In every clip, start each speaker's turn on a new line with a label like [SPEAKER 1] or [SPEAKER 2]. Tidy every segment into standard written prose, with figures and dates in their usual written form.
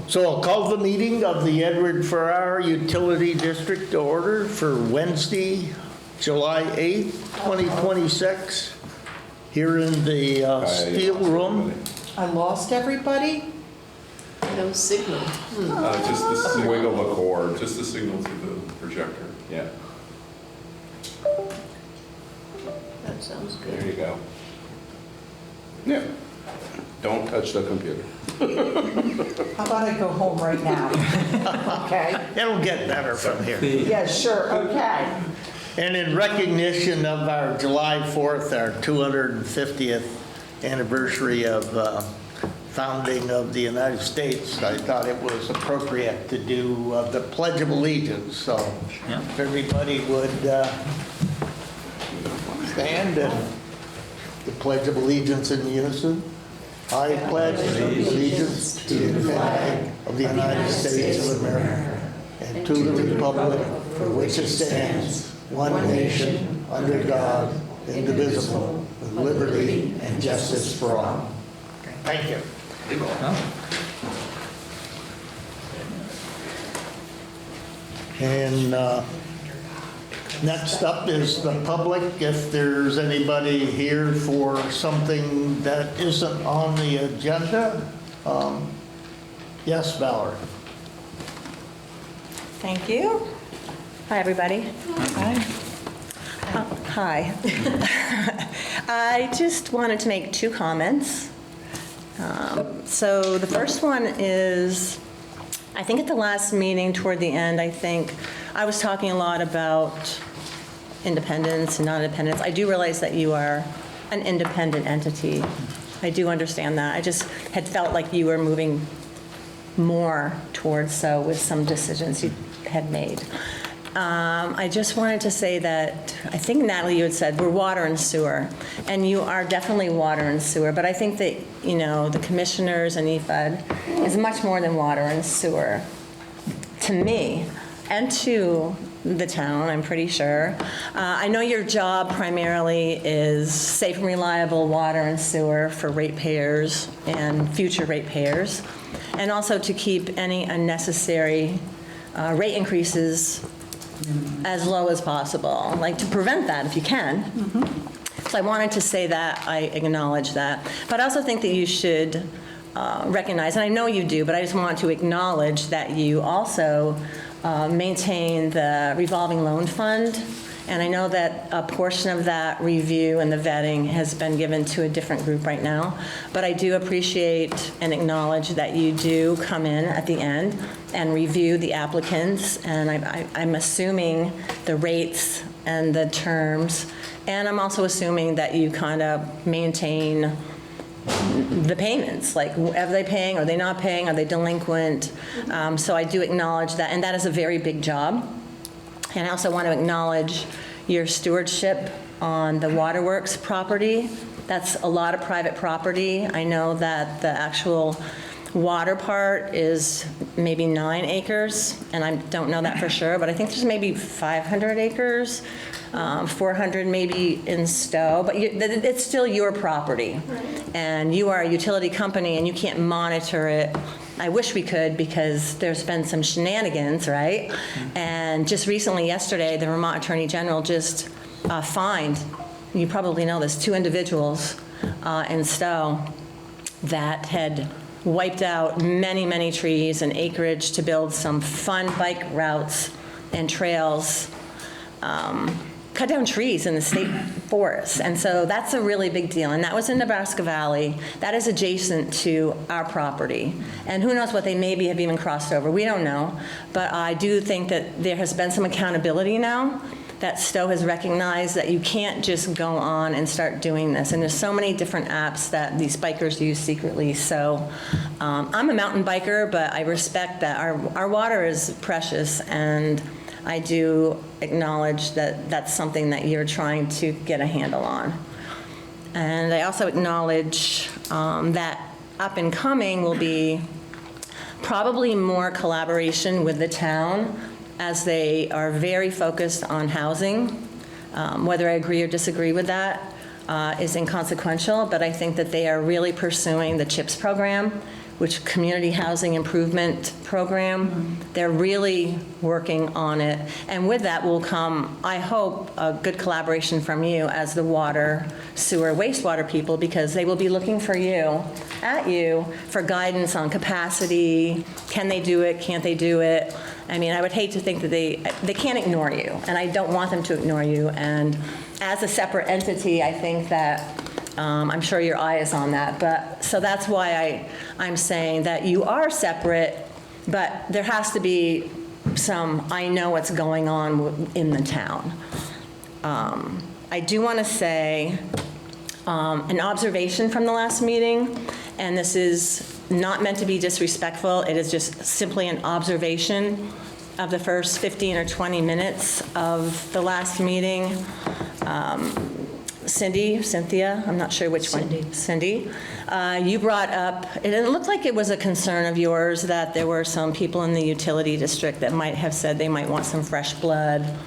[SPEAKER 1] So I'll call the meeting of the Edward Farrar Utility District to order for Wednesday, July 8th, 2026, here in the Steel Room.
[SPEAKER 2] I lost everybody?
[SPEAKER 3] No signal.
[SPEAKER 4] Just the signal. Wiggle the cord. Just the signal to the projector. Yeah.
[SPEAKER 3] That sounds
[SPEAKER 4] There
[SPEAKER 3] good.
[SPEAKER 4] you go. Yeah. Don't touch the computer.
[SPEAKER 2] How about I go home right now? Okay?
[SPEAKER 1] It'll get better from here.
[SPEAKER 2] Yeah, sure, okay.
[SPEAKER 1] And in recognition of our July 4th, our 250th anniversary of founding of the United States, I thought it was appropriate to do the Pledge of Allegiance. So if everybody would stand and the Pledge of Allegiance in unison. I pledge allegiance to the flag of the United States of America and to the republic for which it stands, one nation, under God, indivisible, with liberty and justice for all. Thank you. And next up is the public. If there's anybody here for something that isn't on the agenda. Yes, Valerie.
[SPEAKER 5] Thank you. Hi, everybody. Hi. Hi. I just wanted to make two comments. So the first one is, I think at the last meeting toward the end, I think I was talking a lot about independence and non-independence. I do realize that you are an independent entity. I do understand that. I just had felt like you were moving more towards so with some decisions you had made. I just wanted to say that I think, Natalie, you had said we're water and sewer, and you are definitely water and sewer, but I think that, you know, the commissioners and EFUD is much more than water and sewer to me and to the town, I'm pretty sure. I know your job primarily is safe and reliable water and sewer for ratepayers and future ratepayers, and also to keep any unnecessary rate increases as low as possible, like to prevent that if you can. So I wanted to say that, I acknowledge that. But I also think that you should recognize, and I know you do, but I just want to acknowledge that you also maintain the revolving loan fund. And I know that a portion of that review and the vetting has been given to a different group right now. But I do appreciate and acknowledge that you do come in at the end and review the applicants. And I'm assuming the rates and the terms. And I'm also assuming that you kind of maintain the payments, like are they paying, are they not paying, are they delinquent? So I do acknowledge that, and that is a very big job. And I also want to acknowledge your stewardship on the Waterworks property. That's a lot of private property. I know that the actual water part is maybe 9 acres, and I don't know that for sure, but I think there's maybe 500 acres, 400 maybe in Stowe, but it's still your property. And you are a utility company and you can't monitor it. I wish we could, because there's been some shenanigans, right? And just recently, yesterday, the Vermont Attorney General just fined, you probably know this, 2 individuals in Stowe that had wiped out many, many trees and acreage to build some fun bike routes and trails, cut down trees in the state forest. And so that's a really big deal. And that was in Nebraska Valley. That is adjacent to our property. And who knows what they maybe have even crossed over. We don't know. But I do think that there has been some accountability now, that Stowe has recognized that you can't just go on and start doing this. And there's so many different apps that these bikers use secretly. So I'm a mountain biker, but I respect that our water is precious, and I do acknowledge that that's something that you're trying to get a handle on. And I also acknowledge that up and coming will be probably more collaboration with the town, as they are very focused on housing. Whether I agree or disagree with that is inconsequential, but I think that they are really pursuing the CHIPS program, which Community Housing Improvement Program. They're really working on it. And with that will come, I hope, a good collaboration from you as the water, sewer, wastewater people, because they will be looking for you, for guidance on capacity. Can they do it? Can't they do it? I mean, I would hate to think that they can't ignore you, and I don't want them to ignore you. And as a separate entity, I think that I'm sure your eye is on that. But so that's why I'm saying that you are separate, but there has to be some, I know what's going on in the town. I do want to say an observation from the last meeting, and this is not meant to be disrespectful. It is just simply an observation of the first 15 or 20 minutes of the last meeting. Cynthia, I'm not sure which one. Cindy, you brought up, and it looked like it was a concern of yours that there were some people in the utility district that might have said they might want some fresh blood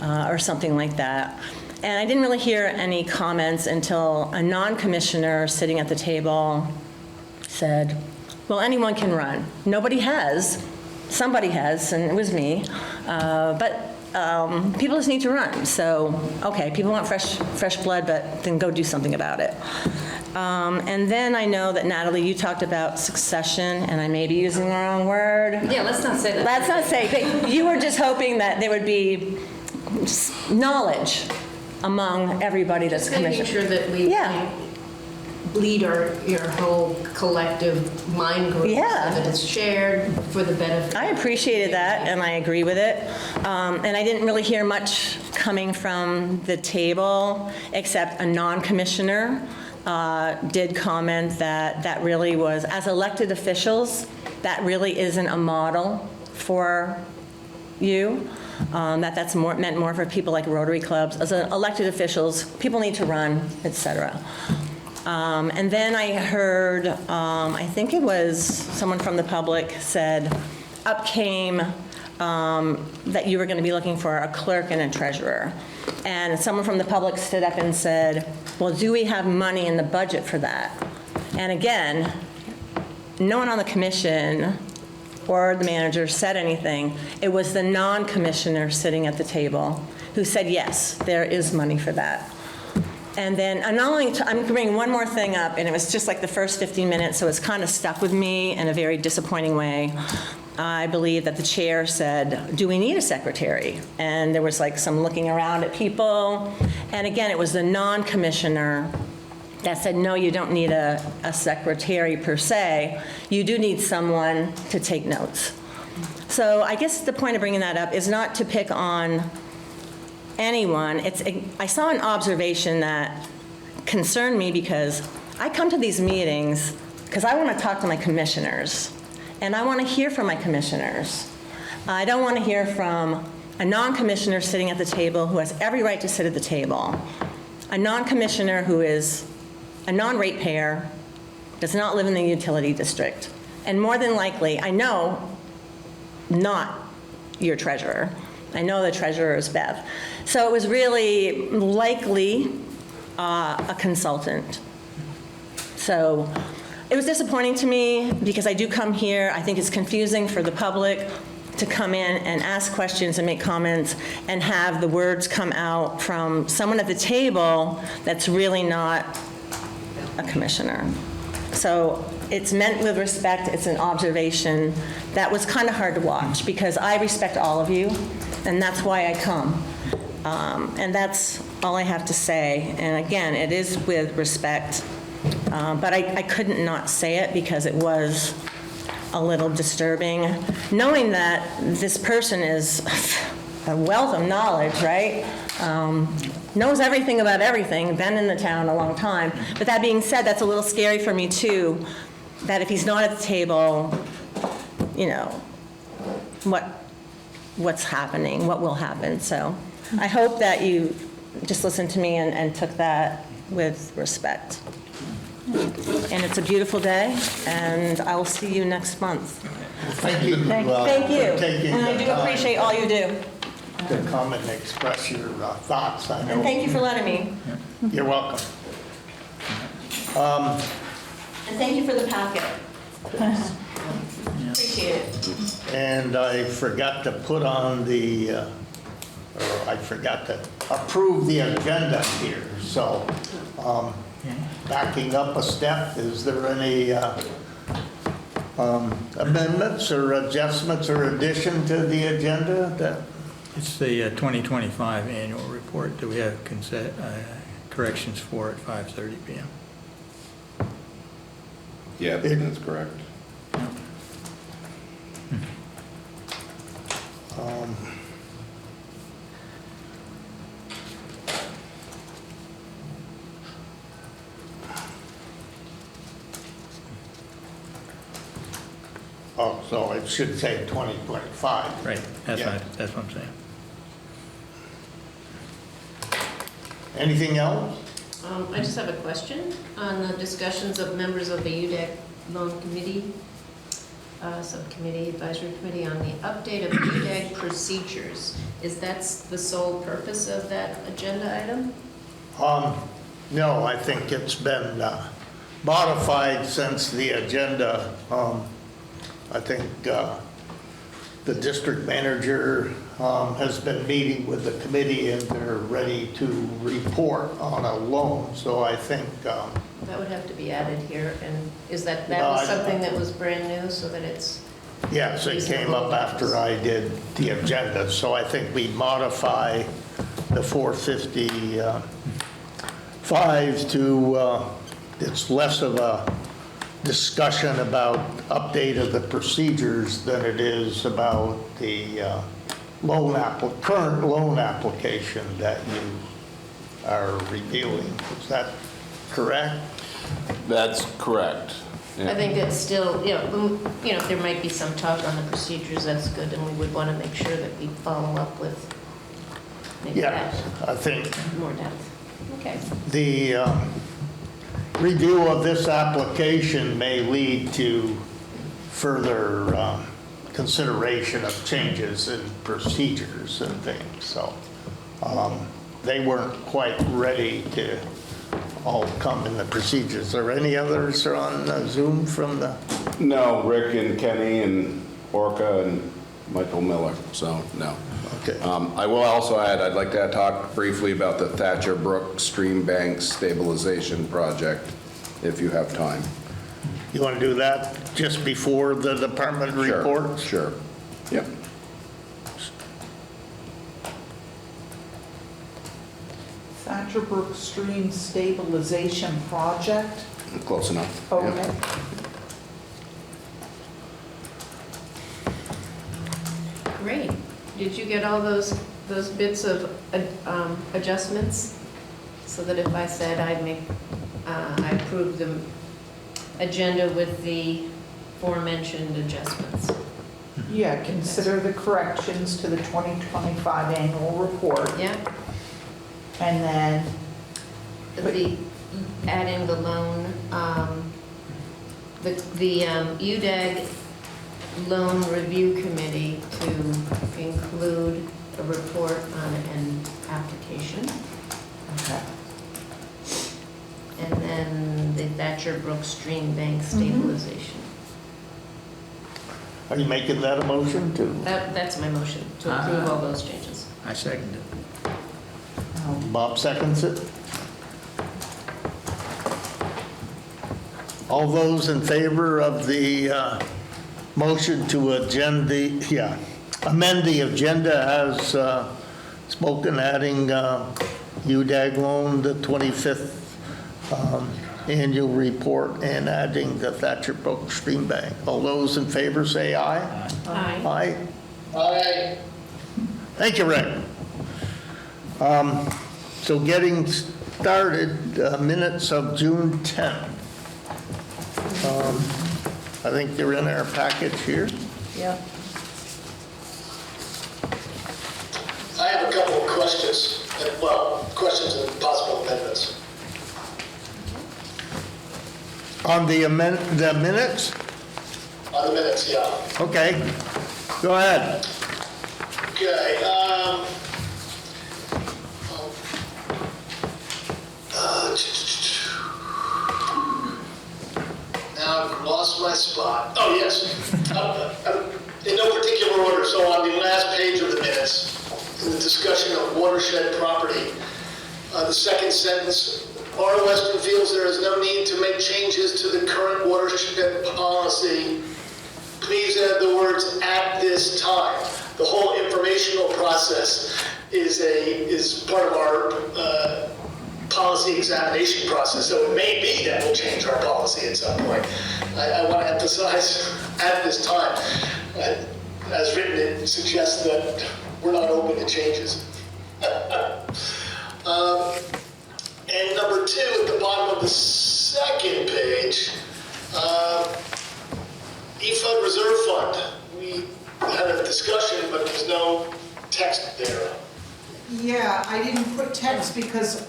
[SPEAKER 5] or something like that. And I didn't really hear any comments until a non-commissioner sitting at the table said, well, anyone can run. Nobody has. Somebody has, and it was me. But people just need to run. So, okay, people want fresh blood, but then go do something about it. And then I know that, Natalie, you talked about succession, and I may be using the wrong word.
[SPEAKER 3] Yeah, let's not say that.
[SPEAKER 5] Let's not say, but you were just hoping that there would be knowledge among everybody that's
[SPEAKER 3] Making
[SPEAKER 5] commissioned.
[SPEAKER 3] sure that we
[SPEAKER 5] Yeah.
[SPEAKER 3] lead your whole collective mind group.
[SPEAKER 5] Yeah.
[SPEAKER 3] So that it's shared for the benefit.
[SPEAKER 5] I appreciated that, and I agree with it. And I didn't really hear much coming from the table, except a non-commissioner did comment that that really was, as elected officials, that really isn't a model for you. That's meant more for people like Rotary clubs. As elected officials, people need to run, et cetera. And then I heard, I think it was someone from the public said, up came that you were going to be looking for a clerk and a treasurer. And someone from the public stood up and said, well, do we have money in the budget for that? And again, no one on the commission or the manager said anything. It was the non-commissioner sitting at the table who said, yes, there is money for that. And then I'm bringing one more thing up, and it was just like the first 15 minutes, so it's kind of stuck with me in a very disappointing way. I believe that the chair said, do we need a secretary? And there was like some looking around at people. And again, it was the non-commissioner that said, no, you don't need a secretary per se. You do need someone to take notes. So I guess the point of bringing that up is not to pick on anyone. I saw an observation that concerned me because I come to these meetings because I want to talk to my commissioners, and I want to hear from my commissioners. I don't want to hear from a non-commissioner sitting at the table who has every right to sit at the table, a non-commissioner who is a non-ratepayer, does not live in the utility district, and more than likely, I know, not your treasurer. I know the treasurer is Bev. So it was really likely a consultant. So it was disappointing to me because I do come here. I think it's confusing for the public to come in and ask questions and make comments and have the words come out from someone at the table that's really not a commissioner. So it's meant with respect. It's an observation that was kind of hard to watch because I respect all of you, and that's why I come. And that's all I have to say. And again, it is with respect, but I couldn't not say it because it was a little disturbing, knowing that this person is a wealth of knowledge, right? Knows everything about everything, been in the town a long time. But that being said, that's a little scary for me too, that if he's not at the table, you know, what's happening, what will happen. So I hope that you just listened to me and took that with respect. And it's a beautiful day, and I will see you next month.
[SPEAKER 1] Thank you.
[SPEAKER 5] Thank you.
[SPEAKER 1] For taking
[SPEAKER 5] And I
[SPEAKER 1] the
[SPEAKER 5] do
[SPEAKER 1] time
[SPEAKER 5] appreciate all you do.
[SPEAKER 1] to come and express your thoughts. I
[SPEAKER 5] And
[SPEAKER 1] know.
[SPEAKER 5] thank you for letting me.
[SPEAKER 1] You're welcome.
[SPEAKER 5] And thank you for the packet.
[SPEAKER 3] Appreciate it.
[SPEAKER 1] And I forgot to put on or I forgot to approve the agenda here. So backing up a step, is there any amendments or adjustments or addition to the agenda that?
[SPEAKER 6] It's the 2025 annual report that we have corrections for at 5:30 PM.
[SPEAKER 4] Yeah, that's correct.
[SPEAKER 1] Oh, so it should say 2025.
[SPEAKER 6] Right, that's
[SPEAKER 1] Yeah.
[SPEAKER 6] right, that's what I'm saying.
[SPEAKER 1] Anything else?
[SPEAKER 3] I just have a question on the discussions of members of the UDEC loan committee, subcommittee, advisory committee on the update of UDEC procedures. Is that the sole purpose of that agenda item?
[SPEAKER 1] No, I think it's been modified since the agenda. I think the district manager has been meeting with the committee and they're ready to report on a loan. So I think,
[SPEAKER 3] That would have to be added here, and is that
[SPEAKER 1] No,
[SPEAKER 3] was
[SPEAKER 1] I-
[SPEAKER 3] something that was brand new, so that it's,
[SPEAKER 1] yes, it came up after I did the agenda. So I think we modify the 455 to, it's less of a discussion about update of the procedures than it is about the current loan application that you are reviewing. Is that correct?
[SPEAKER 7] That's correct.
[SPEAKER 3] I think it's still, there might be some talk on the procedures, that's good, and we would want to make sure that we follow up with maybe that,
[SPEAKER 1] Yes, I think
[SPEAKER 3] more depth. Okay.
[SPEAKER 1] the review of this application may lead to further consideration of changes in procedures and things. So they weren't quite ready to all come in the procedures. Are any others on Zoom from the?
[SPEAKER 7] No, Rick and Kenny and Orca and Michael Miller, so no.
[SPEAKER 1] Okay.
[SPEAKER 7] I will also add, I'd like to talk briefly about the Thatcher Brook Stream Bank Stabilization Project, if you have time.
[SPEAKER 1] You want to do that just before the department
[SPEAKER 7] Sure,
[SPEAKER 1] reports?
[SPEAKER 7] Sure. Yep.
[SPEAKER 2] Thatcher Brook Stream Stabilization Project.
[SPEAKER 7] Close enough. Yep.
[SPEAKER 2] Okay.
[SPEAKER 3] Great. Did you get all those bits of adjustments? So that if I said I approve the agenda with the aforementioned adjustments?
[SPEAKER 2] Yeah, consider the corrections to the 2025 annual report.
[SPEAKER 3] Yeah?
[SPEAKER 2] And then,
[SPEAKER 3] Adding the loan, the UDEG Loan Review Committee to include a report on an application.
[SPEAKER 2] okay.
[SPEAKER 3] And then the Thatcher Brook Stream Bank stabilization.
[SPEAKER 1] Are you making that a motion to?
[SPEAKER 3] That's my motion, to approve all those changes.
[SPEAKER 6] I second it.
[SPEAKER 1] Bob seconds it. All those in favor of the motion to amend the agenda as spoken, adding UDAG loan, the 25th annual report, and adding the Thatcher Brook Stream Bank. All those in favor say aye.
[SPEAKER 3] Aye.
[SPEAKER 1] Aye. Aye. Thank you, Rick. So getting started, minutes of June 10th. I think they're in our package here.
[SPEAKER 2] Yep.
[SPEAKER 8] I have a couple of questions, questions and possible amendments.
[SPEAKER 1] On the minutes?
[SPEAKER 8] On the minutes, yeah.
[SPEAKER 1] Okay, go ahead.
[SPEAKER 8] Okay, now Lost my spot. Oh, yes. In no particular order, so on the last page of the minutes, in the discussion of watershed property, the second sentence, R. Weston feels there is no need to make changes to the current watershed policy. Please add the words "at this time." The whole informational process is part of our policy examination process, so it may be that we'll change our policy at some point. I want to emphasize "at this time." As written, it suggests that we're not open to changes. And number 2, at the bottom of the second page, E-Fund Reserve Fund. We had a discussion, but there's no text there.
[SPEAKER 2] Yeah, I didn't put text because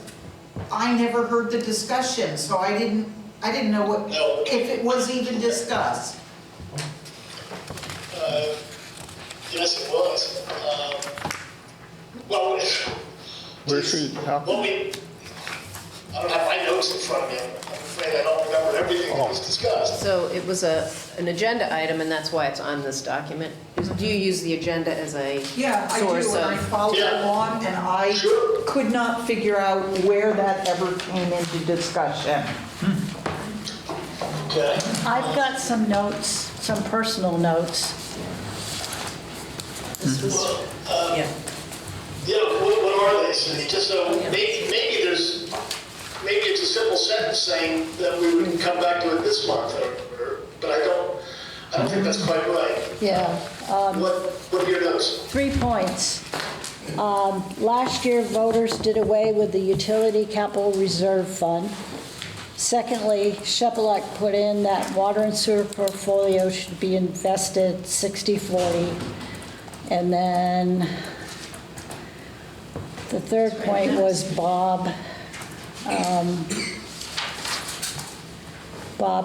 [SPEAKER 2] I never heard the discussion, so I didn't know what,
[SPEAKER 8] No.
[SPEAKER 2] if it was even discussed.
[SPEAKER 8] Yes, it was. Well,
[SPEAKER 1] Where's she?
[SPEAKER 8] I don't have my notes in front of me. I'm afraid I don't remember everything that was discussed.
[SPEAKER 3] So it was an agenda item, and that's why it's on this document. Do you use the agenda as a
[SPEAKER 2] Yeah, I do,
[SPEAKER 3] source
[SPEAKER 2] and I
[SPEAKER 3] of?
[SPEAKER 2] followed
[SPEAKER 8] Yeah.
[SPEAKER 2] along, and I
[SPEAKER 8] Sure.
[SPEAKER 2] could not figure out where that ever came into discussion.
[SPEAKER 8] Okay.
[SPEAKER 9] I've got some notes, some personal notes.
[SPEAKER 3] This was, yeah.
[SPEAKER 8] Yeah, what are they, Cindy? Just so, maybe maybe it's a simple sentence saying that we would come back to it this month, but I don't think that's quite right.
[SPEAKER 9] Yeah,
[SPEAKER 8] What are your notes?
[SPEAKER 9] 3 points. Last year, voters did away with the Utility Capital Reserve Fund. Secondly, Shepelek put in that water and sewer portfolio should be invested 60-40. And then the third point was Bob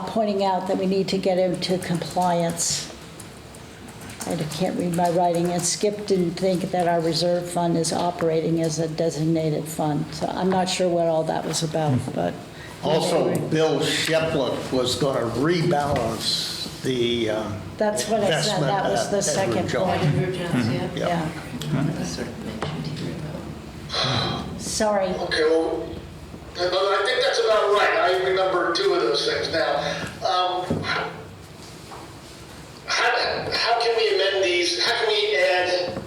[SPEAKER 9] pointing out that we need to get into compliance. I can't read my writing, and Skip didn't think that our reserve fund is operating as a designated fund. So I'm not sure what all that was about, but.
[SPEAKER 1] Also, Bill Shepler was going to rebalance the
[SPEAKER 9] That's what I said, that was the second point.
[SPEAKER 3] Edward Jones, yeah.
[SPEAKER 9] Yeah,
[SPEAKER 3] That was sort of mentioned here, though.
[SPEAKER 9] sorry.
[SPEAKER 8] Okay, well, I think that's about right. I remember 2 of those things now. How can we amend these? How can we add,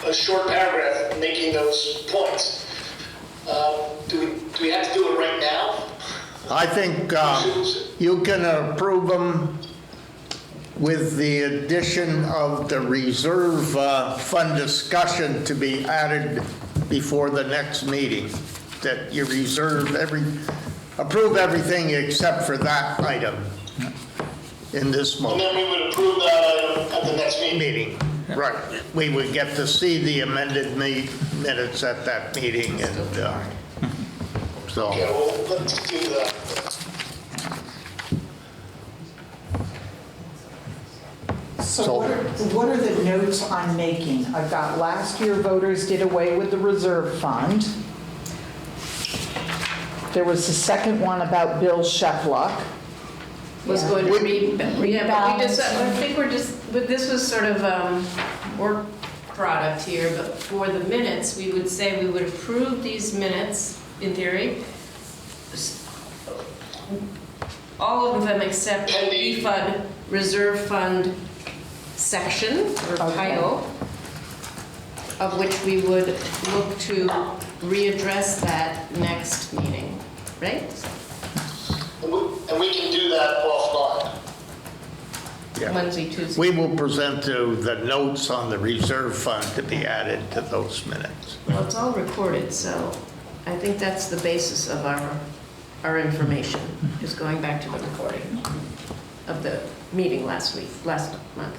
[SPEAKER 8] a short paragraph making those points? Do we have to do it right now?
[SPEAKER 1] I think you can approve them with the addition of the reserve fund discussion to be added before the next meeting. That you approve everything except for that item in this
[SPEAKER 8] And
[SPEAKER 1] motion.
[SPEAKER 8] then we would approve that item at the next meeting.
[SPEAKER 1] Right. We would get to see the amended minutes at that meeting, and so.
[SPEAKER 8] Okay, well, let's do that.
[SPEAKER 2] So what are the notes I'm making? I've got last year voters did away with the reserve fund. There was the second one about Bill Sheplock.
[SPEAKER 3] Was going to read, yeah, but we just, I think but this was sort of work product here, but for the minutes, we would say we would approve these minutes, in theory, all of them except the E-Fund Reserve Fund section or title, of which we would look to readdress that next meeting, right?
[SPEAKER 8] And we can do that offline.
[SPEAKER 1] Yeah.
[SPEAKER 3] Wednesday, Tuesday.
[SPEAKER 1] We will present to the notes on the reserve fund to be added to those minutes.
[SPEAKER 3] Well, it's all recorded, so I think that's the basis of our information, is going back to the recording of the meeting last month.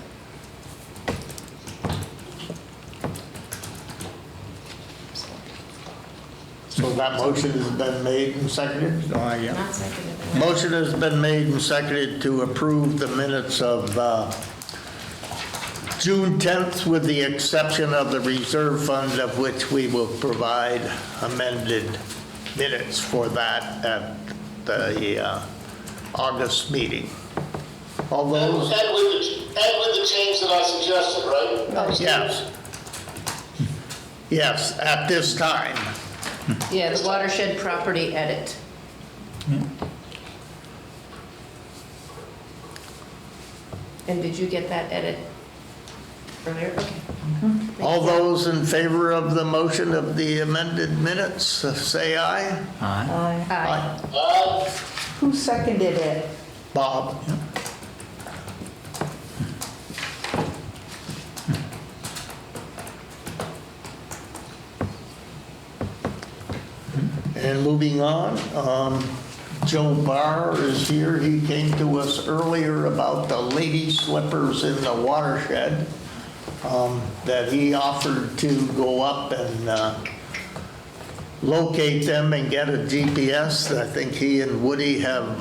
[SPEAKER 1] So that motion has been made and seconded?
[SPEAKER 6] Yeah.
[SPEAKER 3] Not seconded.
[SPEAKER 1] Motion has been made and seconded to approve the minutes of June 10th with the exception of the reserve fund, of which we will provide amended minutes for that at the August meeting. All
[SPEAKER 8] And
[SPEAKER 1] those,
[SPEAKER 8] with the change that I suggested, right?
[SPEAKER 1] yes. Yes, at this time.
[SPEAKER 3] Yeah, the watershed property edit. And did you get that edit earlier? Okay.
[SPEAKER 1] All those in favor of the motion of the amended minutes, say aye.
[SPEAKER 6] Aye.
[SPEAKER 3] Aye.
[SPEAKER 2] Who seconded it?
[SPEAKER 1] Bob? And moving on, Joe Barr is here. He came to us earlier about the lady slippers in the watershed, that he offered to go up and locate them and get a GPS. I think he and Woody have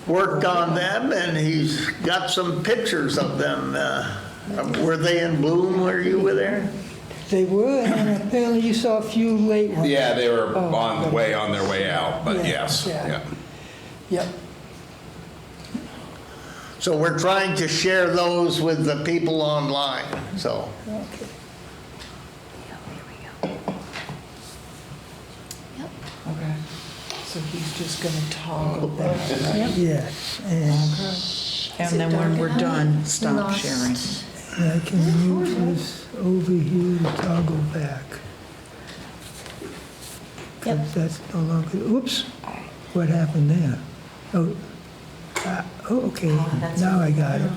[SPEAKER 1] worked on them, and he's got some pictures of them. Were they in bloom where you were there?
[SPEAKER 10] They were, and apparently you saw a few late ones.
[SPEAKER 7] Yeah, they were
[SPEAKER 10] Oh,
[SPEAKER 7] on their way out, but
[SPEAKER 10] Yeah,
[SPEAKER 7] yes,
[SPEAKER 10] yeah.
[SPEAKER 7] yeah.
[SPEAKER 10] Yep.
[SPEAKER 1] So we're trying to share those with the people online, so.
[SPEAKER 10] Okay.
[SPEAKER 2] Okay. So he's just going to toggle that,
[SPEAKER 10] Yes,
[SPEAKER 2] and then when we're done, stop sharing.
[SPEAKER 10] and I can use this over here to toggle back.
[SPEAKER 9] Yep.
[SPEAKER 10] That's no longer, oops, what happened there? Oh, okay, now I got it.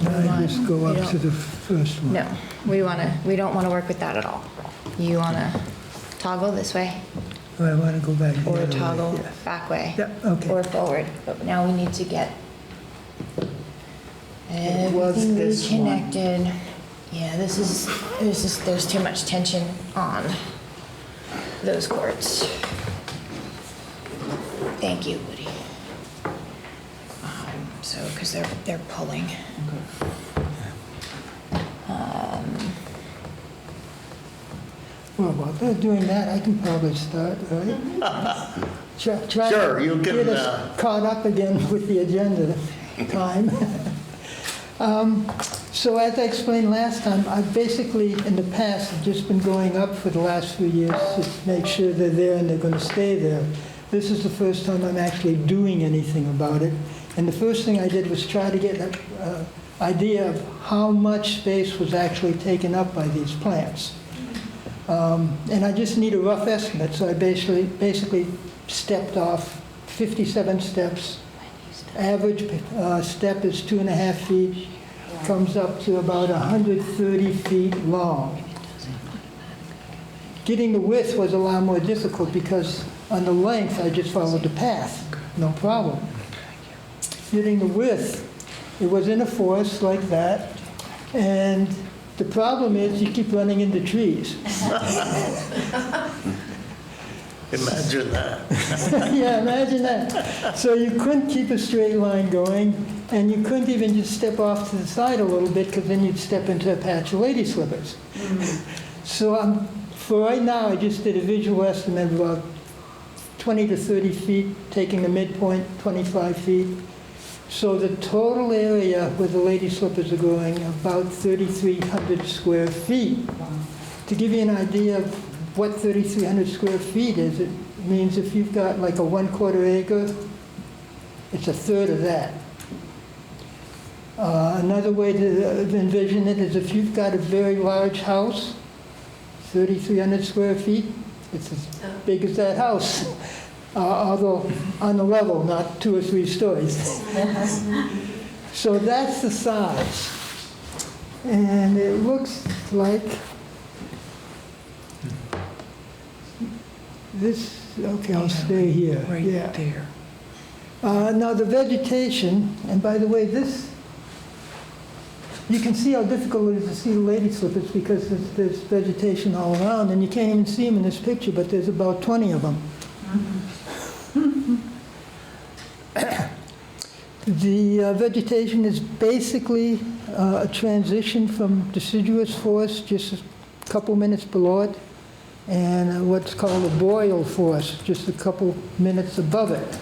[SPEAKER 10] Now I just go up to the first one.
[SPEAKER 11] No, we don't want to work with that at all. You want to toggle this way
[SPEAKER 10] Oh, I want to go back the
[SPEAKER 11] or
[SPEAKER 10] other way,
[SPEAKER 11] toggle
[SPEAKER 10] yes.
[SPEAKER 11] back way
[SPEAKER 10] Yeah, okay.
[SPEAKER 11] or forward. But now we need to get
[SPEAKER 2] It was
[SPEAKER 11] everything
[SPEAKER 2] this one.
[SPEAKER 11] reconnected. Yeah, there's too much tension on those cords. Thank you, Woody. So, because they're pulling.
[SPEAKER 10] Well, while they're doing that, I can probably start, right? Try
[SPEAKER 1] Sure,
[SPEAKER 10] to
[SPEAKER 1] you can,
[SPEAKER 10] get us caught up again with the agenda time. So as I explained last time, I've basically, in the past, have just been going up for the last few years to make sure they're there and they're going to stay there. This is the first time I'm actually doing anything about it. And the first thing I did was try to get an idea of how much space was actually taken up by these plants. And I just need a rough estimate, so I basically stepped off 57 steps. Average step is 2.5 feet, comes up to about 130 feet long. Getting the width was a lot more difficult because on the length, I just followed the path, no problem. Getting the width, it was in a forest like that, and the problem is you keep running into trees.
[SPEAKER 1] Imagine that.
[SPEAKER 10] Yeah, imagine that. So you couldn't keep a straight line going, and you couldn't even just step off to the side a little bit, because then you'd step into a patch of lady slippers. So for right now, I just did a visual estimate of about 20 to 30 feet, taking the midpoint, 25 feet. So the total area where the lady slippers are growing, about 3,300 square feet. To give you an idea of what 3,300 square feet is, it means if you've got like a 1/4 acre, it's a third of that. Another way to envision it is if you've got a very large house, 3,300 square feet, it's as big as that house. Although on the level, not 2 or 3 stories. So that's the size. And it looks like this, okay, I'll stay here.
[SPEAKER 2] Right
[SPEAKER 10] Yeah.
[SPEAKER 2] there.
[SPEAKER 10] Now the vegetation, and by the way, this, you can see how difficult it is to see the lady slippers because there's vegetation all around, and you can't even see them in this picture, but there's about 20 of them. The vegetation is basically a transition from deciduous forest, just a couple minutes below it, and what's called a boreal forest, just a couple minutes above it.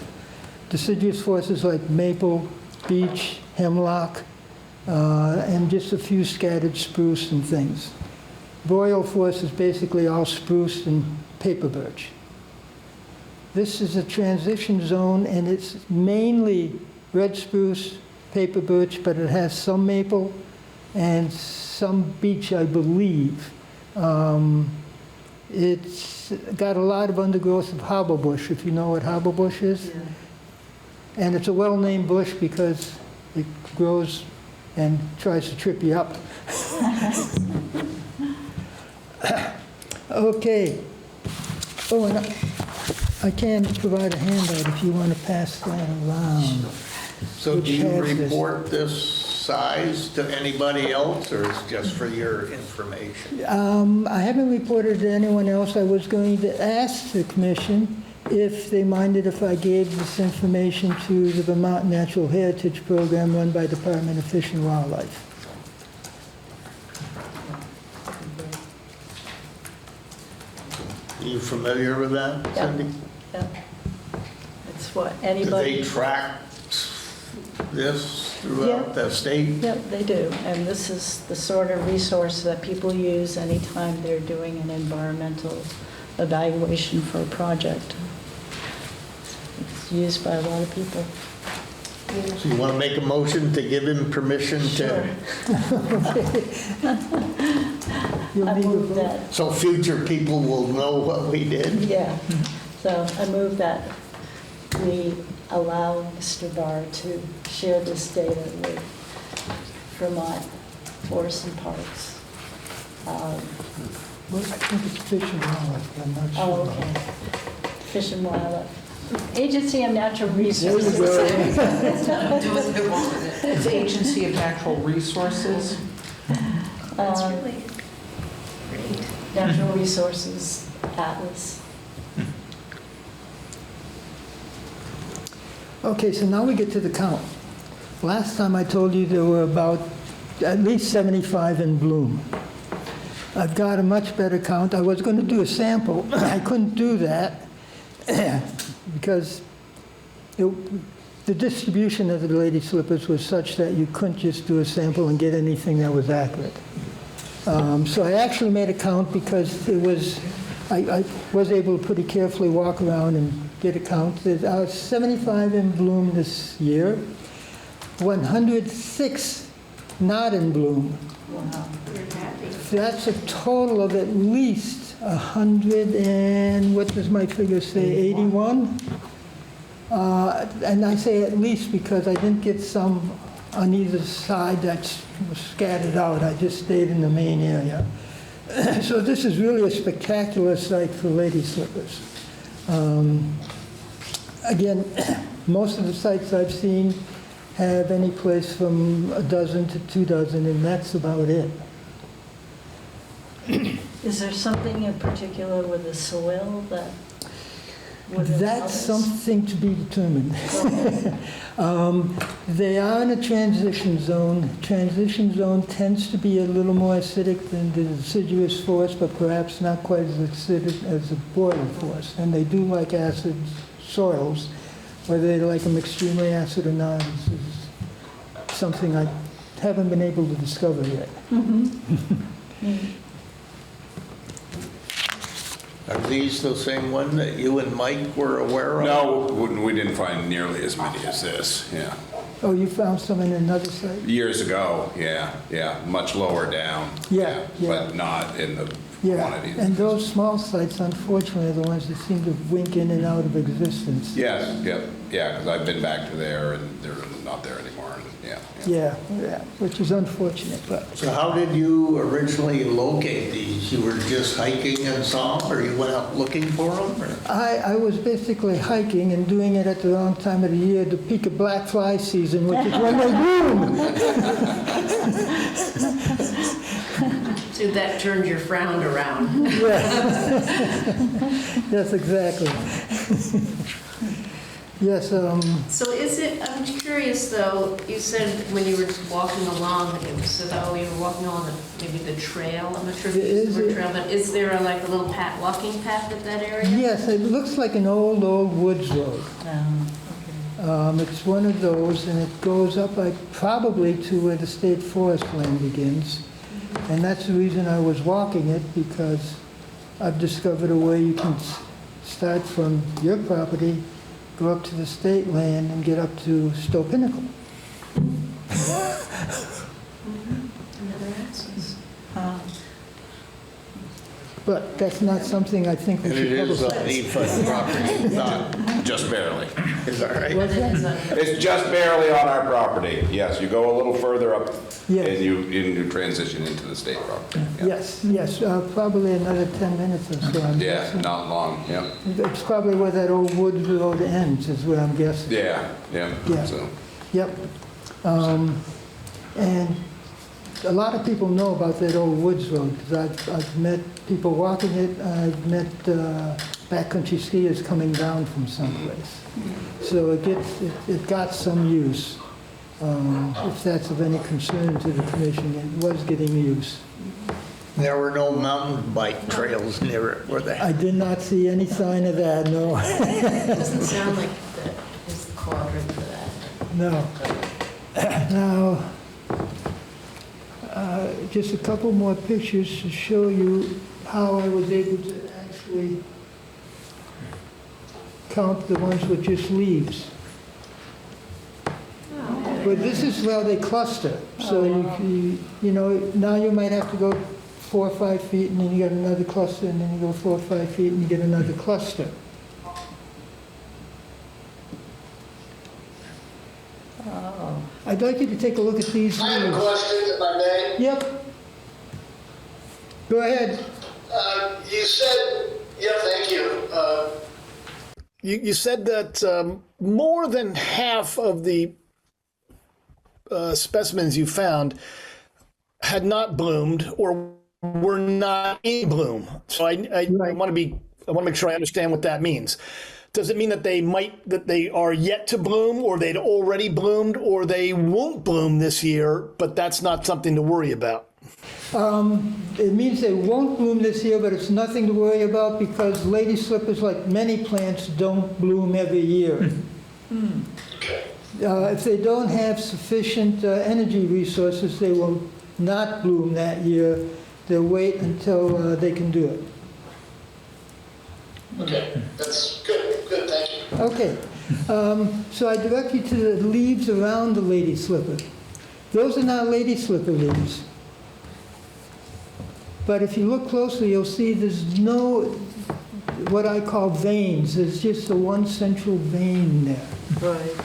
[SPEAKER 10] deciduous forests like maple, beech, hemlock, and just a few scattered spruce and things. Boreal forest is basically all spruce and paper birch. This is a transition zone, and it's mainly red spruce, paper birch, but it has some maple and some beech, I believe. It's got a lot of undergrowth of harbor bush, if you know what harbor bush is.
[SPEAKER 2] Yeah.
[SPEAKER 10] And it's a well-named bush because it grows and tries to trip you up. Okay. Oh, and I can provide a handout if you want to pass that around.
[SPEAKER 1] So do
[SPEAKER 10] Which
[SPEAKER 1] you
[SPEAKER 10] has this.
[SPEAKER 1] report this size to anybody else, or is it just for your information?
[SPEAKER 10] I haven't reported to anyone else. I was going to ask the commission if they minded if I gave this information to the Vermont Natural Heritage Program run by Department of Fish and Wildlife.
[SPEAKER 1] Are you familiar with that, Cindy?
[SPEAKER 9] Yeah. It's what
[SPEAKER 1] Do
[SPEAKER 9] anybody.
[SPEAKER 1] they track this
[SPEAKER 9] Yeah.
[SPEAKER 1] throughout the state?
[SPEAKER 9] Yep, they do. And this is the sort of resource that people use anytime they're doing an environmental evaluation for a project. It's used by a lot of people.
[SPEAKER 1] So you want to make a motion to give him permission to,
[SPEAKER 10] You'll
[SPEAKER 9] I
[SPEAKER 10] need a
[SPEAKER 9] move
[SPEAKER 10] vote.
[SPEAKER 9] that,
[SPEAKER 1] so future people will know what we did?
[SPEAKER 9] yeah. So I move that we allow Mr. Barr to share this data with Vermont Forests and Parks.
[SPEAKER 10] Well, I think it's Fish and Wildlife, but I'm not sure.
[SPEAKER 9] Oh, okay. Fish and Wildlife. Agency of Natural Resources.
[SPEAKER 2] It's Agency of Natural Resources.
[SPEAKER 3] That's
[SPEAKER 9] Um,
[SPEAKER 3] really great.
[SPEAKER 9] Natural Resources Atlas.
[SPEAKER 10] Okay, so now we get to the count. Last time I told you there were about at least 75 in bloom. I've got a much better count. I was going to do a sample. I couldn't do that because the distribution of the lady slippers was such that you couldn't just do a sample and get anything that was accurate. So I actually made a count because I was able to pretty carefully walk around and get a count. There's 75 in bloom this year, 106 not in bloom.
[SPEAKER 9] Wow.
[SPEAKER 3] You're happy.
[SPEAKER 10] That's a total of at least 100 and, what does my figure say, 81? And I say at least because I didn't get some on either side that was scattered out. I just stayed in the main area. So this is really a spectacular site for lady slippers. Again, most of the sites I've seen have any place from a dozen to 2 dozen, and that's about it.
[SPEAKER 9] Is there something in particular with the soil that would have
[SPEAKER 10] That's
[SPEAKER 9] others?
[SPEAKER 10] something to be determined.
[SPEAKER 9] Okay.
[SPEAKER 10] They are in a transition zone. Transition zone tends to be a little more acidic than the deciduous forest, but perhaps not quite as acidic as the boreal forest. And they do like acid soils. Whether they like them extremely acid or not is something I haven't been able to discover yet.
[SPEAKER 1] Are these the same one that you and Mike were aware of?
[SPEAKER 7] No, we didn't find nearly as many as this, yeah.
[SPEAKER 10] Oh, you found some in another site?
[SPEAKER 7] Years ago, yeah, much lower down.
[SPEAKER 10] Yeah, yeah.
[SPEAKER 7] But not in the
[SPEAKER 10] Yeah,
[SPEAKER 7] quantities.
[SPEAKER 10] and those small sites, unfortunately, are the ones that seem to wink in and out of existence.
[SPEAKER 7] Yes, because I've been back to there and they're not there anymore, and
[SPEAKER 10] Yeah, which is unfortunate, but
[SPEAKER 1] So how did you originally locate these? You were just hiking and saw them, or you went out looking for them? or-
[SPEAKER 10] I was basically hiking and doing it at the wrong time of the year, the peak of black fly season, which is when they bloom.
[SPEAKER 3] So that turned your frown around.
[SPEAKER 10] Yes, exactly. Yes,
[SPEAKER 3] So is it, I'm curious though, you said when you were walking along, it was so that you were walking along maybe the trail, I'm not sure if you used the word trail, but is there like a little walking path at that area?
[SPEAKER 10] yes, it looks like an old woods road. It's one of those, and it goes up probably to where the state forest land begins. And that's the reason I was walking it, because I've discovered a way you can start from your property, go up to the state land, and get up to Stowe Pinnacle.
[SPEAKER 3] Another access.
[SPEAKER 10] But that's not something I think we
[SPEAKER 1] And
[SPEAKER 10] should
[SPEAKER 1] it is
[SPEAKER 10] publicize.
[SPEAKER 1] a deed property, not,
[SPEAKER 7] Just barely.
[SPEAKER 1] is that right?
[SPEAKER 10] What's that?
[SPEAKER 7] It's just barely on our property. Yes, you go a little further up
[SPEAKER 10] Yes.
[SPEAKER 7] and you transition into the state property. Yeah.
[SPEAKER 10] Yes, probably another 10 minutes or so, I'm
[SPEAKER 7] Yeah,
[SPEAKER 10] guessing.
[SPEAKER 7] not long, yeah.
[SPEAKER 10] It's probably where that old woods road ends, is where I'm guessing.
[SPEAKER 7] Yeah,
[SPEAKER 10] Yeah.
[SPEAKER 7] so.
[SPEAKER 10] Yep. And a lot of people know about that old woods road, because I've met people walking it, I've met backcountry skiers coming down from someplace. So it got some use. If that's of any concern to the commission, it was getting use.
[SPEAKER 1] There were no mountain bike trails near it, were there?
[SPEAKER 10] I did not see any sign of that, no.
[SPEAKER 3] Doesn't sound like that is the quadrant for that.
[SPEAKER 10] No. Now, just a couple more pictures to show you how I was able to actually count the ones with just leaves. But this is how they cluster. So you know, now you might have to go 4 or 5 feet, and then you get another cluster, and then you go 4 or 5 feet, and you get another cluster. I'd like you to take a look at these
[SPEAKER 8] I have a
[SPEAKER 10] leaves.
[SPEAKER 8] question, if I may.
[SPEAKER 10] Yep. Go ahead.
[SPEAKER 8] You said, yeah, thank you. You said that more than half of the specimens you found had not bloomed or were not in bloom. So I want to make sure I understand what that means. Does it mean that they are yet to bloom, or they'd already bloomed, or they won't bloom this year, but that's not something to worry about?
[SPEAKER 10] It means they won't bloom this year, but it's nothing to worry about, because lady slippers, like many plants, don't bloom every year.
[SPEAKER 8] Okay.
[SPEAKER 10] If they don't have sufficient energy resources, they will not bloom that year. They'll wait until they can do it.
[SPEAKER 8] Okay, that's good, thank you.
[SPEAKER 10] Okay, so I direct you to the leaves around the lady slipper. Those are not lady slipper leaves. But if you look closely, you'll see there's no, what I call veins. There's just the one central vein there.
[SPEAKER 2] Right.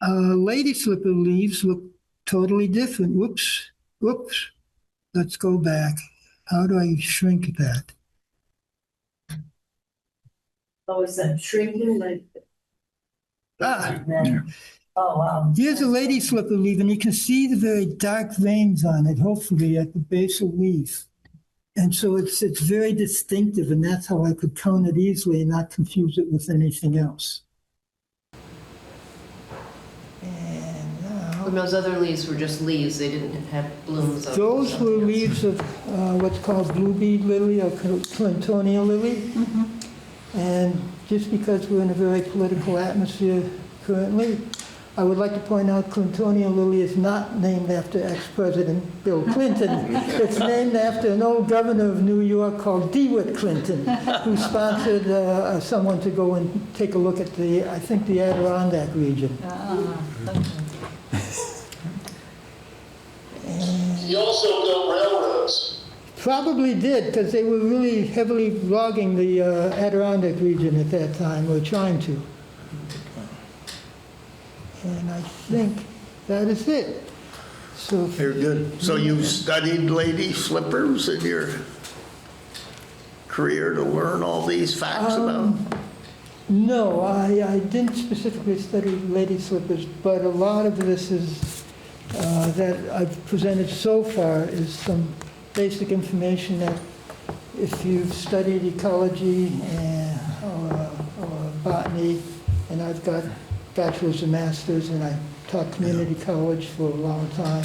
[SPEAKER 10] Lady slipper leaves look totally different. Whoops. Let's go back. How do I shrink that?
[SPEAKER 12] Oh, is that shrinking like?
[SPEAKER 10] Ah,
[SPEAKER 12] Oh, wow.
[SPEAKER 10] here's a lady slipper leaf, and you can see the very dark veins on it, hopefully, at the base of the leaf. And so it's very distinctive, and that's how I could count it easily and not confuse it with anything else. And now,
[SPEAKER 3] When those other leaves were just leaves, they didn't have blooms of
[SPEAKER 10] those were
[SPEAKER 3] something else.
[SPEAKER 10] leaves of what's called blue bead lily or Clintonia lily. And just because we're in a very political atmosphere currently, I would like to point out Clintonia lily is not named after ex-President Bill Clinton. It's named after an old governor of New York called DeWitt Clinton, who sponsored someone to go and take a look at I think the Adirondack region.
[SPEAKER 8] He also built railroads.
[SPEAKER 10] Probably did, because they were really heavily logging the Adirondack region at that time, or trying to. And I think that is it. So,
[SPEAKER 1] Very good. So you studied lady slippers in your career to learn all these facts about?
[SPEAKER 10] no, I didn't specifically study lady slippers, but a lot of this is, that I've presented so far is some basic information that if you've studied ecology or botany, and I've got bachelor's and master's, and I taught community college for a long time,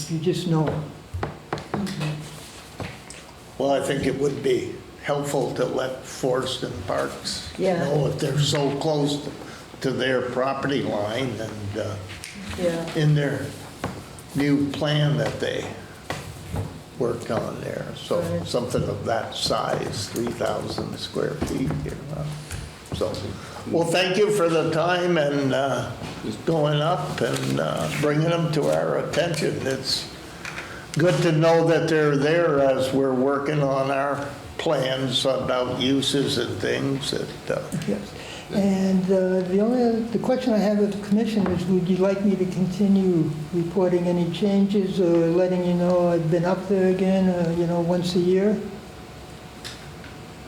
[SPEAKER 10] you just know it.
[SPEAKER 1] Well, I think it would be helpful to let forest and parks
[SPEAKER 10] Yeah.
[SPEAKER 1] know if they're so close to to their property line and
[SPEAKER 2] Yeah.
[SPEAKER 1] in their new plan that they worked on there. So something of that size, 3,000 square feet here. So, well, thank you for the time and going up and bringing them to our attention. It's good to know that they're there as we're working on our plans about uses and things that,
[SPEAKER 10] Yes. And the question I have of the commission is, would you like me to continue reporting any changes or letting you know I've been up there again, once a year?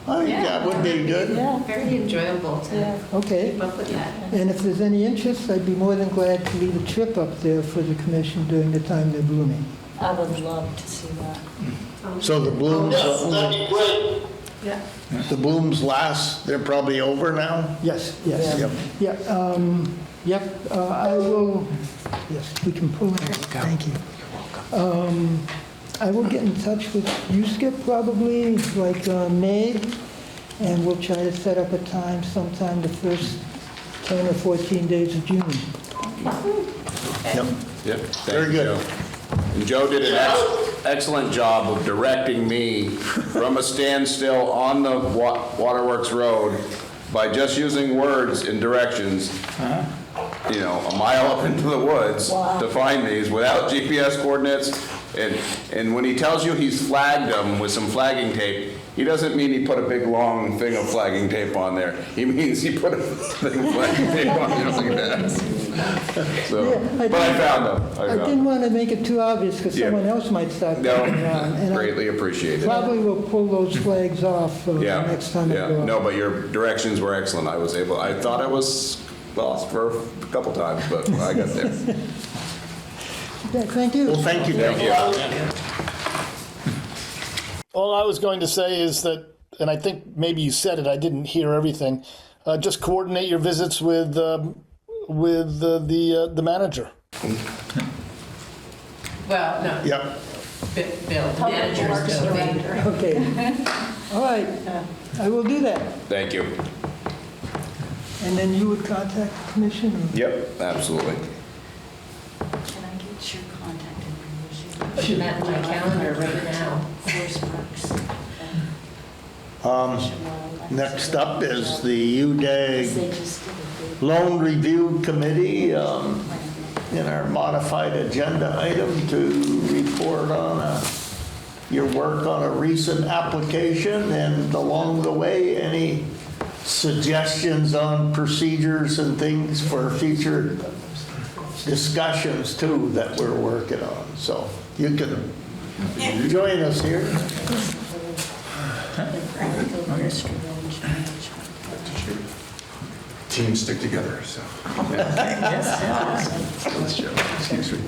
[SPEAKER 1] I think that would be good.
[SPEAKER 9] Yeah.
[SPEAKER 3] Very enjoyable to
[SPEAKER 10] Okay.
[SPEAKER 3] keep up with that.
[SPEAKER 10] And if there's any interest, I'd be more than glad to lead a trip up there for the commission during the time they're blooming.
[SPEAKER 9] I would love to see that.
[SPEAKER 1] So the blooms,
[SPEAKER 8] Yeah, that'd be great.
[SPEAKER 3] Yeah.
[SPEAKER 1] the blooms last, they're probably over now?
[SPEAKER 10] Yes, yes.
[SPEAKER 1] Yep.
[SPEAKER 10] Yep, I will, yes, we can pull it. Thank you. I will get in touch with you, Skip, probably, like May, and we'll try to set up a time sometime the first 10 or 14 days of June.
[SPEAKER 1] Yep.
[SPEAKER 7] Yep.
[SPEAKER 1] Very good.
[SPEAKER 7] Joe. And Joe did an excellent job of directing me from a standstill on the Waterworks Road by just using words and directions, a mile up into the woods to find these without GPS coordinates. And when he tells you he's flagged them with some flagging tape, he doesn't mean he put a big long thing of flagging tape on there. He means he put a thing of flagging tape on there like that. So,
[SPEAKER 10] Yeah,
[SPEAKER 7] but I found them.
[SPEAKER 10] I didn't want to make it too obvious because
[SPEAKER 7] Yeah.
[SPEAKER 10] someone else might start
[SPEAKER 7] No,
[SPEAKER 10] coming around. And I
[SPEAKER 7] greatly appreciated.
[SPEAKER 10] probably will pull those flags off
[SPEAKER 7] Yeah,
[SPEAKER 10] next time I
[SPEAKER 7] yeah.
[SPEAKER 10] go up.
[SPEAKER 7] No, but your directions were excellent. I thought I was lost for a couple times, but I got there.
[SPEAKER 10] Yeah, thank you.
[SPEAKER 1] Well, thank you,
[SPEAKER 7] Thank
[SPEAKER 1] Dale.
[SPEAKER 7] you.
[SPEAKER 8] All I was going to say is that, and I think maybe you said it, I didn't hear everything, just coordinate your visits with the manager.
[SPEAKER 3] Well, no,
[SPEAKER 1] Yep.
[SPEAKER 3] Bill, managers, Bill.
[SPEAKER 10] Okay. All right. I will do that.
[SPEAKER 7] Thank you.
[SPEAKER 10] And then you would contact the commission? or-
[SPEAKER 7] Yep, absolutely.
[SPEAKER 9] Can I get your contact information?
[SPEAKER 3] Putting that in my calendar right now.
[SPEAKER 9] Forest Parks.
[SPEAKER 1] Next up is the UDAG
[SPEAKER 9] They just did a big
[SPEAKER 1] Loan Review Committee, in our modified agenda item to report on your work on a recent application, and along the way, any suggestions on procedures and things for future discussions too that we're working on. So you can join us here.
[SPEAKER 4] Teams stick together, so. Excuse me.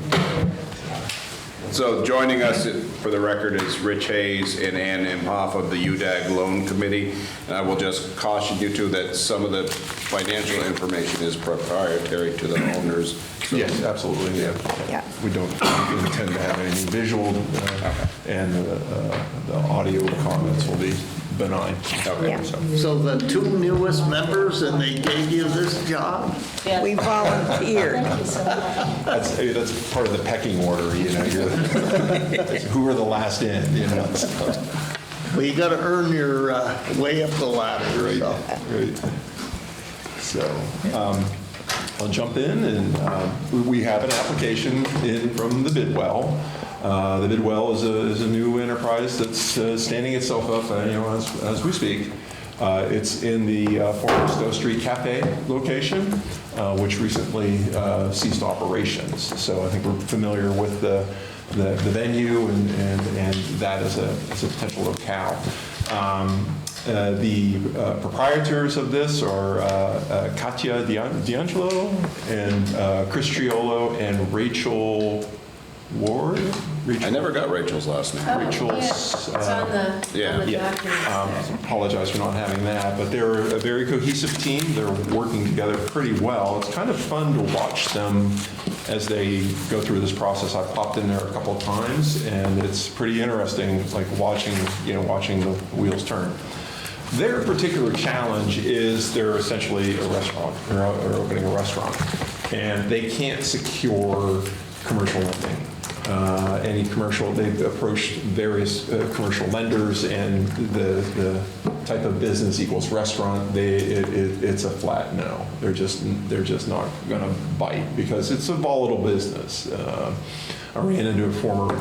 [SPEAKER 7] So joining us for the record is Rich Hayes and Ann Imhoff of the UDAG Loan Committee. And I will just caution you too that some of the financial information is proprietary to the owners. So-
[SPEAKER 13] Yes, absolutely, yeah.
[SPEAKER 11] Yeah.
[SPEAKER 13] We don't intend to have anything visual, and the audio comments will be benign.
[SPEAKER 7] Okay.
[SPEAKER 11] Yeah.
[SPEAKER 1] So the two newest members, and they gave you this job?
[SPEAKER 11] We volunteered.
[SPEAKER 13] That's part of the pecking order, who are the last in,
[SPEAKER 1] Well, you got to earn your way up the ladder.
[SPEAKER 13] Right,
[SPEAKER 1] So.
[SPEAKER 13] right. So, I'll jump in, and we have an application in from the Bidwell. The Bidwell is a new enterprise that's standing itself up, as we speak. It's in the former Stowe Street Cafe location, which recently ceased operations. So I think we're familiar with the venue and that as a potential locale. The proprietors of this are Katia D'Angelo and Chris Triolo and Rachel Ward.
[SPEAKER 7] I never got Rachel's last name.
[SPEAKER 13] Rachel's.
[SPEAKER 3] It's on the document.
[SPEAKER 13] Apologize for not having that, but they're a very cohesive team. They're working together pretty well. It's kind of fun to watch them as they go through this process. I've popped in there a couple of times, and it's pretty interesting, like watching the wheels turn. Their particular challenge is they're essentially a restaurant, or opening a restaurant, and they can't secure commercial lending. Any commercial, they've approached various commercial lenders, and the type of business equals restaurant, it's a flat no. They're just not going to bite because it's a volatile business. I ran into a former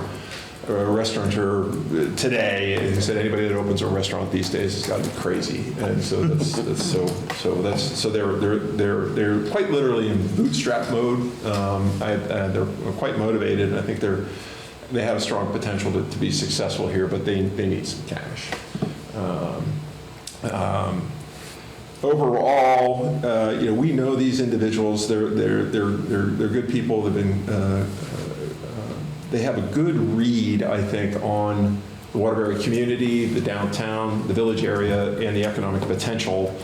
[SPEAKER 13] restaurateur today who said anybody that opens a restaurant these days has got to be crazy, and so they're quite literally in bootstrap mode. They're quite motivated, and I think they have a strong potential to be successful here, but they need some cash. Overall, we know these individuals. They're good people. They've been. They have a good read, I think, on the Waterbury community, the downtown, the village area, and the economic potential.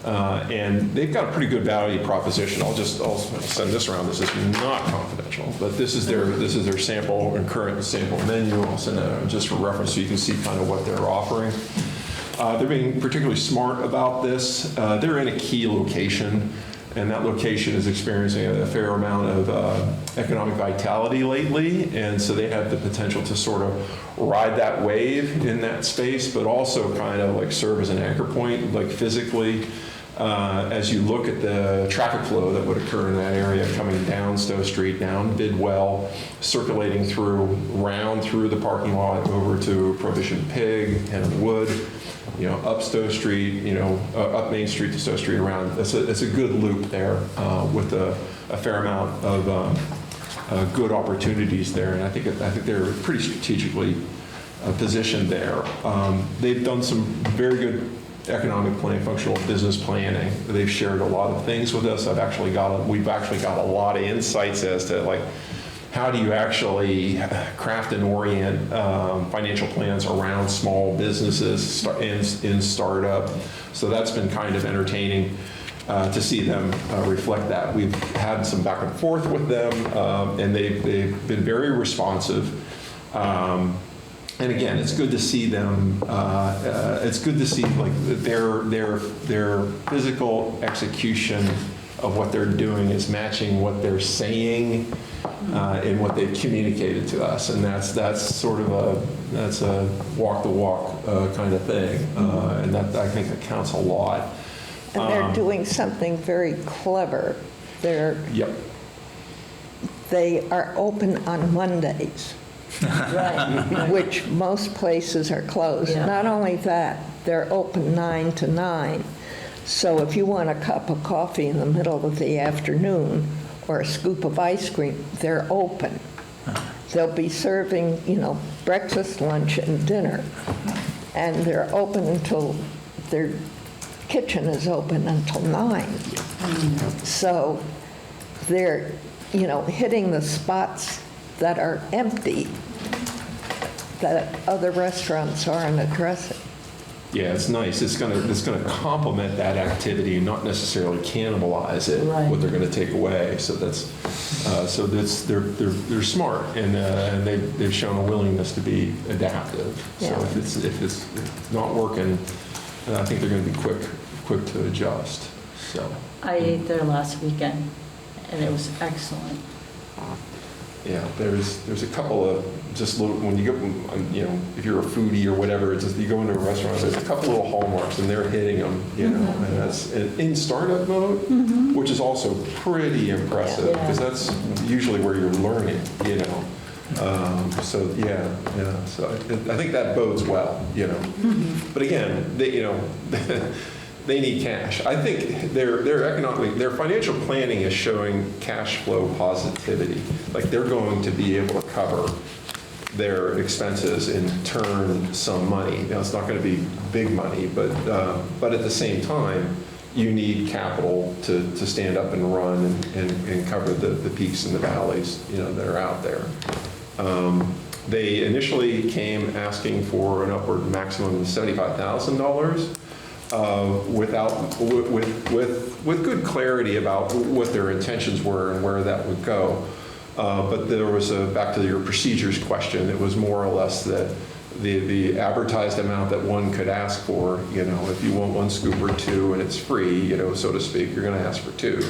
[SPEAKER 13] And they've got a pretty good value proposition. I'll send this around. This is not confidential, but this is their sample and current sample menu. I'll send it just for reference so you can see kind of what they're offering. They're being particularly smart about this. They're in a key location, and that location is experiencing a fair amount of economic vitality lately, and so they have the potential to sort of ride that wave in that space, but also kind of like serve as an anchor point, like physically, as you look at the traffic flow that would occur in that area coming down Stowe Street, down Bidwell, circulating round through the parking lot over to Prohibition Pig and Wood, up Stowe Street, up Main Street to Stowe Street around. It's a good loop there with a fair amount of good opportunities there, and I think they're pretty strategically positioned there. They've done some very good economic planning, functional business planning. They've shared a lot of things with us. We've actually got a lot of insights as to how do you actually craft and orient financial plans around small businesses in startup? So that's been kind of entertaining to see them reflect that. We've had some back and forth with them, and they've been very responsive. And again, it's good to see them. It's good to see their physical execution of what they're doing is matching what they're saying and what they've communicated to us, and that's sort of a walk the walk kind of thing, and that I think that counts a lot.
[SPEAKER 14] And they're doing something very clever.
[SPEAKER 13] Yep.
[SPEAKER 14] They are open on Mondays, which most places are closed.
[SPEAKER 12] Yeah.
[SPEAKER 14] Not only that, they're open 9 to 9. So if you want a cup of coffee in the middle of the afternoon or a scoop of ice cream, they're open. They'll be serving, breakfast, lunch, and dinner. And they're open until their kitchen is open until 9. So they're, hitting the spots that are empty that other restaurants aren't addressing.
[SPEAKER 13] Yeah, it's nice. It's gonna complement that activity and not necessarily cannibalize it.
[SPEAKER 12] Right.
[SPEAKER 13] What they're going to take away. So they're smart, and they've shown a willingness to be adaptive.
[SPEAKER 14] Yeah.
[SPEAKER 13] So if it's not working, I think they're going to be quick to adjust. So
[SPEAKER 9] I ate there last weekend, and it was excellent.
[SPEAKER 13] yeah, there's a couple of just little, when you go, if you're a foodie or whatever, it's just you go into a restaurant, there's a couple little hallmarks, and they're hitting them, and that's in startup mode, which is also pretty impressive, because that's usually where you're learning, so so I think that bodes well, But again, they need cash. I think their financial planning is showing cash flow positivity. Like they're going to be able to cover their expenses and turn some money. Now, it's not going to be big money, but at the same time, you need capital to stand up and run and cover the peaks and the valleys, that are out there. They initially came asking for an upward maximum of $75,000 with good clarity about what their intentions were and where that would go. But there was back to your procedures question, it was more or less that the advertised amount that one could ask for. You know, if you want 1 scoop or 2 and it's free, you know, so to speak, you're going to ask for 2.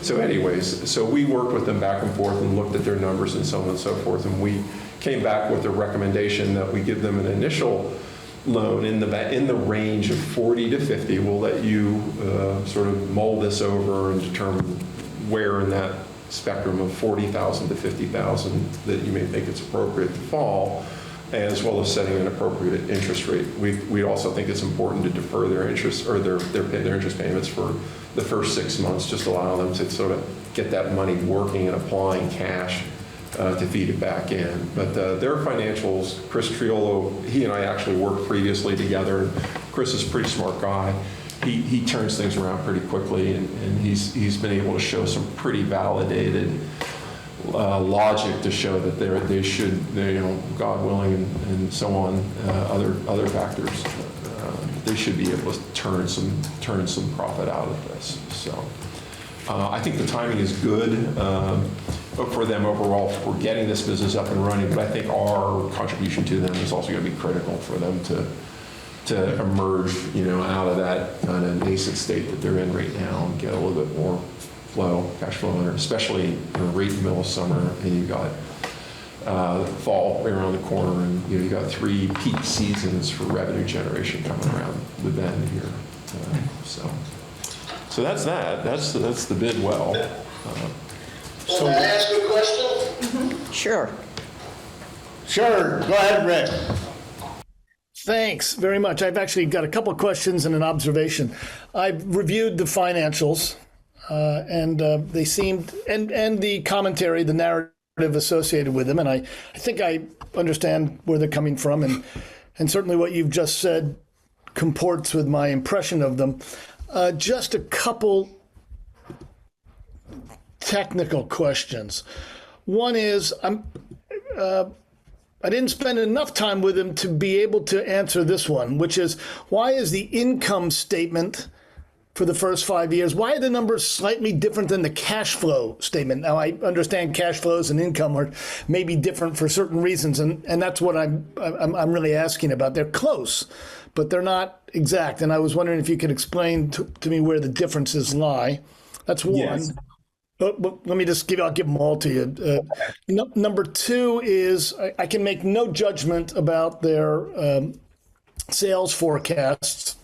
[SPEAKER 13] So anyways, so we worked with them back and forth and looked at their numbers and so on and so forth, and we came back with a recommendation that we give them an initial loan in the range of 40 to 50. We'll let you sort of mull this over and determine where in that spectrum of 40,000 to 50,000 that you may think it's appropriate to fall, as well as setting an appropriate interest rate. We also think it's important to defer their interest or their interest payments for the first 6 months, just allow them to sort of get that money working and applying cash to feed it back in. But their financials, Chris Triolo, he and I actually worked previously together. Chris is a pretty smart guy. He turns things around pretty quickly, and he's been able to show some pretty validated logic to show that they should, you know, God willing and so on, other factors, they should be able to turn some profit out of this. So I think the timing is good for them overall for getting this business up and running, but I think our contribution to them is also going to be critical for them to emerge, you know, out of that kind of nascent state that they're in right now and get a little bit more cash flow in there, especially, you know, right in the middle of summer, and you've got fall right around the corner, and you know, you got 3 peak seasons for revenue generation coming around the bend here. So that's that. That's the bid well.
[SPEAKER 8] Can I ask a question?
[SPEAKER 14] Sure.
[SPEAKER 1] Sure, go ahead, Rick.
[SPEAKER 8] Thanks very much. I've actually got a couple of questions and an observation. I've reviewed the financials, and they seemed, and the commentary, the narrative associated with them, and I think I understand where they're coming from, and certainly what you've just said comports with my impression of them. Just a couple technical questions. One is, I didn't spend enough time with him to be able to answer this one, which is, why is the income statement for the first 5 years, why are the numbers slightly different than the cash flow statement? Now, I understand cash flows and income are maybe different for certain reasons, and that's what I'm really asking about. They're close, but they're not exact, and I was wondering if you could explain to me where the differences lie. That's one.
[SPEAKER 13] Yes.
[SPEAKER 8] But let me just I'll give them all to you. Number 2 is I can make no judgment about their sales forecasts.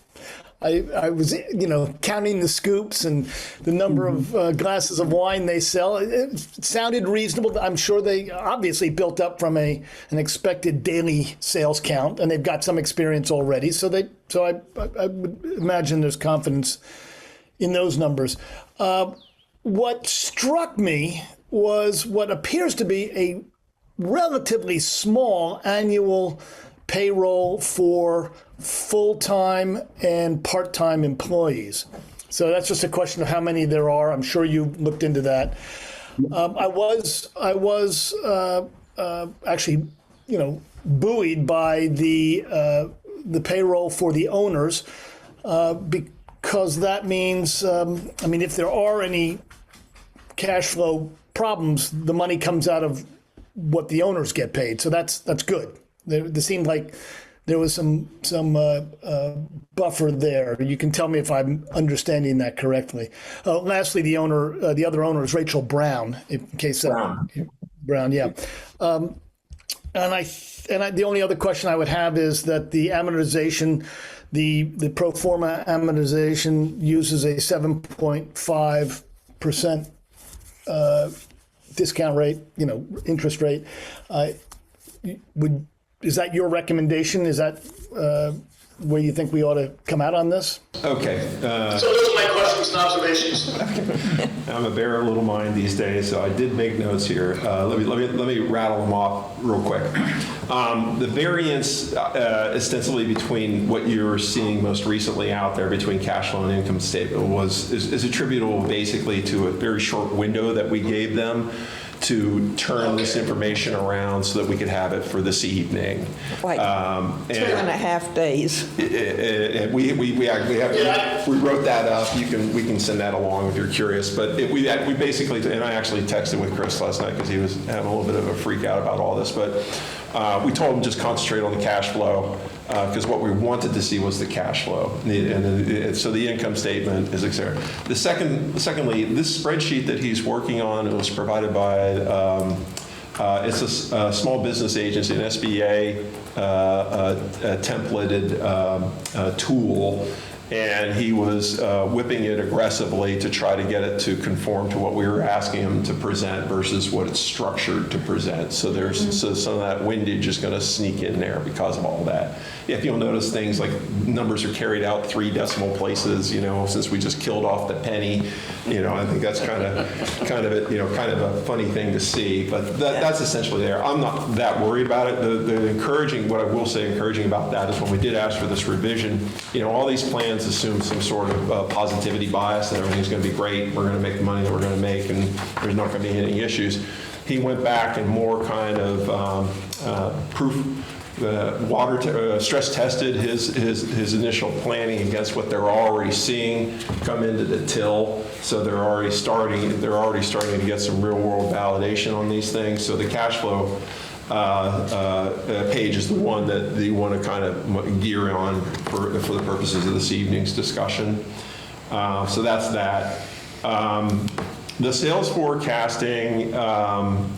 [SPEAKER 8] I was, you know, counting the scoops and the number of glasses of wine they sell. It sounded reasonable. I'm sure they obviously built up from an expected daily sales count, and they've got some experience already. So I would imagine there's confidence in those numbers. What struck me was what appears to be a relatively small annual payroll for full-time and part-time employees. So that's just a question of how many there are. I'm sure you looked into that. I was actually, you know, buoyed by the payroll for the owners because that means, I mean, if there are any cash flow problems, the money comes out of what the owners get paid. So that's good. There seemed like there was some buffer there. You can tell me if I'm understanding that correctly. Lastly, the other owner is Rachel Brown. In case Brown, yeah. And the only other question I would have is that the amortization, the pro forma amortization uses a 7.5% discount rate, you know, interest rate. Is that your recommendation? Is that where you think we ought to come out on this?
[SPEAKER 13] Okay.
[SPEAKER 8] So those are my questions and observations.
[SPEAKER 13] I'm a bear of little mind these days, so I did make notes here. Let me rattle them off real quick. The variance ostensibly between what you're seeing most recently out there between cash flow and income statement is attributable basically to a very short window that we gave them to turn this information around so that we could have it for this evening.
[SPEAKER 14] Like 2.5 days.
[SPEAKER 13] We wrote that up. We can send that along if you're curious. But we basically, and I actually texted with Chris last night because he was having a little bit of a freak out about all this. But we told him just concentrate on the cash flow because what we wanted to see was the cash flow. And so the income statement is etc. Secondly, this spreadsheet that he's working on was provided by it's a small business agency, an SBA templated tool, and he was whipping it aggressively to try to get it to conform to what we were asking him to present versus what it's structured to present. So so some of that windage is going to sneak in there because of all that. If you'll notice, things like numbers are carried out 3 decimal places, since we just killed off the penny. I think that's kind of a funny thing to see, but that's essentially there. I'm not that worried about it. What I will say encouraging about that is when we did ask for this revision, all these plans assume some sort of positivity bias that everything's going to be great, we're going to make the money that we're going to make, and there's not going to be any issues. He went back and more kind of stress tested his initial planning against what they're already seeing come into the till. So they're already starting to get some real world validation on these things. So the cash flow page is the one that you want to kind of gear on for the purposes of this evening's discussion. So that's that. The sales forecasting. I'm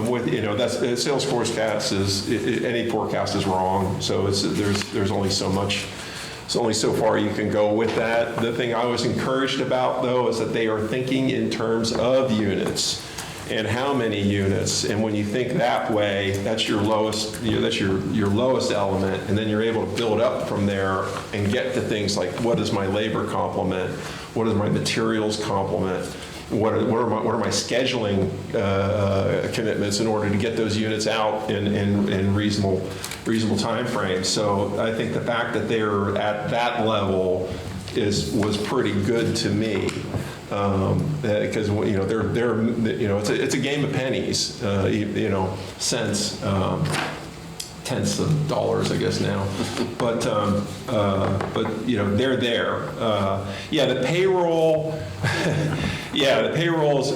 [SPEAKER 13] with that's sales forecast is any forecast is wrong. So there's only so much. It's only so far you can go with that. The thing I was encouraged about though is that they are thinking in terms of units and how many units. And when you think that way, that's your lowest. That's your lowest element, and then you're able to build up from there and get to things like what is my labor complement, what is my materials complement. What are my scheduling commitments in order to get those units out in reasonable time frames? So I think the fact that they're at that level was pretty good to me because it's a game of pennies, cents. Tenths of dollars, I guess now, but they're there. The payroll. The payrolls.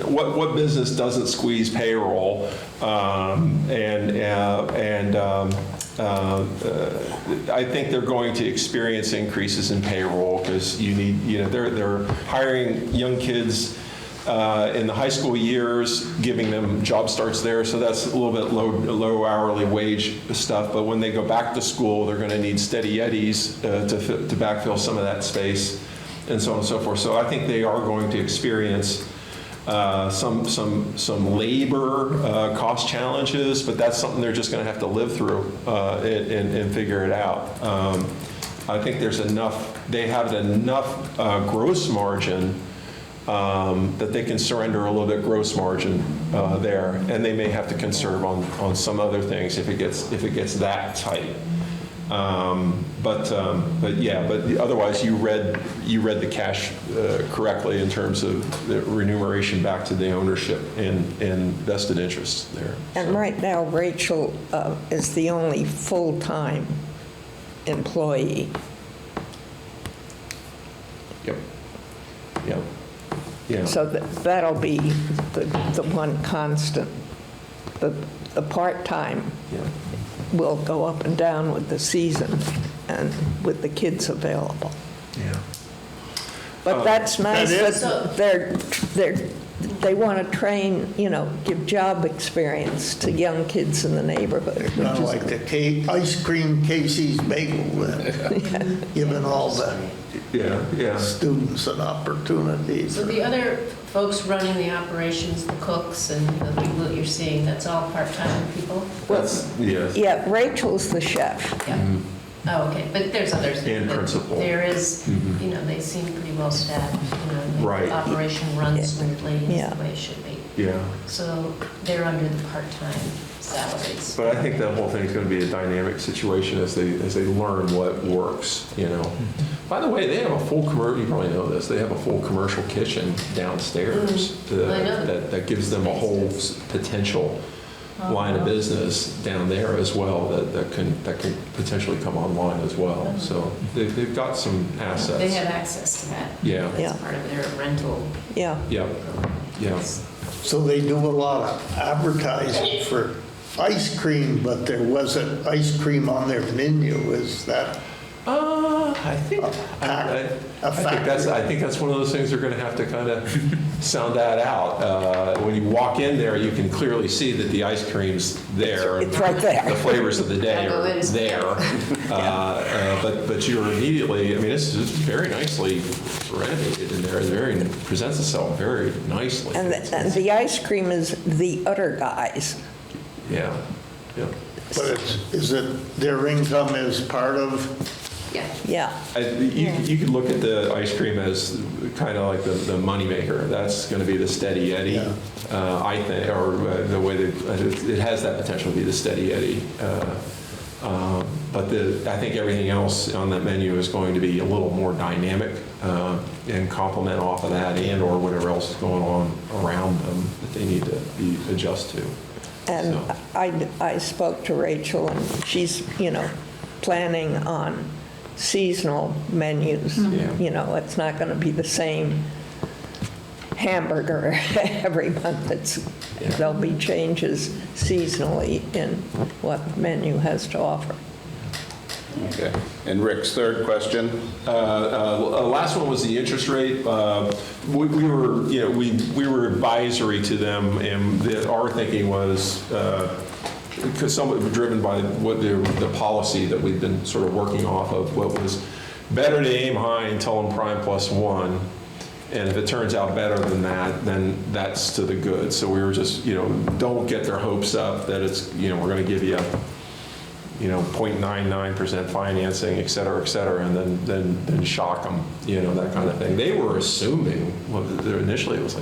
[SPEAKER 13] What business doesn't squeeze payroll? I think they're going to experience increases in payroll because they're hiring young kids. In the high school years, giving them job starts there, so that's a little bit low hourly wage stuff. But when they go back to school, they're going to need steady eddies to backfill some of that space, and so on and so forth. So I think they are going to experience some labor cost challenges, but that's something they're just going to have to live through and figure it out. I think there's enough. They have enough gross margin. That they can surrender a little bit gross margin there, and they may have to conserve on some other things if it gets that tight. But otherwise you read the cash correctly in terms of the remuneration back to the ownership and vested interests there.
[SPEAKER 14] And right now Rachel is the only full-time employee.
[SPEAKER 13] Yep. Yeah.
[SPEAKER 14] So that'll be the one constant. The part-time will go up and down with the season and with the kids available.
[SPEAKER 13] Yeah.
[SPEAKER 14] But that's nice that they want to train, give job experience to young kids in the neighborhood.
[SPEAKER 1] Kind of like the ice cream Casey's bagel, giving all the students an opportunity.
[SPEAKER 3] So the other folks running the operations, the cooks and the people that you're seeing, that's all part-time people?
[SPEAKER 14] Yeah, Rachel's the chef.
[SPEAKER 3] Yeah. Mm-hmm. Oh, okay, but there's others.
[SPEAKER 13] And principal.
[SPEAKER 3] There is, they seem pretty well staffed,
[SPEAKER 13] Right.
[SPEAKER 3] the operation runs smoothly, is the way it should be.
[SPEAKER 13] Yeah.
[SPEAKER 3] So they're under the part-time salaries.
[SPEAKER 13] But I think that whole thing is going to be a dynamic situation as they learn what works, you know. By the way, they have a full commercial, you probably know this, they have a full commercial kitchen downstairs
[SPEAKER 3] I know.
[SPEAKER 13] that gives them a whole potential line of business down there as well that can potentially come online as well. So they've got some assets.
[SPEAKER 3] They have access to that.
[SPEAKER 13] Yeah.
[SPEAKER 3] That's part of their rental.
[SPEAKER 14] Yeah.
[SPEAKER 13] Yep. Yeah.
[SPEAKER 1] So they do a lot of advertising for ice cream, but there wasn't ice cream on their menu. Is that?
[SPEAKER 13] I think that's one of those things they're going to have to kind of sound that out. When you walk in there, you can clearly see that the ice cream's there.
[SPEAKER 14] It's right there.
[SPEAKER 13] The flavors of the day are there. But you're immediately, I mean, this is very nicely renovated in there. It presents itself very nicely.
[SPEAKER 14] And the ice cream is the other guys.
[SPEAKER 13] Yeah. Yeah.
[SPEAKER 1] But is it their income is part of?
[SPEAKER 3] Yeah.
[SPEAKER 14] Yeah.
[SPEAKER 13] You could look at the ice cream as kind of like the moneymaker. That's going to be the steady Eddie, I think, or the way that it has that potential to be the steady Eddie. But I think everything else on that menu is going to be a little more dynamic and complement off of that or whatever else is going on around them that they need to adjust to.
[SPEAKER 14] And
[SPEAKER 13] So.
[SPEAKER 14] I spoke to Rachel, and she's, planning on seasonal menus.
[SPEAKER 13] Yeah.
[SPEAKER 14] It's not going to be the same hamburger every month. There'll be changes seasonally in what the menu has to offer.
[SPEAKER 7] Okay. And Rick's third question?
[SPEAKER 13] Last one was the interest rate. We were advisory to them, and our thinking was, because some of it was driven by what the policy that we've been sort of working off of, what was better to aim high and tell them prime +1. And if it turns out better than that, then that's to the good. So we were just, don't get their hopes up that it's, we're going to give you 0.99% financing, et cetera, and then shock them, that kind of thing. They were assuming, initially it was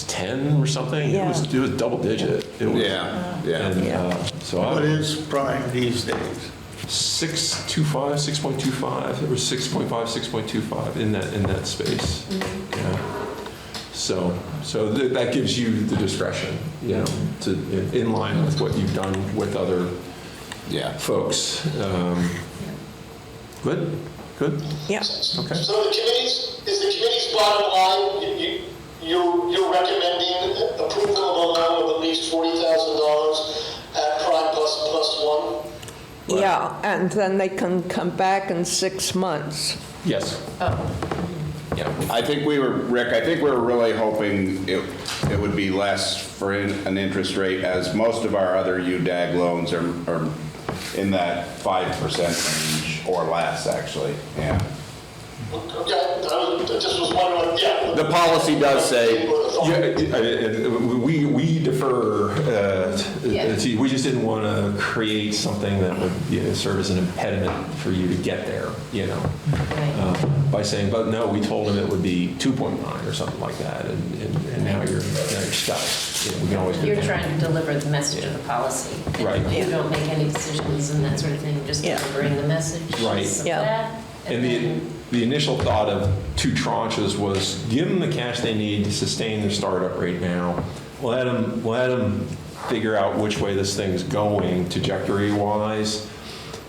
[SPEAKER 13] 10 or something.
[SPEAKER 14] Yeah.
[SPEAKER 13] It was double digit. It was, so
[SPEAKER 1] What is prime these days?
[SPEAKER 13] 6.25, 6.25. It was 6.5, 6.25 in that space. Yeah. So that gives you the discretion, to in line with what you've done with other folks. Good.
[SPEAKER 14] Yeah.
[SPEAKER 13] Okay.
[SPEAKER 8] So the committee's bottom line, you're recommending approval of a loan of at least $40,000 at prime +1?
[SPEAKER 14] Yeah, and then they can come back in 6 months.
[SPEAKER 13] Yes. Yeah.
[SPEAKER 7] I think we were really hoping it would be less for an interest rate, as most of our other UDAG loans are in that 5% range or less, actually. Yeah.
[SPEAKER 8] Okay, I just was wondering,
[SPEAKER 7] The policy does say,
[SPEAKER 13] we defer. We just didn't want to create something that would serve as an impediment for you to get there, by saying, but no, we told them it would be 2.9 or something like that, and now you're stuck. We can always.
[SPEAKER 3] You're trying to deliver the message of the policy. And
[SPEAKER 13] Right.
[SPEAKER 3] You don't make any decisions and that sort of thing, just delivering the message.
[SPEAKER 13] Right.
[SPEAKER 3] Of that.
[SPEAKER 13] And the initial thought of 2 tranches was give them the cash they need to sustain their startup right now. Let them figure out which way this thing's going trajectory-wise,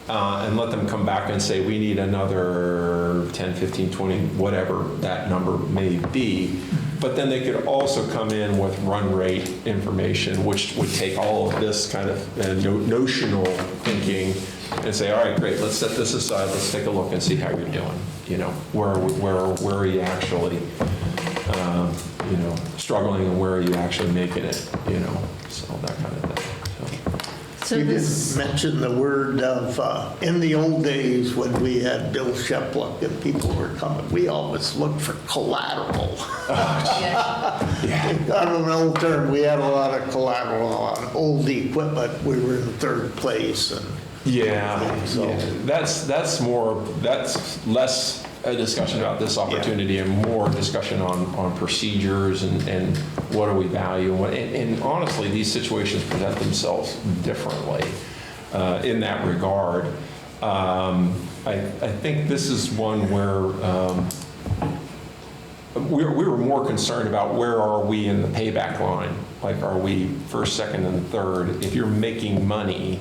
[SPEAKER 13] and let them come back and say, we need another 10, 15, 20, whatever that number may be. But then they could also come in with run rate information, which would take all of this kind of notional thinking and say, all right, great, let's set this aside, let's take a look and see how you're doing. Where are you actually, struggling, and where are you actually making it, so that kind of thing.
[SPEAKER 1] You didn't mention the word of, in the old days when we had Bill Shepluck and people were coming, we always looked for collateral. I don't know the term, we had a lot of collateral on old equipment. We were in 3rd place. And
[SPEAKER 13] that's less a discussion about this opportunity and more discussion on procedures and what do we value. And honestly, these situations present themselves differently in that regard. I think this is one where we were more concerned about where are we in the payback line. Like, are we first, second, and third? If you're making money,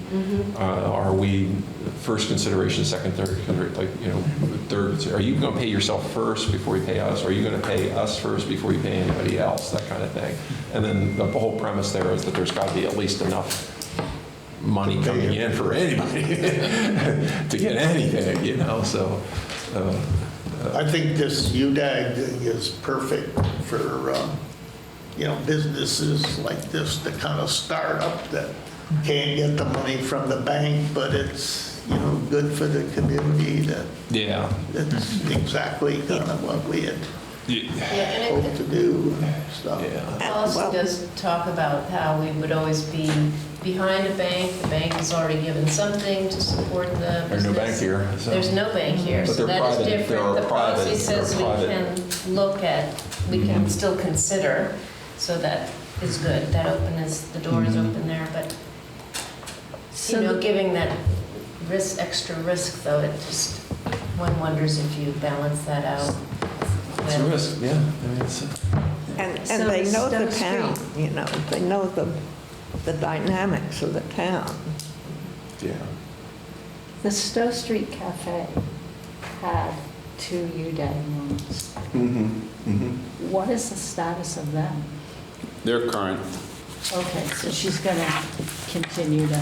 [SPEAKER 13] are we first consideration, second, third, like, you know, third? Are you going to pay yourself first before you pay us? Or are you going to pay us first before you pay anybody else? That kind of thing. And then the whole premise there is that there's got to be at least enough money coming in for anybody to get anything, you know, so.
[SPEAKER 1] I think this UDAG thing is perfect for, you know, businesses like this to kind of start up that can't get the money from the bank, but it's, you know, good for the community. That's exactly kind of what we had hoped to do and stuff.
[SPEAKER 3] The policy does talk about how we would always be behind a bank. The bank has already given something to support the business.
[SPEAKER 13] There's no bank here. So.
[SPEAKER 3] There's no bank here,
[SPEAKER 13] But
[SPEAKER 3] so
[SPEAKER 13] they're
[SPEAKER 3] that is
[SPEAKER 13] private.
[SPEAKER 3] different. The policy says we can look at, we can still consider, so that is good. That the door is open there, but, you know, giving that extra risk though, it just, one wonders if you balance that out.
[SPEAKER 13] It's a risk, yeah. I mean, it's
[SPEAKER 14] And they know the town, you know, they know the dynamics of the town.
[SPEAKER 13] Yeah.
[SPEAKER 9] The Stowe Street Cafe had 2 UDAG loans. What is the status of them?
[SPEAKER 7] They're current.
[SPEAKER 9] Okay, so she's going to continue to.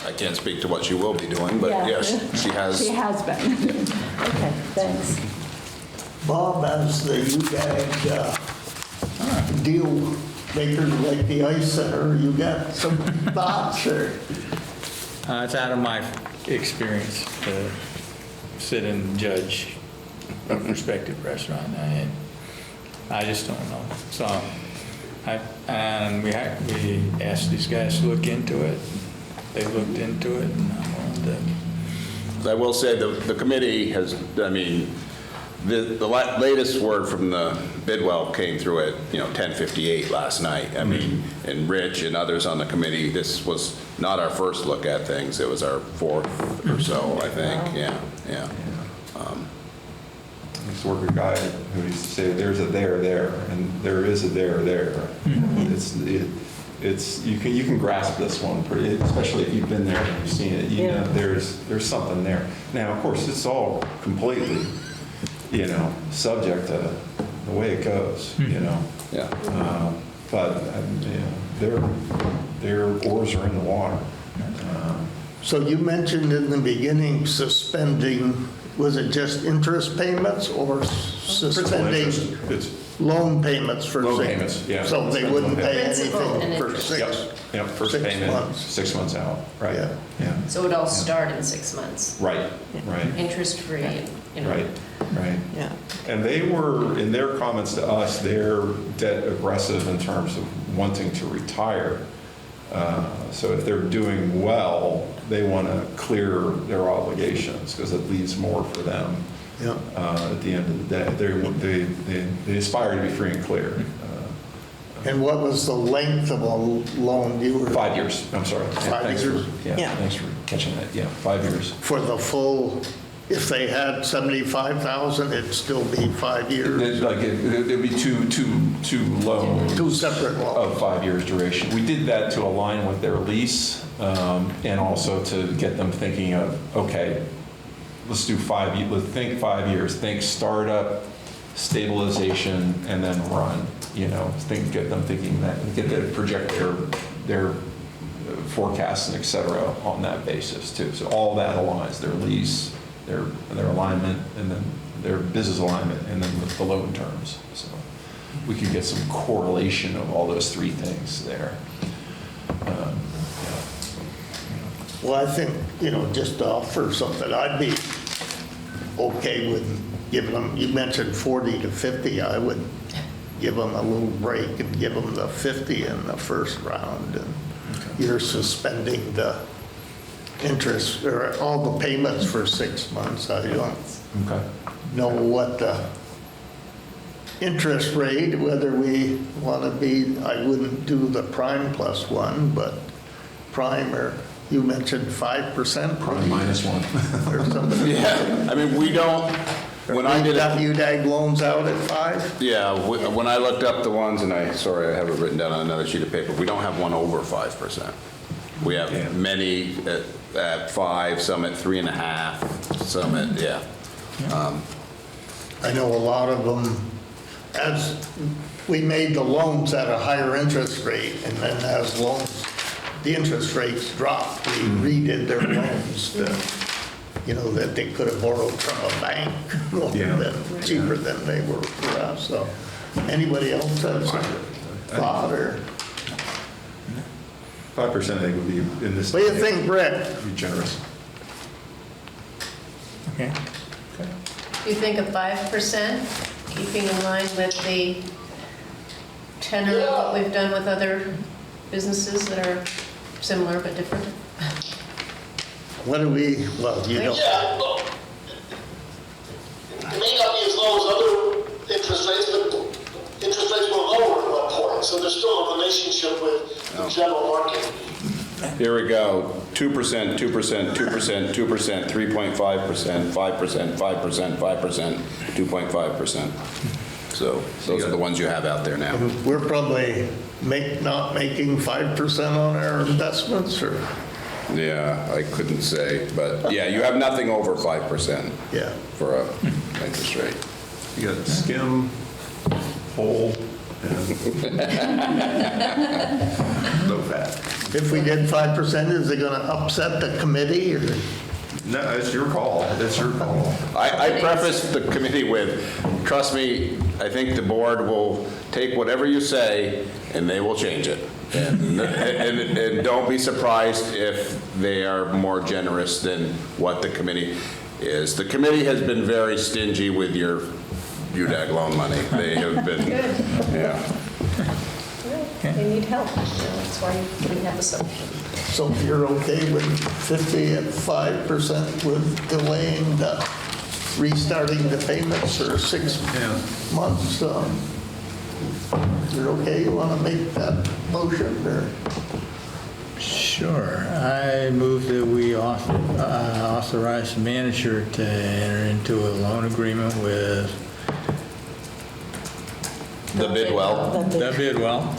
[SPEAKER 7] I can't speak to what she will be doing, but
[SPEAKER 9] Yeah.
[SPEAKER 7] yes, she has.
[SPEAKER 9] She has been. Okay, thanks.
[SPEAKER 1] Bob, as the UDAG deal maker like the Ice Center, you got some thoughts or?
[SPEAKER 6] It's out of my experience to sit and judge a prospective restaurant. I just don't know. So, we asked these guys to look into it. They looked into it, and I'm willing to.
[SPEAKER 7] I will say the committee has, I mean, the latest word from the Bidwell came through at, 10:58 last night. I mean, and Rich and others on the committee, this was not our first look at things. It was our 4th or so, I think. Yeah.
[SPEAKER 13] I used to work with a guy who used to say, there's a there, and there is a there. It's you can grasp this one pretty, especially if you've been there and you've seen it. You know, there's something there. Now, of course, it's all completely, subject to the way it goes.
[SPEAKER 7] Yeah.
[SPEAKER 13] But their oars are in the water.
[SPEAKER 1] So you mentioned in the beginning suspending, was it just interest payments or suspending loan payments for
[SPEAKER 13] Loan
[SPEAKER 1] 6?
[SPEAKER 13] payments, yeah.
[SPEAKER 1] So they wouldn't pay
[SPEAKER 3] Principal and
[SPEAKER 1] anything for
[SPEAKER 3] interest.
[SPEAKER 1] 6?
[SPEAKER 13] Yep, first
[SPEAKER 1] 6
[SPEAKER 13] payment,
[SPEAKER 1] months.
[SPEAKER 13] 6 months out, right?
[SPEAKER 1] Yeah.
[SPEAKER 3] So it would all start in 6 months,
[SPEAKER 13] Right.
[SPEAKER 3] interest-free,
[SPEAKER 13] Right.
[SPEAKER 14] Yeah.
[SPEAKER 13] And they were, in their comments to us, they're debt aggressive in terms of wanting to retire. So if they're doing well, they want to clear their obligations because it leaves more for them.
[SPEAKER 1] Yeah.
[SPEAKER 13] At the end of the day, they aspire to be free and clear.
[SPEAKER 1] And what was the length of a loan you were?
[SPEAKER 13] 5 years. I'm sorry.
[SPEAKER 1] 5 years?
[SPEAKER 13] Thanks for catching that. Yeah, 5 years.
[SPEAKER 1] For the full, if they had 75,000, it'd still be 5 years?
[SPEAKER 13] There'd be two loans.
[SPEAKER 1] 2 separate loans.
[SPEAKER 13] Of 5 years duration. We did that to align with their lease and also to get them thinking of, okay, let's do 5 years. Let's think 5 years. Think startup, stabilization, and then run. Get them thinking that, get them to project their forecasts and et cetera on that basis too. So all that aligns, their lease, their alignment, and then their business alignment, and then the loan terms. So we could get some correlation of all those 3 things there.
[SPEAKER 1] Well, I think, just to offer something, I'd be okay with giving them, you mentioned 40 to 50, I would give them a little break and give them the 50 in the first round. And you're suspending the interest, or all the payments for 6 months. I don't
[SPEAKER 13] Okay.
[SPEAKER 1] know what the interest rate, whether we want to be, I wouldn't do the prime plus one, but prime, or you mentioned 5%?
[SPEAKER 13] Probably -1.
[SPEAKER 1] Or something.
[SPEAKER 7] Yeah, I mean, we don't, when I did
[SPEAKER 1] Got
[SPEAKER 7] it,
[SPEAKER 1] UDAG loans out at 5?
[SPEAKER 7] yeah, when I looked up the ones, and sorry, I have it written down on another sheet of paper, we don't have one over 5%. We have many at 5, some at 3.5, some at, yeah.
[SPEAKER 1] I know a lot of them, as we made the loans at a higher interest rate, and then as loans, the interest rates dropped, we redid their loans to, you know, that they could have borrowed from a bank cheaper than they were for us. So anybody else has a thought, or?
[SPEAKER 13] 5% I think would be in this.
[SPEAKER 1] What do you think, Rick?
[SPEAKER 13] Be generous.
[SPEAKER 6] Okay.
[SPEAKER 3] You think of 5%, keeping in line with the tenor of what we've done with other businesses that are similar but different?
[SPEAKER 1] What do we, well, you know.
[SPEAKER 8] Yeah, well, it may not be as low as other interest rates, but interest rates were lower at one point, so there's still a relationship with the general market.
[SPEAKER 7] Here we go, 2%, 2%, 2%, 2%, 3.5%, 5%, 5%, 5%, 2.5%. So those are the ones you have out there now.
[SPEAKER 1] We're probably not making 5% on our investments, or?
[SPEAKER 7] Yeah, I couldn't say, but yeah, you have nothing over 5%
[SPEAKER 1] Yeah.
[SPEAKER 7] for a interest rate.
[SPEAKER 13] You got skim, whole, and low fat.
[SPEAKER 1] If we did 5%, is it going to upset the committee, or?
[SPEAKER 13] No, it's your call. It's your call.
[SPEAKER 7] I prefaced the committee with, trust me, I think the board will take whatever you say and they will change it. And don't be surprised if they are more generous than what the committee is. The committee has been very stingy with your UDAG loan money. They have been, yeah.
[SPEAKER 3] They need help. That's why we have assumptions.
[SPEAKER 1] So you're okay with 50 at 5% with delaying the, restarting the payments for 6 months? You're okay? You want to make that motion, or?
[SPEAKER 6] Sure. I move that we authorize the manager to enter into a loan agreement with
[SPEAKER 7] The Bidwell.
[SPEAKER 6] the Bidwell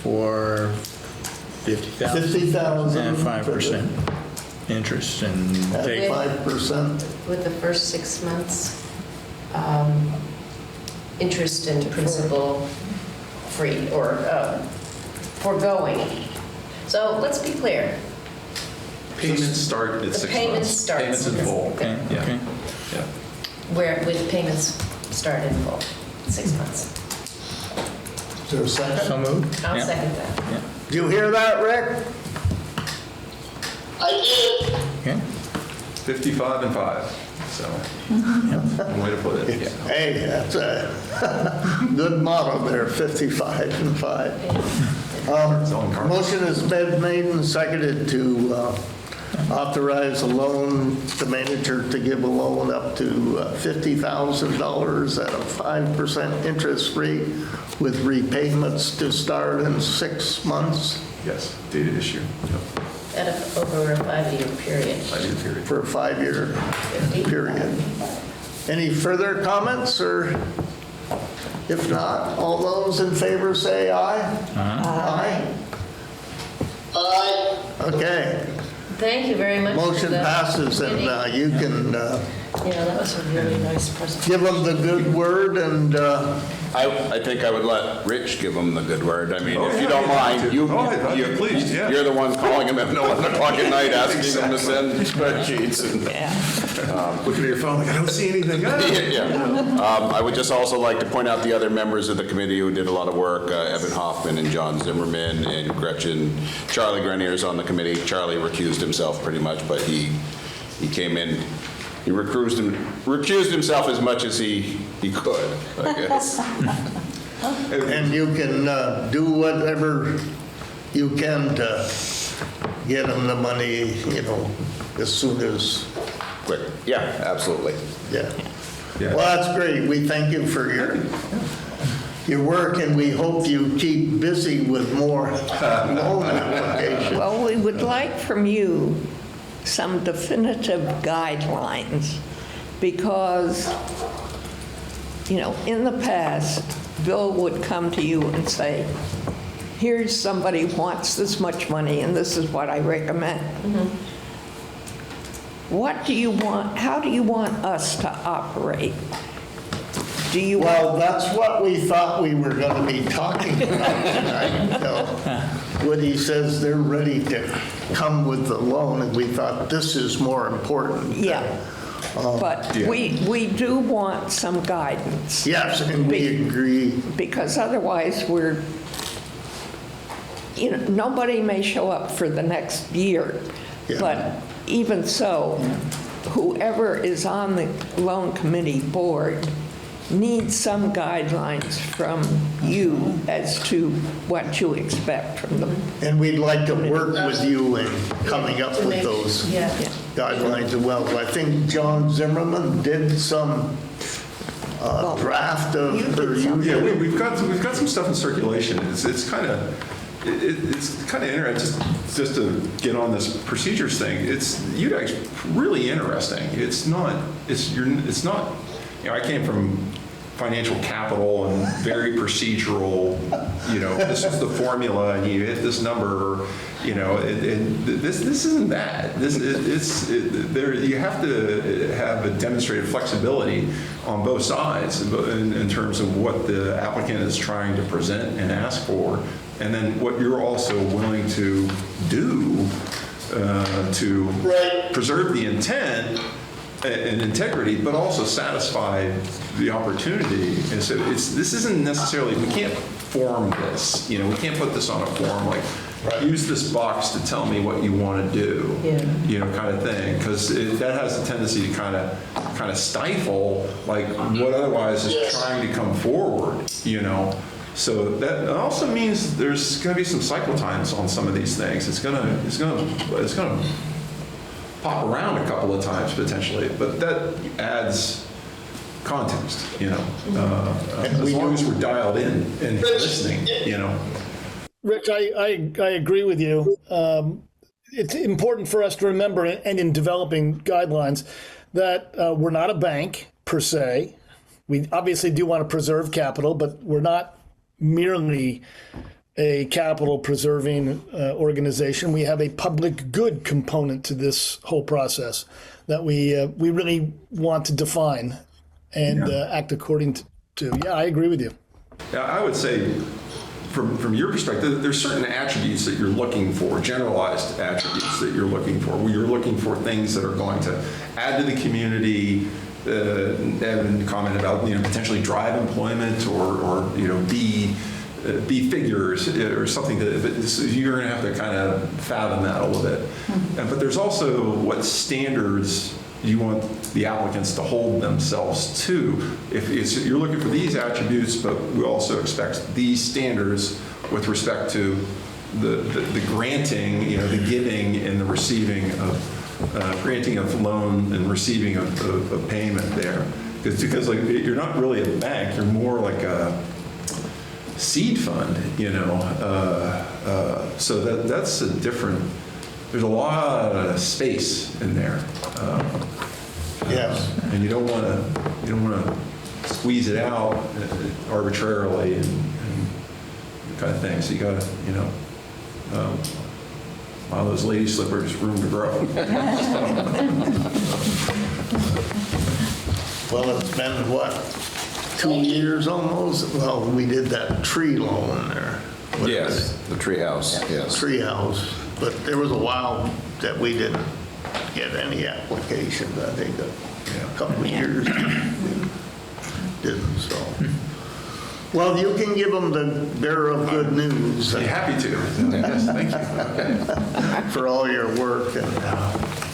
[SPEAKER 6] for $50,000
[SPEAKER 1] $50,000
[SPEAKER 6] and 5% interest, and
[SPEAKER 1] At
[SPEAKER 6] take
[SPEAKER 1] 5%?
[SPEAKER 3] With the first 6 months, interest and principal free, or foregoing. So let's be clear.
[SPEAKER 13] Payments start at 6 months.
[SPEAKER 3] The payments start.
[SPEAKER 13] Payments in full.
[SPEAKER 6] Okay. Okay.
[SPEAKER 13] Yeah.
[SPEAKER 3] Where, with payments start in full, 6 months.
[SPEAKER 1] Is there a second?
[SPEAKER 6] So moved.
[SPEAKER 3] I'll
[SPEAKER 6] Yeah.
[SPEAKER 3] second that.
[SPEAKER 6] Yeah.
[SPEAKER 1] Do you hear that, Rick?
[SPEAKER 8] I did.
[SPEAKER 6] Okay.
[SPEAKER 13] 55 and 5. So, one way to put it. Yeah.
[SPEAKER 1] Hey, that's a good motto there, 55 and 5. Motion has been made and seconded to authorize a loan, the manager to give a loan up to $50,000 at a 5% interest rate with repayments to start in 6 months.
[SPEAKER 13] Yes, dated issue. Yep.
[SPEAKER 3] Over a 5-year period.
[SPEAKER 13] 5-year period.
[SPEAKER 1] For a 5-year period. Any further comments, or if not, all those in favor say aye? Aye.
[SPEAKER 8] Aye.
[SPEAKER 1] Okay,
[SPEAKER 3] Thank you very much.
[SPEAKER 1] motion
[SPEAKER 3] to the
[SPEAKER 1] passes, and
[SPEAKER 3] committee.
[SPEAKER 1] you can
[SPEAKER 3] Yeah, that was a really nice presentation.
[SPEAKER 1] give them the good word, and
[SPEAKER 7] I think I would let Rich give them the good word. I mean,
[SPEAKER 13] Oh,
[SPEAKER 7] if
[SPEAKER 13] yeah,
[SPEAKER 7] you don't
[SPEAKER 13] yeah,
[SPEAKER 7] mind,
[SPEAKER 13] I'd be pleased, yeah.
[SPEAKER 7] you're the one calling him at 11 o'clock at night asking them to send spreadsheets. And,
[SPEAKER 13] Looking at your phone like, I don't see anything.
[SPEAKER 7] yeah. I would just also like to point out the other members of the committee who did a lot of work, Evan Hoffman and John Zimmerman and Gretchen. Charlie Grenier's on the committee. Charlie recused himself pretty much, but he came in. He recused himself as much as he could, I guess.
[SPEAKER 1] and you can do whatever you can to get them the money, as soon as,
[SPEAKER 7] Quick. Yeah, absolutely.
[SPEAKER 1] yeah.
[SPEAKER 13] Yeah.
[SPEAKER 1] Well, that's great. We thank you for your work, and we hope you keep busy with more loan applications.
[SPEAKER 14] Well, we would like from you some definitive guidelines, because, in the past, Bill would come to you and say, here's somebody who wants this much money, and this is what I recommend. What do you want, how do you want us to operate? Do you
[SPEAKER 1] Well, that's what we thought we were going to be talking about tonight. Woody says they're ready to come with the loan, and we thought this is more important.
[SPEAKER 14] Yeah, but
[SPEAKER 13] Yeah.
[SPEAKER 14] we do want some guidance.
[SPEAKER 1] Yes, and we agree.
[SPEAKER 14] Because otherwise nobody may show up for the next year.
[SPEAKER 1] Yeah.
[SPEAKER 14] But even so, whoever is on the loan committee board needs some guidelines from you as to what you expect from them.
[SPEAKER 1] And we'd like to work with you in coming up with those
[SPEAKER 3] Yeah.
[SPEAKER 1] guidelines as well. I think John Zimmerman did some draft of, or you
[SPEAKER 13] Yeah,
[SPEAKER 1] did.
[SPEAKER 13] we've got some stuff in circulation. It's kind of interesting. Just to get on this procedures thing, UDAC's really interesting. It's not. I came from financial capital and very procedural. This is the formula, and you hit this number. This isn't that. You have to have a demonstrated flexibility on both sides in terms of what the applicant is trying to present and ask for, and then what you're also willing to do to preserve the intent and integrity, but also satisfy the opportunity. And so this isn't necessarily, we can't form this, we can't put this on a form like, use this box to tell me what you want to do, kind of thing, because that has a tendency to kind of stifle like what otherwise is trying to come forward, So that also means there's going to be some cycle times on some of these things. It's gonna pop around a couple of times potentially, but that adds context, as long as we're dialed in and listening,
[SPEAKER 8] Rich, I agree with you. It's important for us to remember, and in developing guidelines, that we're not a bank per se. We obviously do want to preserve capital, but we're not merely a capital preserving organization. We have a public good component to this whole process that we really want to define and act according to. Yeah, I agree with you.
[SPEAKER 13] Yeah, I would say from your perspective, there's certain attributes that you're looking for, generalized attributes that you're looking for, where you're looking for things that are going to add to the community. Evan commented about potentially drive employment or be figures or something so you're going to have to kind of fathom that a little bit. But there's also what standards you want the applicants to hold themselves to. If you're looking for these attributes, but we also expect these standards with respect to the granting, the giving and the receiving of granting of loan and receiving of payment there. Because like you're not really a bank, you're more like a seed fund, so that's a different. There's a lot of space in there.
[SPEAKER 1] Yes.
[SPEAKER 13] And you don't want to squeeze it out arbitrarily and kind of thing. So you got to allow those lady slippers room to grow.
[SPEAKER 1] Well, it's been, 2 years almost? Well, we did that tree loan there.
[SPEAKER 7] Yes, the treehouse, yes.
[SPEAKER 1] Treehouse, but there was a while that we didn't get any applications. I think a couple of years we didn't, so. Well, you can give them the bearer of good news.
[SPEAKER 13] Be happy to. Yes, thank you.
[SPEAKER 1] For all your work and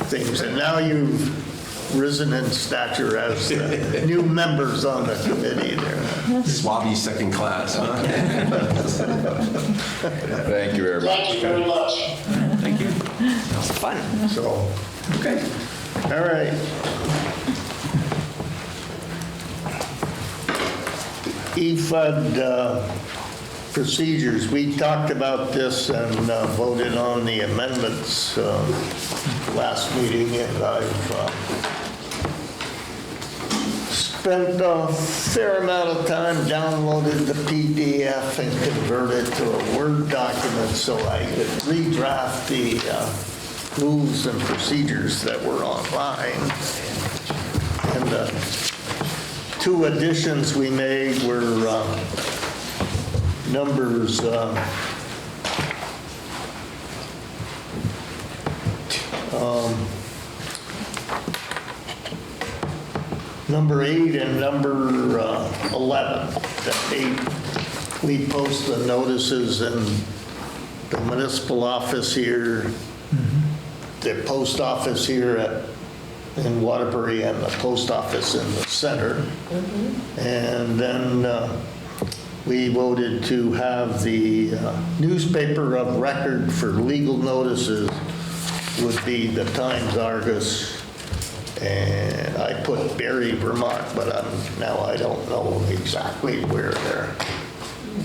[SPEAKER 1] things. And now you've risen in stature as the new members on the committee there.
[SPEAKER 13] Swabby second class, huh?
[SPEAKER 7] Thank you very much.
[SPEAKER 8] Thank you very much.
[SPEAKER 14] Thank fun.
[SPEAKER 1] So,
[SPEAKER 6] Okay.
[SPEAKER 1] all right. EFUD procedures, we talked about this and voted on the amendments last meeting, and I've spent a fair amount of time, downloaded the PDF and converted it to a Word document so I could redraft the rules and procedures that were online. And the two additions we made were numbers number 8 and number 11. We post the notices in the municipal office here, the post office here in Waterbury, and the post office in the center. And then we voted to have the newspaper of record for legal notices would be the Times-Argus. And I put Barry, Vermont, but now I don't know exactly where they're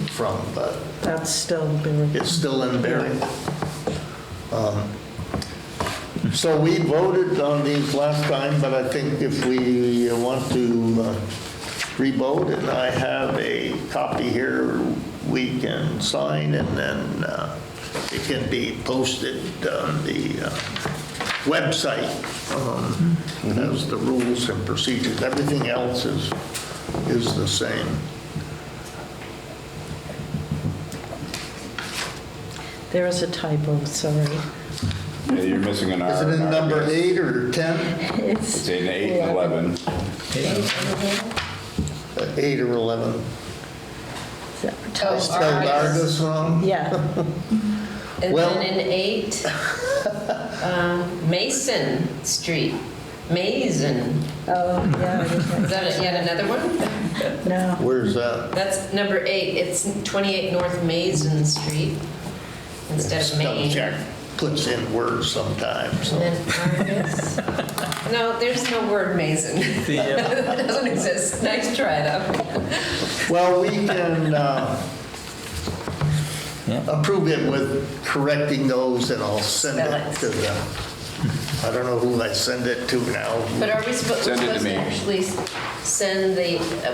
[SPEAKER 1] from, but
[SPEAKER 2] That's still Barry.
[SPEAKER 1] it's still in Barry. So we voted on these last time, but I think if we want to re-vote, and I have a copy here we can sign, and then it can be posted on the website as the rules and procedures. Everything else is the same.
[SPEAKER 2] There is a typo, sorry.
[SPEAKER 7] Yeah, you're missing an R.
[SPEAKER 1] Is it in number 8 or 10?
[SPEAKER 7] It's in 8 and 11.
[SPEAKER 1] 8 or 11.
[SPEAKER 3] Oh,
[SPEAKER 1] Spelled Argus wrong?
[SPEAKER 2] Yeah.
[SPEAKER 3] And
[SPEAKER 1] Well-
[SPEAKER 3] then in 8, Mason Street, Mason.
[SPEAKER 2] Oh, yeah. I guess
[SPEAKER 3] Is that yet another one?
[SPEAKER 2] No.
[SPEAKER 1] Where's that?
[SPEAKER 3] That's number 8. It's 28 North Mason Street instead of
[SPEAKER 1] Spell
[SPEAKER 3] Main.
[SPEAKER 1] check puts in words sometimes. So.
[SPEAKER 3] And then Argus. No, there's no word Mason. It doesn't exist. Nice try, though.
[SPEAKER 1] Well, we can approve it with correcting those, and I'll send
[SPEAKER 3] Spell
[SPEAKER 1] it
[SPEAKER 3] it.
[SPEAKER 1] to the, I don't know who I send it to now.
[SPEAKER 3] But are we supposed
[SPEAKER 7] Send it to
[SPEAKER 3] to
[SPEAKER 7] me.
[SPEAKER 3] actually send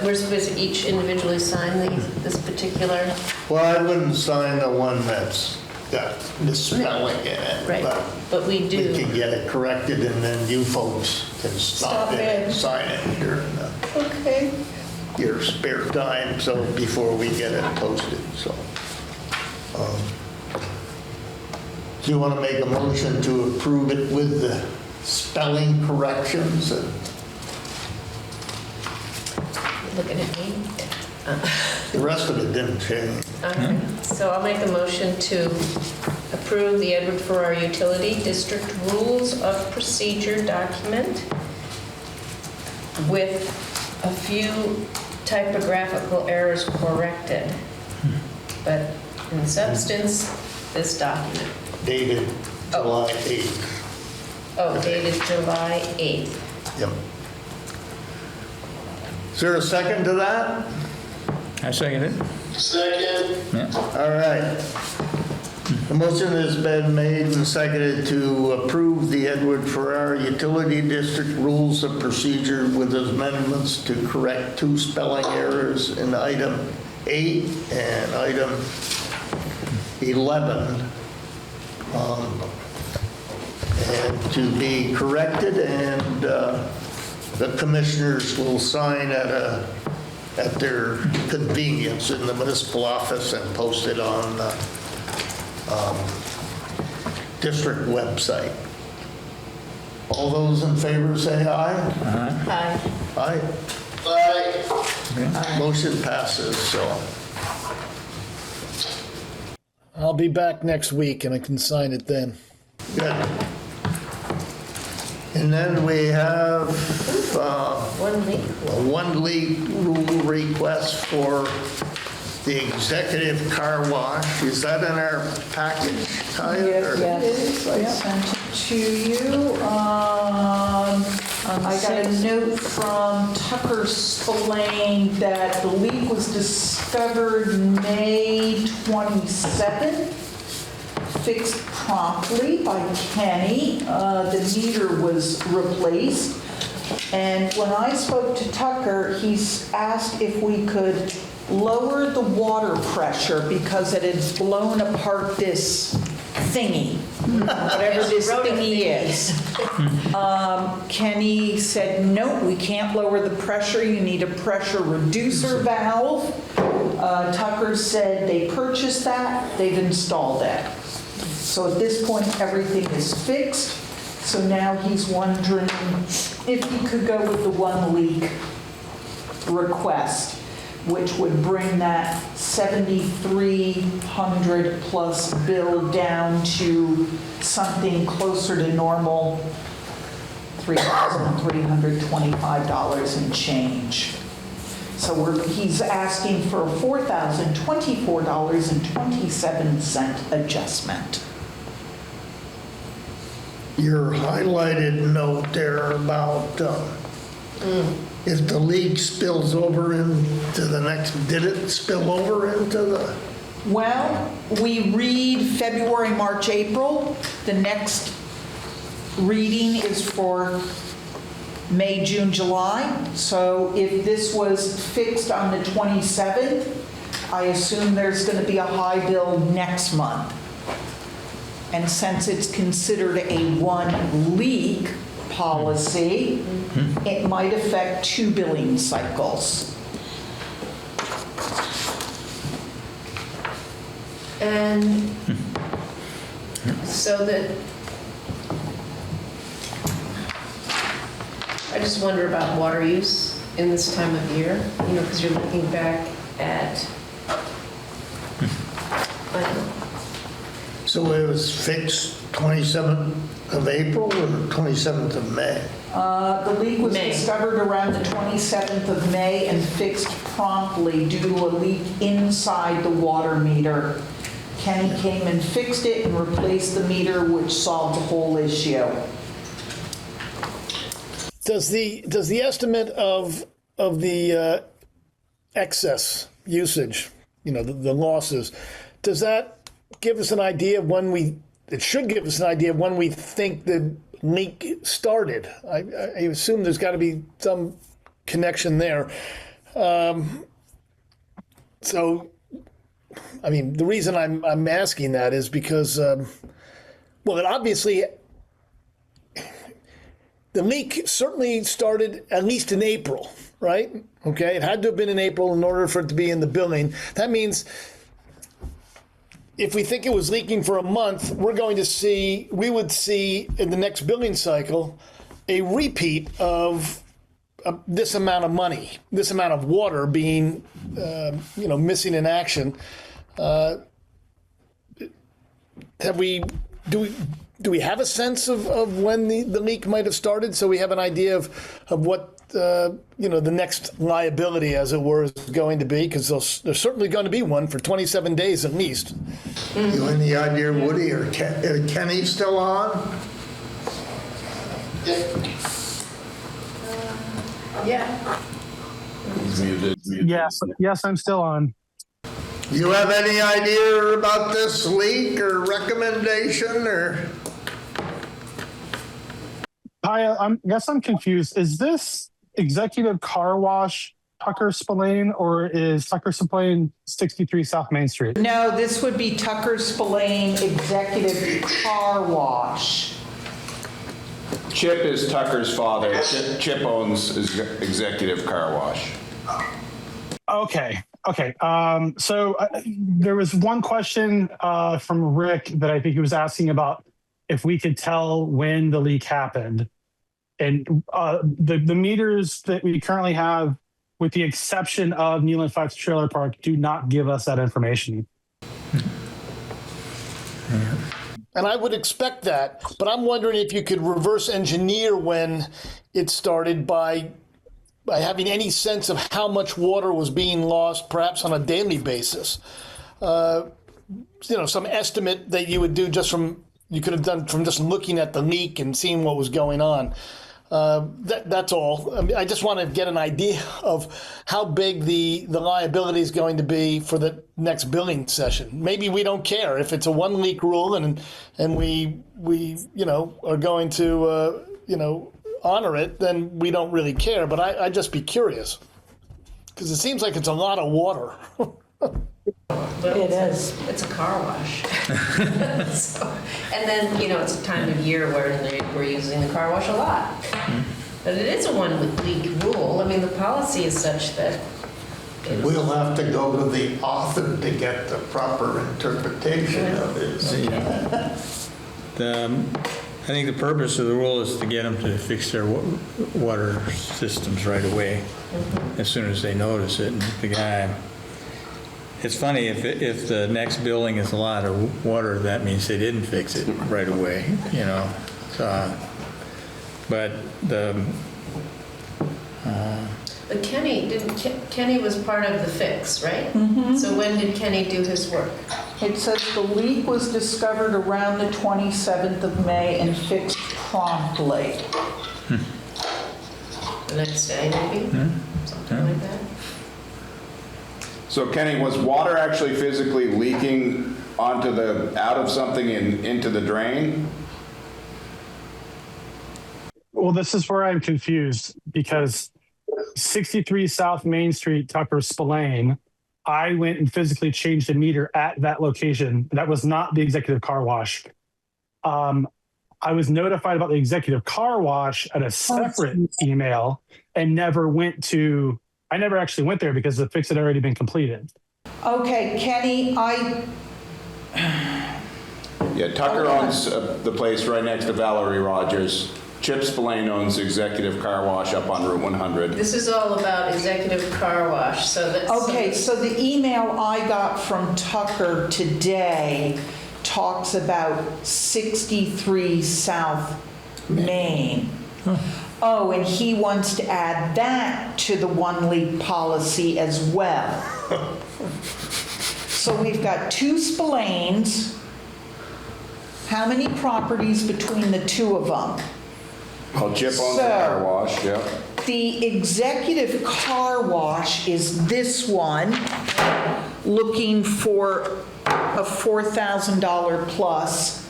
[SPEAKER 3] we're supposed to each individually sign this particular?
[SPEAKER 1] Well, I wouldn't sign the one that's got misspelling in it.
[SPEAKER 3] Right, but we
[SPEAKER 1] We
[SPEAKER 3] do.
[SPEAKER 1] can get it corrected, and then you folks can stop it and sign it during
[SPEAKER 3] Okay.
[SPEAKER 1] your spare time, so before we get it posted, so. Do you want to make a motion to approve it with the spelling corrections?
[SPEAKER 3] Looking at me.
[SPEAKER 1] The rest of it didn't change.
[SPEAKER 3] Okay, so I'll make a motion to approve the Edward Farrar Utility District Rules of Procedure document with a few typographical errors corrected, but in substance, this document.
[SPEAKER 1] Dated July 8th.
[SPEAKER 3] Oh, dated July 8th.
[SPEAKER 1] Yep. Is there a second to that?
[SPEAKER 6] I second it.
[SPEAKER 8] Second.
[SPEAKER 6] Yeah.
[SPEAKER 1] All right. The motion has been made and seconded to approve the Edward Farrar Utility District Rules of Procedure with amendments to correct 2 spelling errors in item 8 and item 11. And to be corrected, and the commissioners will sign at their convenience in the municipal office and post it on the district website. All those in favor say aye.
[SPEAKER 3] Aye.
[SPEAKER 1] Aye.
[SPEAKER 8] Aye.
[SPEAKER 1] Motion passes, so.
[SPEAKER 15] I'll be back next week and I can sign it then.
[SPEAKER 1] Good. And then we have
[SPEAKER 3] 1 week.
[SPEAKER 1] a 1-week rule request for the executive car wash. Is that in our package, Kaya? or-
[SPEAKER 2] Yes, I sent to you. I got a note from Tucker Spillane that the leak was discovered May 27th, fixed promptly by Kenny. The meter was replaced. And when I spoke to Tucker, he's asked if we could lower the water pressure because it had blown apart this thingy, whatever this thingy is. Kenny said, no, we can't lower the pressure. You need a pressure reducer valve. Tucker said they purchased that, they've installed it. So at this point, everything is fixed. So now he's wondering if he could go with the one leak request, which would bring that 7,300 plus bill down to something closer to normal, $3,325 and change. So he's asking for a $4,024.27 adjustment.
[SPEAKER 1] Your highlighted note there about if the leak spills over into the next, did it spill over into the?
[SPEAKER 2] Well, we read February, March, April. The next reading is for May, June, July. So if this was fixed on the 27th, I assume there's going to be a high bill next month. And since it's considered a one leak policy, it might affect 2 billing cycles.
[SPEAKER 3] And so that, I just wonder about water use in this time of year, you know, because you're looking back at, I don't know.
[SPEAKER 1] So it was fixed 27th of April or 27th of May?
[SPEAKER 2] The leak was discovered around the 27th of May and fixed promptly due to a leak inside the water meter. Kenny came and fixed it and replaced the meter, which solved the whole issue.
[SPEAKER 15] Does the estimate of the excess usage, you know, the losses, does that give us an idea of it should give us an idea of when we think the leak started? I assume there's got to be some connection there. So, I mean, the reason I'm asking that is because, well, it obviously, the leak certainly started at least in April, right? Okay, it had to have been in April in order for it to be in the building. That means if we think it was leaking for a month, we would see in the next billing cycle a repeat of this amount of money, this amount of water being, missing in action. Do we have a sense of when the leak might have started, so we have an idea of what the next liability, as it were, is going to be? Because there's certainly going to be one for 27 days at least.
[SPEAKER 1] You have any idea, Woody, or Kenny still on?
[SPEAKER 3] Yeah.
[SPEAKER 16] Yes, I'm still on.
[SPEAKER 1] You have any idea about this leak or recommendation or?
[SPEAKER 16] Hi, I guess I'm confused. Is this Executive Car Wash Tucker Spillane, or is Tucker Spillane 63 South Main Street?
[SPEAKER 2] No, this would be Tucker Spillane Executive Car Wash.
[SPEAKER 7] Chip is Tucker's father. Chip owns Executive Car Wash.
[SPEAKER 16] Okay. So there was one question from Rick that I think he was asking about if we could tell when the leak happened. And the meters that we currently have, with the exception of Neyland Fikes Trailer Park, do not give us that information.
[SPEAKER 15] And I would expect that, but I'm wondering if you could reverse engineer when it started by having any sense of how much water was being lost, perhaps on a daily basis. Some estimate that you would do just from, you could have done from just looking at the leak and seeing what was going on. That's all. I mean, I just want to get an idea of how big the liability is going to be for the next billing session. Maybe we don't care if it's a one leak rule and we are going to honor it, then we don't really care. But I'd just be curious because it seems like it's a lot of water.
[SPEAKER 3] It is. It's a car wash. And then, it's a time of year where we're using the car wash a lot. But it is a one leak rule. I mean, the policy is such that
[SPEAKER 1] We'll have to go to the author to get the proper interpretation of it.
[SPEAKER 6] I think the purpose of the rule is to get them to fix their water systems right away, as soon as they notice it. And the guy, it's funny, if the next building is a lot of water, that means they didn't fix it right away, but
[SPEAKER 3] But Kenny was part of the fix, right? So when did Kenny do his work?
[SPEAKER 2] It says the leak was discovered around the 27th of May and fixed promptly.
[SPEAKER 3] The next day, maybe? Something like that?
[SPEAKER 7] So Kenny, was water actually physically leaking out of something and into the drain?
[SPEAKER 16] Well, this is where I'm confused because 63 South Main Street, Tucker, Spillane, I went and physically changed a meter at that location. That was not the executive car wash. I was notified about the executive car wash at a separate email and never actually went there because the fix had already been completed.
[SPEAKER 2] Okay, Kenny,
[SPEAKER 7] Yeah, Tucker owns the place right next to Valerie Rogers. Chip Spillane owns Executive Car Wash up on Route 100.
[SPEAKER 3] This is all about executive car wash, so that's...
[SPEAKER 2] Okay, so the email I got from Tucker today talks about 63 South Main. Oh, and he wants to add that to the one leak policy as well. So we've got 2 Spillanes. How many properties between the 2 of them?
[SPEAKER 7] Well, Chip owns the car wash, yeah.
[SPEAKER 2] The executive car wash is this one, looking for a $4,000 plus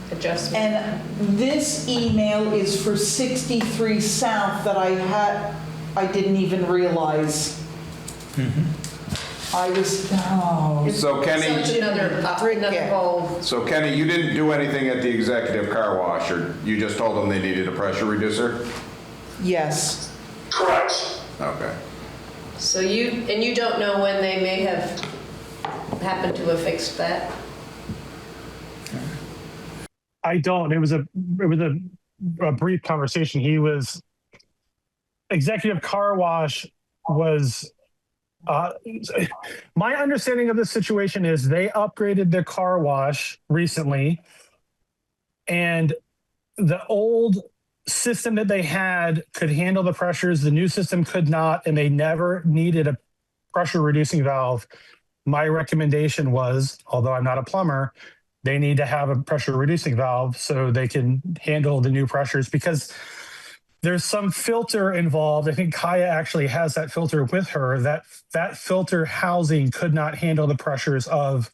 [SPEAKER 3] adjustment.
[SPEAKER 2] And this email is for 63 South that I didn't even realize. I was,
[SPEAKER 7] So Kenny,
[SPEAKER 3] Such another whole...
[SPEAKER 7] So Kenny, you didn't do anything at the executive car wash, or you just told them they needed a pressure reducer?
[SPEAKER 2] Yes.
[SPEAKER 8] Correct.
[SPEAKER 7] Okay.
[SPEAKER 3] So you don't know when they may have happened to have fixed that?
[SPEAKER 16] I don't. It was a brief conversation. Executive car wash was, my understanding of this situation is they upgraded their car wash recently, and the old system that they had could handle the pressures. The new system could not, and they never needed a pressure reducing valve. My recommendation was, although I'm not a plumber, they need to have a pressure reducing valve so they can handle the new pressures, because there's some filter involved. I think Kaya actually has that filter with her. That filter housing could not handle the pressures because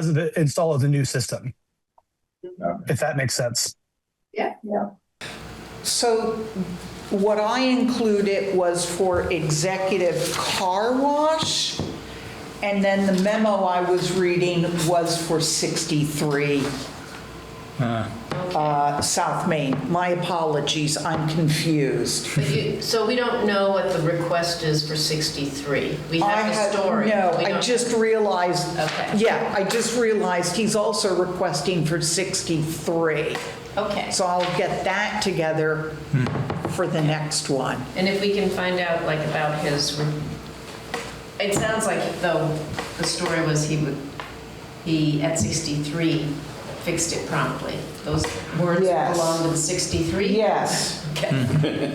[SPEAKER 16] of the install of the new system. If that makes sense.
[SPEAKER 3] Yeah.
[SPEAKER 2] So what I included was for executive car wash, and then the memo I was reading was for 63 South Main. My apologies, I'm confused.
[SPEAKER 3] So we don't know what the request is for 63. We have the story.
[SPEAKER 2] No, I just realized.
[SPEAKER 3] Okay.
[SPEAKER 2] Yeah, I just realized he's also requesting for 63.
[SPEAKER 3] Okay.
[SPEAKER 2] So I'll get that together for the next one.
[SPEAKER 3] And if we can find out about his, it sounds like though the story was he at 63 fixed it promptly. Those words belong to the 63?
[SPEAKER 2] Yes.
[SPEAKER 3] Okay,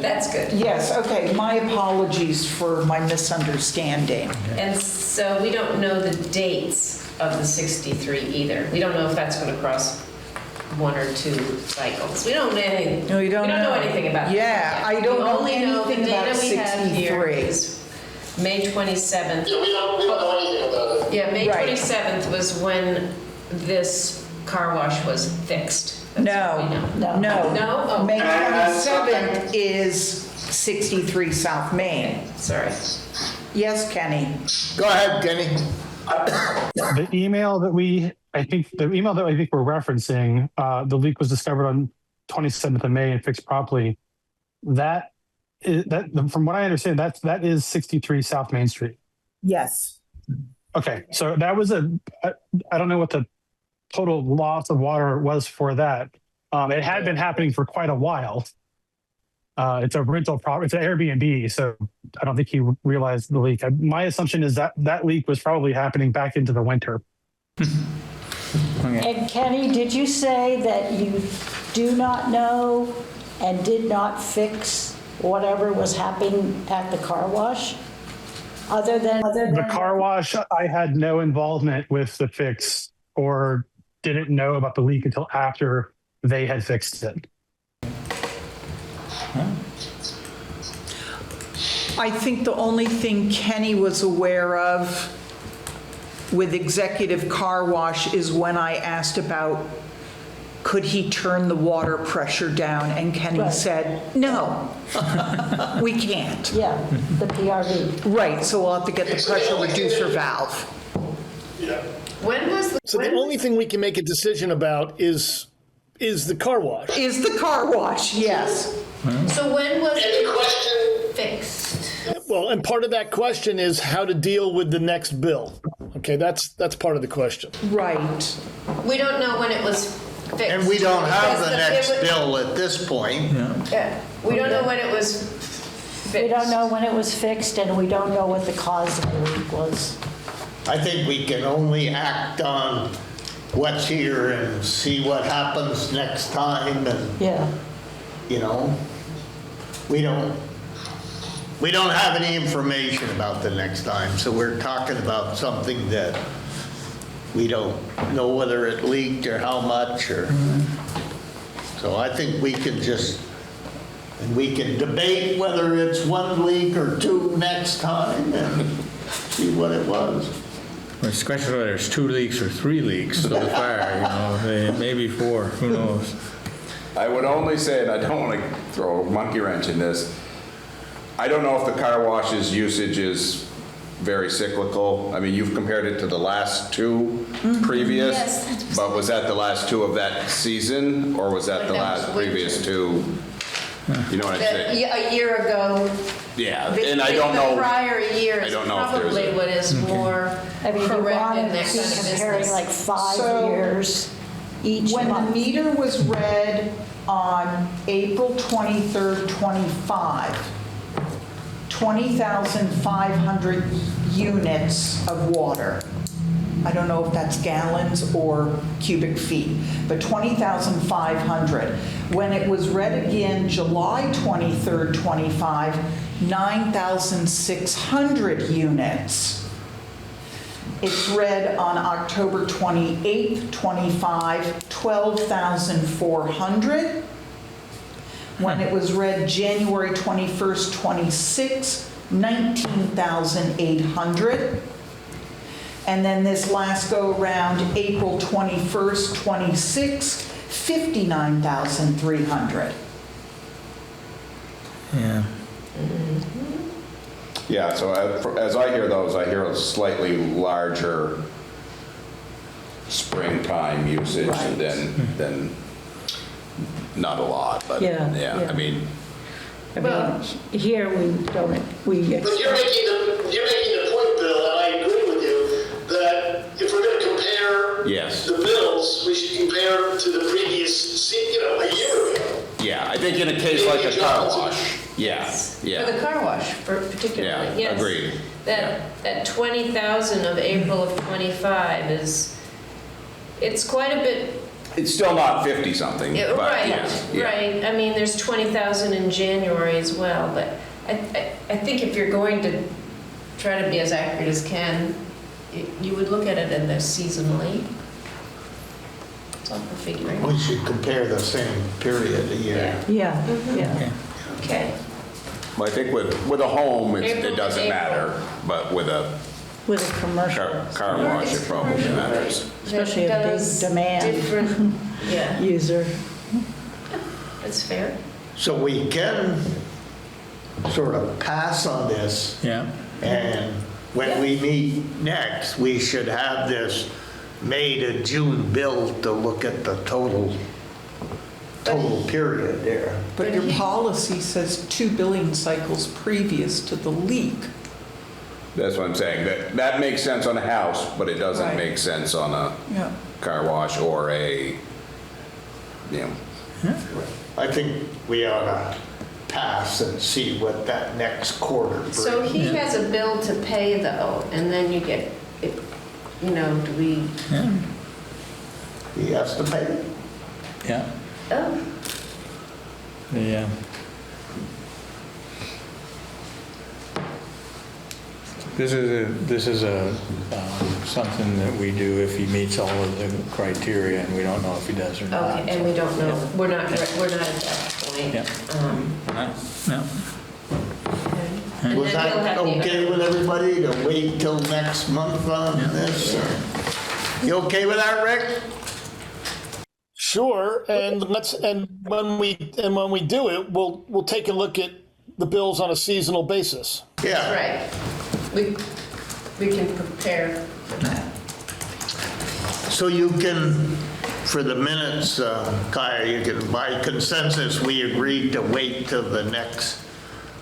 [SPEAKER 3] that's good.
[SPEAKER 2] Yes, okay, my apologies for my misunderstanding.
[SPEAKER 3] And So we don't know the dates of the 63 either. We don't know if that's going to cross 1 or 2 cycles. We don't know anything.
[SPEAKER 2] No, you don't know.
[SPEAKER 3] We don't know anything about that.
[SPEAKER 2] Yeah, I don't know anything about
[SPEAKER 3] The data we have here
[SPEAKER 2] 63.
[SPEAKER 3] is May 27th.
[SPEAKER 8] Yeah, we don't know anything about it.
[SPEAKER 3] Yeah, May
[SPEAKER 2] Right.
[SPEAKER 3] 27th was when this car wash was fixed. That's what we know.
[SPEAKER 2] No.
[SPEAKER 3] No? Oh.
[SPEAKER 2] May 27th is 63 South Main.
[SPEAKER 3] Sorry.
[SPEAKER 2] Yes, Kenny?
[SPEAKER 1] Go ahead, Kenny.
[SPEAKER 16] The email that I think we're referencing, the leak was discovered on 27th of May and fixed properly. That from what I understand, that is 63 South Main Street.
[SPEAKER 2] Yes.
[SPEAKER 16] Okay, so that was I don't know what the total loss of water was for that. It had been happening for quite a while. It's a rental property, it's an Airbnb, so I don't think he realized the leak. My assumption is that leak was probably happening back into the winter.
[SPEAKER 9] And Kenny, did you say that you do not know and did not fix whatever was happening at the car wash? Other than
[SPEAKER 16] The car wash, I had no involvement with the fix or didn't know about the leak until after they had fixed it.
[SPEAKER 2] I think the only thing Kenny was aware of with Executive Car Wash is when I asked about, could he turn the water pressure down? And Kenny
[SPEAKER 9] Right.
[SPEAKER 2] said, no, we can't.
[SPEAKER 9] Yeah, the PRV.
[SPEAKER 2] Right, so we'll have to get the pressure reducer valve.
[SPEAKER 8] Yeah.
[SPEAKER 3] When was the...
[SPEAKER 15] So the only thing we can make a decision about is the car wash.
[SPEAKER 2] Is the car wash, yes.
[SPEAKER 3] So when was
[SPEAKER 8] And the question,
[SPEAKER 3] it fixed?
[SPEAKER 15] Well, and part of that question is how to deal with the next bill. Okay, that's part of the question.
[SPEAKER 2] Right.
[SPEAKER 3] We don't know when it was fixed.
[SPEAKER 1] And we don't have
[SPEAKER 3] Because
[SPEAKER 1] the
[SPEAKER 3] it
[SPEAKER 1] next
[SPEAKER 3] was-
[SPEAKER 1] bill at this point.
[SPEAKER 3] Yeah, we don't know when it was fixed.
[SPEAKER 9] We don't know when it was fixed, and we don't know what the cause of the leak was.
[SPEAKER 1] I think we can only act on what's here and see what happens next time, and,
[SPEAKER 9] Yeah.
[SPEAKER 1] you know, we don't have any information about the next time, so we're talking about something that we don't know whether it leaked or how much, or, so I think we can debate whether it's 1 leak or 2 next time and see what it was.
[SPEAKER 6] Especially whether it's 2 leaks or 3 leaks so far, maybe 4, who knows?
[SPEAKER 7] I would only say, and I don't want to throw a monkey wrench in this, I don't know if the car wash's usage is very cyclical. I mean, you've compared it to the last 2 previous,
[SPEAKER 3] Yes.
[SPEAKER 7] but was that the last 2 of that season, or was that the
[SPEAKER 3] That was
[SPEAKER 7] last previous 2? You know what I'm saying?
[SPEAKER 3] A year ago.
[SPEAKER 7] Yeah, and I don't know.
[SPEAKER 3] The prior year
[SPEAKER 7] I
[SPEAKER 3] is
[SPEAKER 7] don't know if there's
[SPEAKER 3] probably
[SPEAKER 7] a-
[SPEAKER 3] what is more
[SPEAKER 9] I mean, you
[SPEAKER 3] correct
[SPEAKER 9] want
[SPEAKER 3] in
[SPEAKER 9] to
[SPEAKER 3] that
[SPEAKER 9] be
[SPEAKER 3] kind of
[SPEAKER 9] comparing
[SPEAKER 3] business.
[SPEAKER 9] like 5
[SPEAKER 2] So,
[SPEAKER 9] years each
[SPEAKER 2] When the
[SPEAKER 9] month.
[SPEAKER 2] meter was read on April 23rd, 25, 20,500 units of water. I don't know if that's gallons or cubic feet, but 20,500. When it was read again July 23rd, 25, 9,600 units. It's read on October 28th, 25, 12,400. When it was read January 21st, 26, 19,800. And then this last go around, April 21st, 26, 59,300.
[SPEAKER 6] Yeah.
[SPEAKER 7] Yeah, so as I hear those, I hear a slightly larger springtime usage than, not a lot, but
[SPEAKER 9] Yeah,
[SPEAKER 7] yeah,
[SPEAKER 9] yeah.
[SPEAKER 7] I mean,
[SPEAKER 9] I mean, here we don't,
[SPEAKER 8] but you're making the point, Bill, and I agree with you, that if we're going to compare
[SPEAKER 7] yes.
[SPEAKER 8] the bills, we should compare to the previous, a year ago.
[SPEAKER 7] Yeah, I think in a case like a car wash, yeah,
[SPEAKER 3] For the
[SPEAKER 7] yeah,
[SPEAKER 3] car wash, particularly,
[SPEAKER 7] yeah,
[SPEAKER 3] yes.
[SPEAKER 7] agreed.
[SPEAKER 3] That 20,000 of April of 25 it's quite a bit.
[SPEAKER 7] It's still not 50-something,
[SPEAKER 3] Yeah,
[SPEAKER 7] but
[SPEAKER 3] right,
[SPEAKER 7] yeah.
[SPEAKER 3] right. I mean, there's 20,000 in January as well, but I think if you're going to try to be as accurate as can, you would look at it in the seasonally. That's all for figuring.
[SPEAKER 1] We should compare the same period a year.
[SPEAKER 2] Yeah,
[SPEAKER 3] Mhm.
[SPEAKER 2] yeah.
[SPEAKER 3] Okay.
[SPEAKER 7] Well, I think with a home, it
[SPEAKER 3] April to
[SPEAKER 7] doesn't
[SPEAKER 3] April.
[SPEAKER 7] matter, but with a
[SPEAKER 9] With a commercial.
[SPEAKER 7] car wash, it probably matters.
[SPEAKER 9] Especially a
[SPEAKER 3] That
[SPEAKER 9] big
[SPEAKER 3] does
[SPEAKER 9] demand.
[SPEAKER 3] Different, yeah,
[SPEAKER 9] User.
[SPEAKER 3] that's fair.
[SPEAKER 1] So we can sort of pass on this,
[SPEAKER 6] Yeah.
[SPEAKER 1] and when we meet next, we should have this May to June bill to look at the total period there.
[SPEAKER 2] But your policy says 2 billing cycles previous to the leak.
[SPEAKER 7] That's what I'm saying. That makes sense on a house, but it doesn't
[SPEAKER 2] Right.
[SPEAKER 7] make sense on a
[SPEAKER 2] Yeah.
[SPEAKER 7] car wash or a,
[SPEAKER 1] I think we ought to pass and see what that next quarter brings.
[SPEAKER 3] So he has a bill to pay though, and then you get, it. Do we,
[SPEAKER 1] He has to pay it.
[SPEAKER 6] Yeah.
[SPEAKER 3] oh,
[SPEAKER 6] Yeah. This is something that we do if he meets all of the criteria, and we don't know if he does or not.
[SPEAKER 3] okay, and we don't know, we're not at that point.
[SPEAKER 6] Yeah. No.
[SPEAKER 3] And
[SPEAKER 1] Was
[SPEAKER 3] then he'll
[SPEAKER 1] that
[SPEAKER 3] have the-
[SPEAKER 1] okay with everybody to wait till next month on this? You okay with that, Rick?
[SPEAKER 15] Sure, and when we do it, we'll take a look at the bills on a seasonal basis.
[SPEAKER 1] Yeah.
[SPEAKER 3] Right. We can prepare for that.
[SPEAKER 1] So you can, for the minutes, Kaya, you can, by consensus, we agreed to wait till the next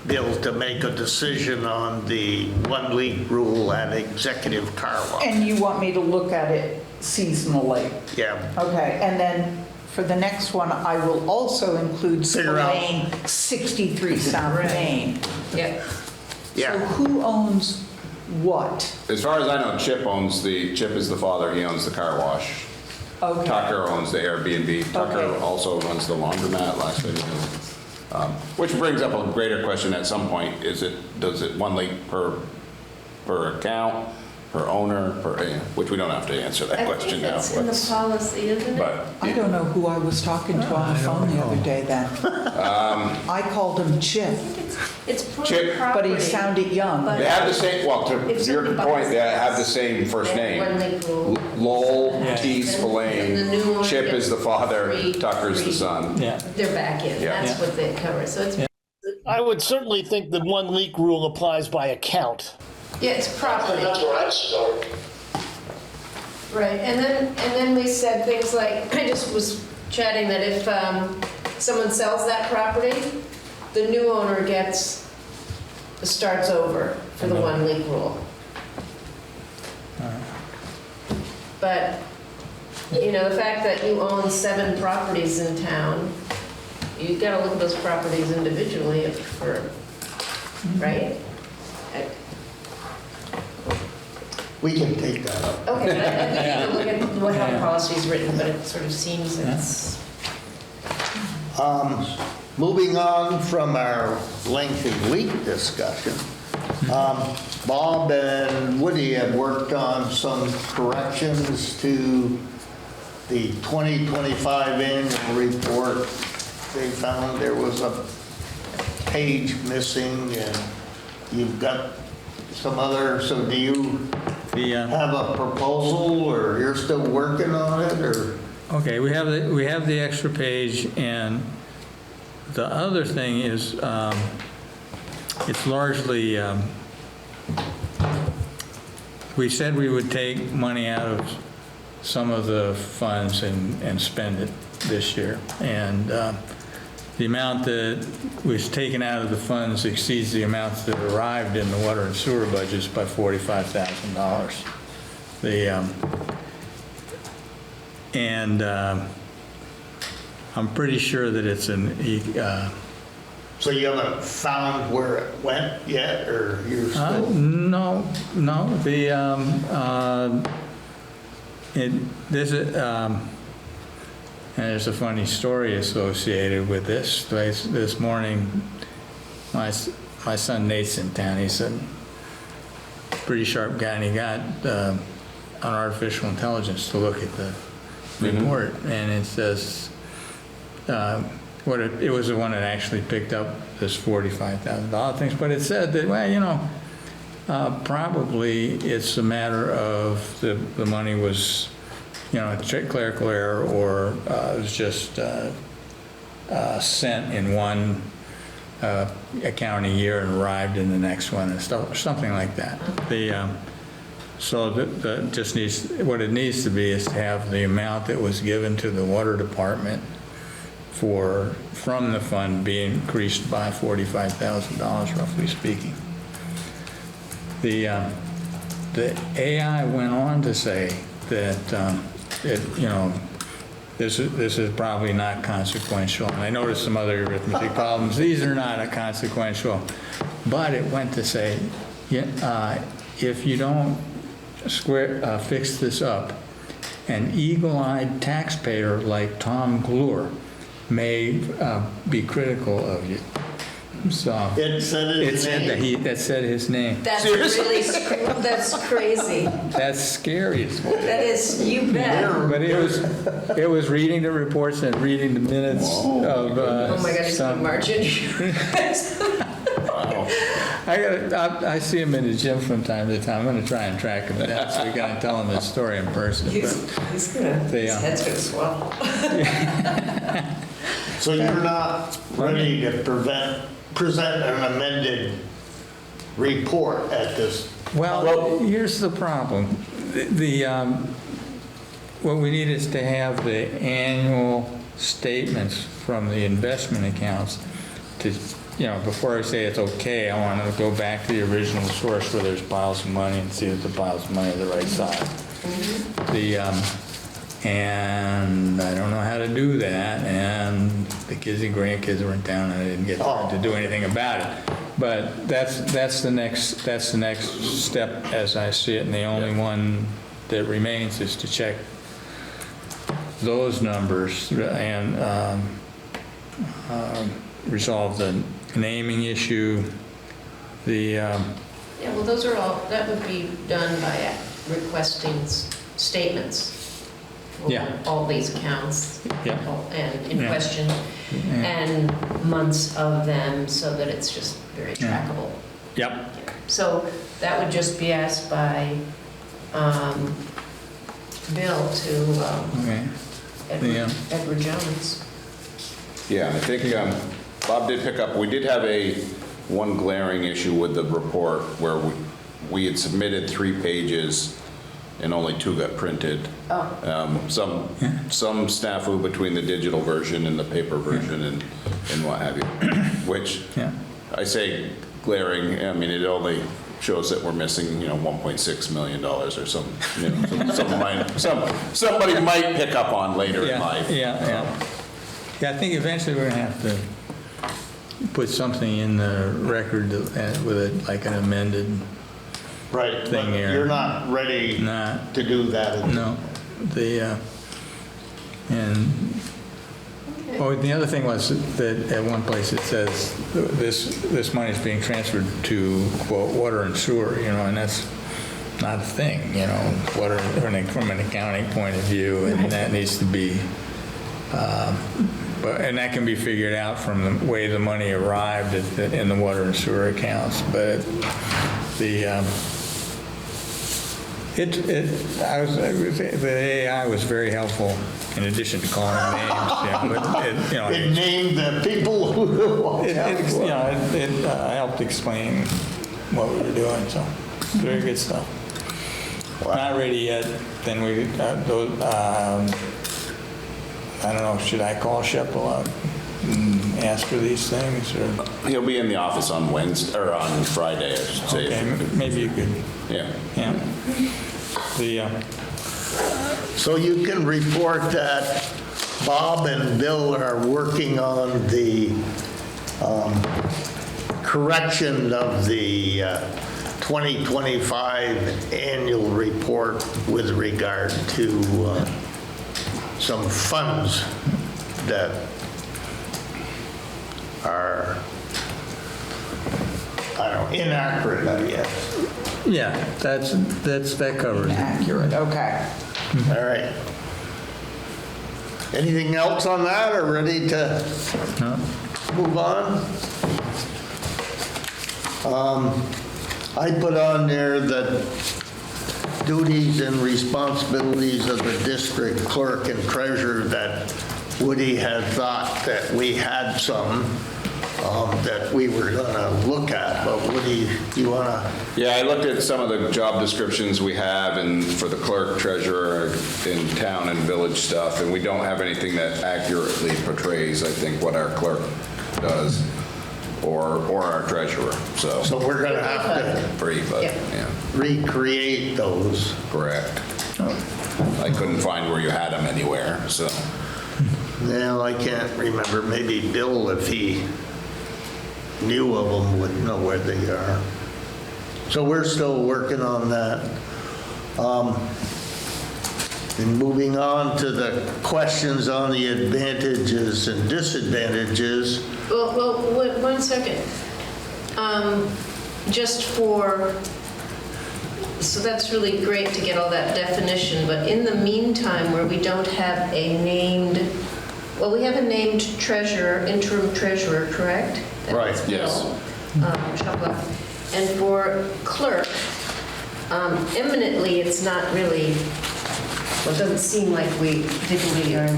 [SPEAKER 1] bill to make a decision on the 1 leak rule and executive car wash.
[SPEAKER 2] And you want me to look at it seasonally?
[SPEAKER 1] Yeah.
[SPEAKER 2] Okay, and then for the next one, I will also include
[SPEAKER 1] Figure out.
[SPEAKER 2] Spillane 63 South
[SPEAKER 3] Right.
[SPEAKER 2] Main.
[SPEAKER 3] Yep.
[SPEAKER 2] So
[SPEAKER 1] Yeah.
[SPEAKER 2] who owns what?
[SPEAKER 7] As far as I know, Chip is the father, he owns the car wash.
[SPEAKER 2] Okay.
[SPEAKER 7] Tucker owns the Airbnb. Tucker
[SPEAKER 2] Okay.
[SPEAKER 7] also runs the laundromat, last I knew. Which brings up a greater question at some point, does it 1 leak per account, per owner, which we don't have to answer that question now.
[SPEAKER 3] I think that's in the policy, isn't it?
[SPEAKER 7] But
[SPEAKER 2] I don't know who I was talking to on the phone the other day then. I called him Chip,
[SPEAKER 3] It's per
[SPEAKER 7] Chip-
[SPEAKER 3] property.
[SPEAKER 2] but he sounded young.
[SPEAKER 3] But-
[SPEAKER 7] they have the same, well, to
[SPEAKER 3] If
[SPEAKER 7] your
[SPEAKER 3] somebody
[SPEAKER 7] point,
[SPEAKER 3] buys
[SPEAKER 7] they
[SPEAKER 3] it,
[SPEAKER 7] have the same first
[SPEAKER 3] they have
[SPEAKER 7] name.
[SPEAKER 3] 1 leak rule.
[SPEAKER 7] Lowell T.
[SPEAKER 3] And the
[SPEAKER 7] Spillane.
[SPEAKER 3] new owner
[SPEAKER 7] Chip is the
[SPEAKER 3] gets
[SPEAKER 7] father,
[SPEAKER 3] free-
[SPEAKER 7] Tucker's the
[SPEAKER 3] free-
[SPEAKER 7] son.
[SPEAKER 6] Yeah.
[SPEAKER 3] They're back in,
[SPEAKER 7] Yeah.
[SPEAKER 3] that's what they cover, so it's,
[SPEAKER 15] I would certainly think the 1 leak rule applies by account.
[SPEAKER 3] yeah, it's property.
[SPEAKER 8] That's where I'd start.
[SPEAKER 3] Right, and then we said things like, I just was chatting that if someone sells that property, the new owner starts over for the 1 leak rule. But, the fact that you own 7 properties in town, you gotta look at those properties individually right?
[SPEAKER 1] We can take that up.
[SPEAKER 3] Okay, but I think you can look at how the policy is written, but it sort of seems it's.
[SPEAKER 1] Moving on from our lengthy leak discussion, Bob and Woody have worked on some corrections to the 2025 annual report. They found there was a page missing, and you've got some other, so do you have a proposal, or you're still working on it, or?
[SPEAKER 6] Okay, we have the extra page, and the other thing is, it's largely, we said we would take money out of some of the funds and spend it this year. And the amount that was taken out of the funds exceeds the amounts that arrived in the water and sewer budgets by $45,000. I'm pretty sure that it's
[SPEAKER 1] So you haven't found where it went yet, or you're still?
[SPEAKER 6] No. And there's a funny story associated with this. This morning, my son Nate's in town. He said, pretty sharp guy, and he got an artificial intelligence to look at the report, and it says, it was the one that actually picked up this $45,000 things, but it said that, well, you know, probably it's a matter of the money was, you know, clerical error, or it was just sent in one accounting year and arrived in the next one, and stuff, something like that. So just needs, what it needs to be is to have the amount that was given to the water department from the fund be increased by $45,000, roughly speaking. The AI went on to say that you know, this is probably not consequential, and I noticed some other arithmetic problems. These are not consequential, but it went to say, if you don't fix this up, an eagle-eyed taxpayer like Tom Glure may be critical of you. So
[SPEAKER 1] It said his name?
[SPEAKER 6] That said his name.
[SPEAKER 12] That's really, that's crazy.
[SPEAKER 6] That's scary as well.
[SPEAKER 12] That is, you bet.
[SPEAKER 6] But it was reading the reports and reading the minutes of
[SPEAKER 12] Oh my God, he's going to march in.
[SPEAKER 6] I see him in the gym from time to time. I'm going to try and track him down so we can tell him his story in person.
[SPEAKER 12] He's gonna, his head's gonna swell.
[SPEAKER 1] So you're not ready to present an amended report at this?
[SPEAKER 6] Well, here's the problem. What we need is to have the annual statements from the investment accounts to, you know, before I say it's okay, I want to go back to the original source where there's piles of money and see if the piles of money are the right size. And I don't know how to do that, and the kids and grandkids were in town and I didn't get to do anything about it. But that's the next step as I see it, and the only one that remains is to check those numbers and resolve the naming issue.
[SPEAKER 3] Yeah, well, those are all, that would be done by requesting statements for all these accounts and in question, and months of them, so that it's just very trackable.
[SPEAKER 6] Yep.
[SPEAKER 3] So that would just be asked by Bill to Edward Jones.
[SPEAKER 7] Yeah, I think Bob did pick up, we did have one glaring issue with the report where we had submitted 3 pages and only 2 got printed. Some snafu between the digital version and the paper version and what have you, which I say glaring, I mean, it only shows that we're missing, you know, $1.6 million or something, you know, somebody might pick up on later in life.
[SPEAKER 6] Yeah, I think eventually we're going to have to put something in the record with it, like an amended thing here.
[SPEAKER 1] You're not ready to do that.
[SPEAKER 6] No. The other thing was that at one place it says this money is being transferred to, quote, water and sewer, you know, and that's not a thing, you know, water from an accounting point of view, and that needs to be and that can be figured out from the way the money arrived in the water and sewer accounts. But the AI was very helpful in addition to calling them names.
[SPEAKER 1] It named the people who
[SPEAKER 6] it helped explain what we were doing. So very good stuff. Not ready yet. Then we I don't know, should I call Sheppel up and ask for these things? Or?
[SPEAKER 7] He'll be in the office on Wednesday, or on Friday, I should say.
[SPEAKER 6] Okay, maybe you could.
[SPEAKER 7] Yeah.
[SPEAKER 1] So you can report that Bob and Bill are working on the correction of the 2025 annual report with regard to some funds that are, I don't know, inaccurate, I guess.
[SPEAKER 6] Yeah, that covers it.
[SPEAKER 2] Accurate, okay.
[SPEAKER 1] All right. Anything else on that, or ready to
[SPEAKER 6] No?
[SPEAKER 1] move on? I put on there the duties and responsibilities of the district clerk and treasurer that Woody had thought that we had some that we were gonna look at, but Woody, you wanna?
[SPEAKER 7] Yeah, I looked at some of the job descriptions we have and for the clerk, treasurer, in town and village stuff, and we don't have anything that accurately portrays, I think, what our clerk does or our treasurer, so.
[SPEAKER 1] So we're gonna have to
[SPEAKER 7] Free, but,
[SPEAKER 3] Yep.
[SPEAKER 7] yeah,
[SPEAKER 1] recreate those.
[SPEAKER 7] correct. I couldn't find where you had them anywhere, so.
[SPEAKER 1] Well, I can't remember, maybe Bill, if he knew of them, would know where they are. So we're still working on that. And moving on to the questions on the advantages and disadvantages.
[SPEAKER 3] Well, wait, 1 second. Just for, so that's really great to get all that definition, but in the meantime, where we don't have a named, well, we have a named treasurer, interim treasurer, correct?
[SPEAKER 1] Right,
[SPEAKER 3] That's
[SPEAKER 7] yes.
[SPEAKER 3] Bill Chubbuck. And for clerk, eminently, it's not really, well, it doesn't seem like we particularly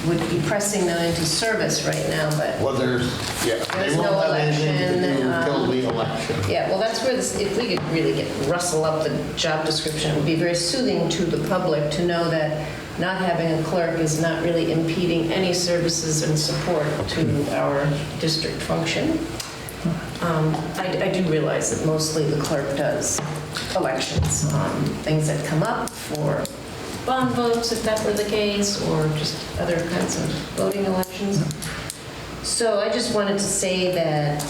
[SPEAKER 3] would be pressing them into service right now, but.
[SPEAKER 1] Well, there's
[SPEAKER 3] There's
[SPEAKER 1] they
[SPEAKER 3] no
[SPEAKER 1] won't have anything to do
[SPEAKER 3] election,
[SPEAKER 1] until the election.
[SPEAKER 3] Yeah, well, that's where this, if we could really rustle up the job description, it would be very soothing to the public to know that not having a clerk is not really impeding any services and support to our district function. I do realize that mostly the clerk does elections, things that come up for bond votes, if that were the case, or just other kinds of voting elections. So I just wanted to say that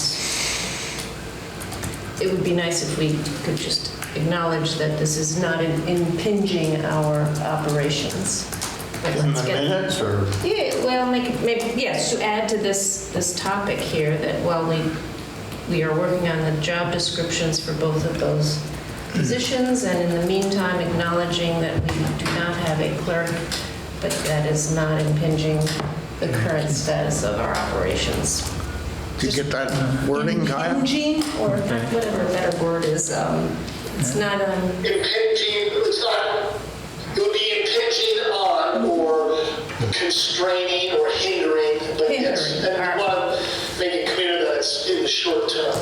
[SPEAKER 3] it would be nice if we could just acknowledge that this is not impinging our operations.
[SPEAKER 1] In the minutes, or?
[SPEAKER 3] Yeah, well, maybe, yes, to add to this topic here, that while we are working on the job descriptions for both of those positions, and in the meantime acknowledging that we do not have a clerk, but that is not impinging the current status of our operations.
[SPEAKER 1] Did you get that wording, Kyle?
[SPEAKER 3] Impinging, or whatever a better word is, it's not,
[SPEAKER 8] Impinging, it's not, it would be impinging on or constraining or hindering, but yes,
[SPEAKER 3] Hindering.
[SPEAKER 8] and we want to make it clear that it's in the short term.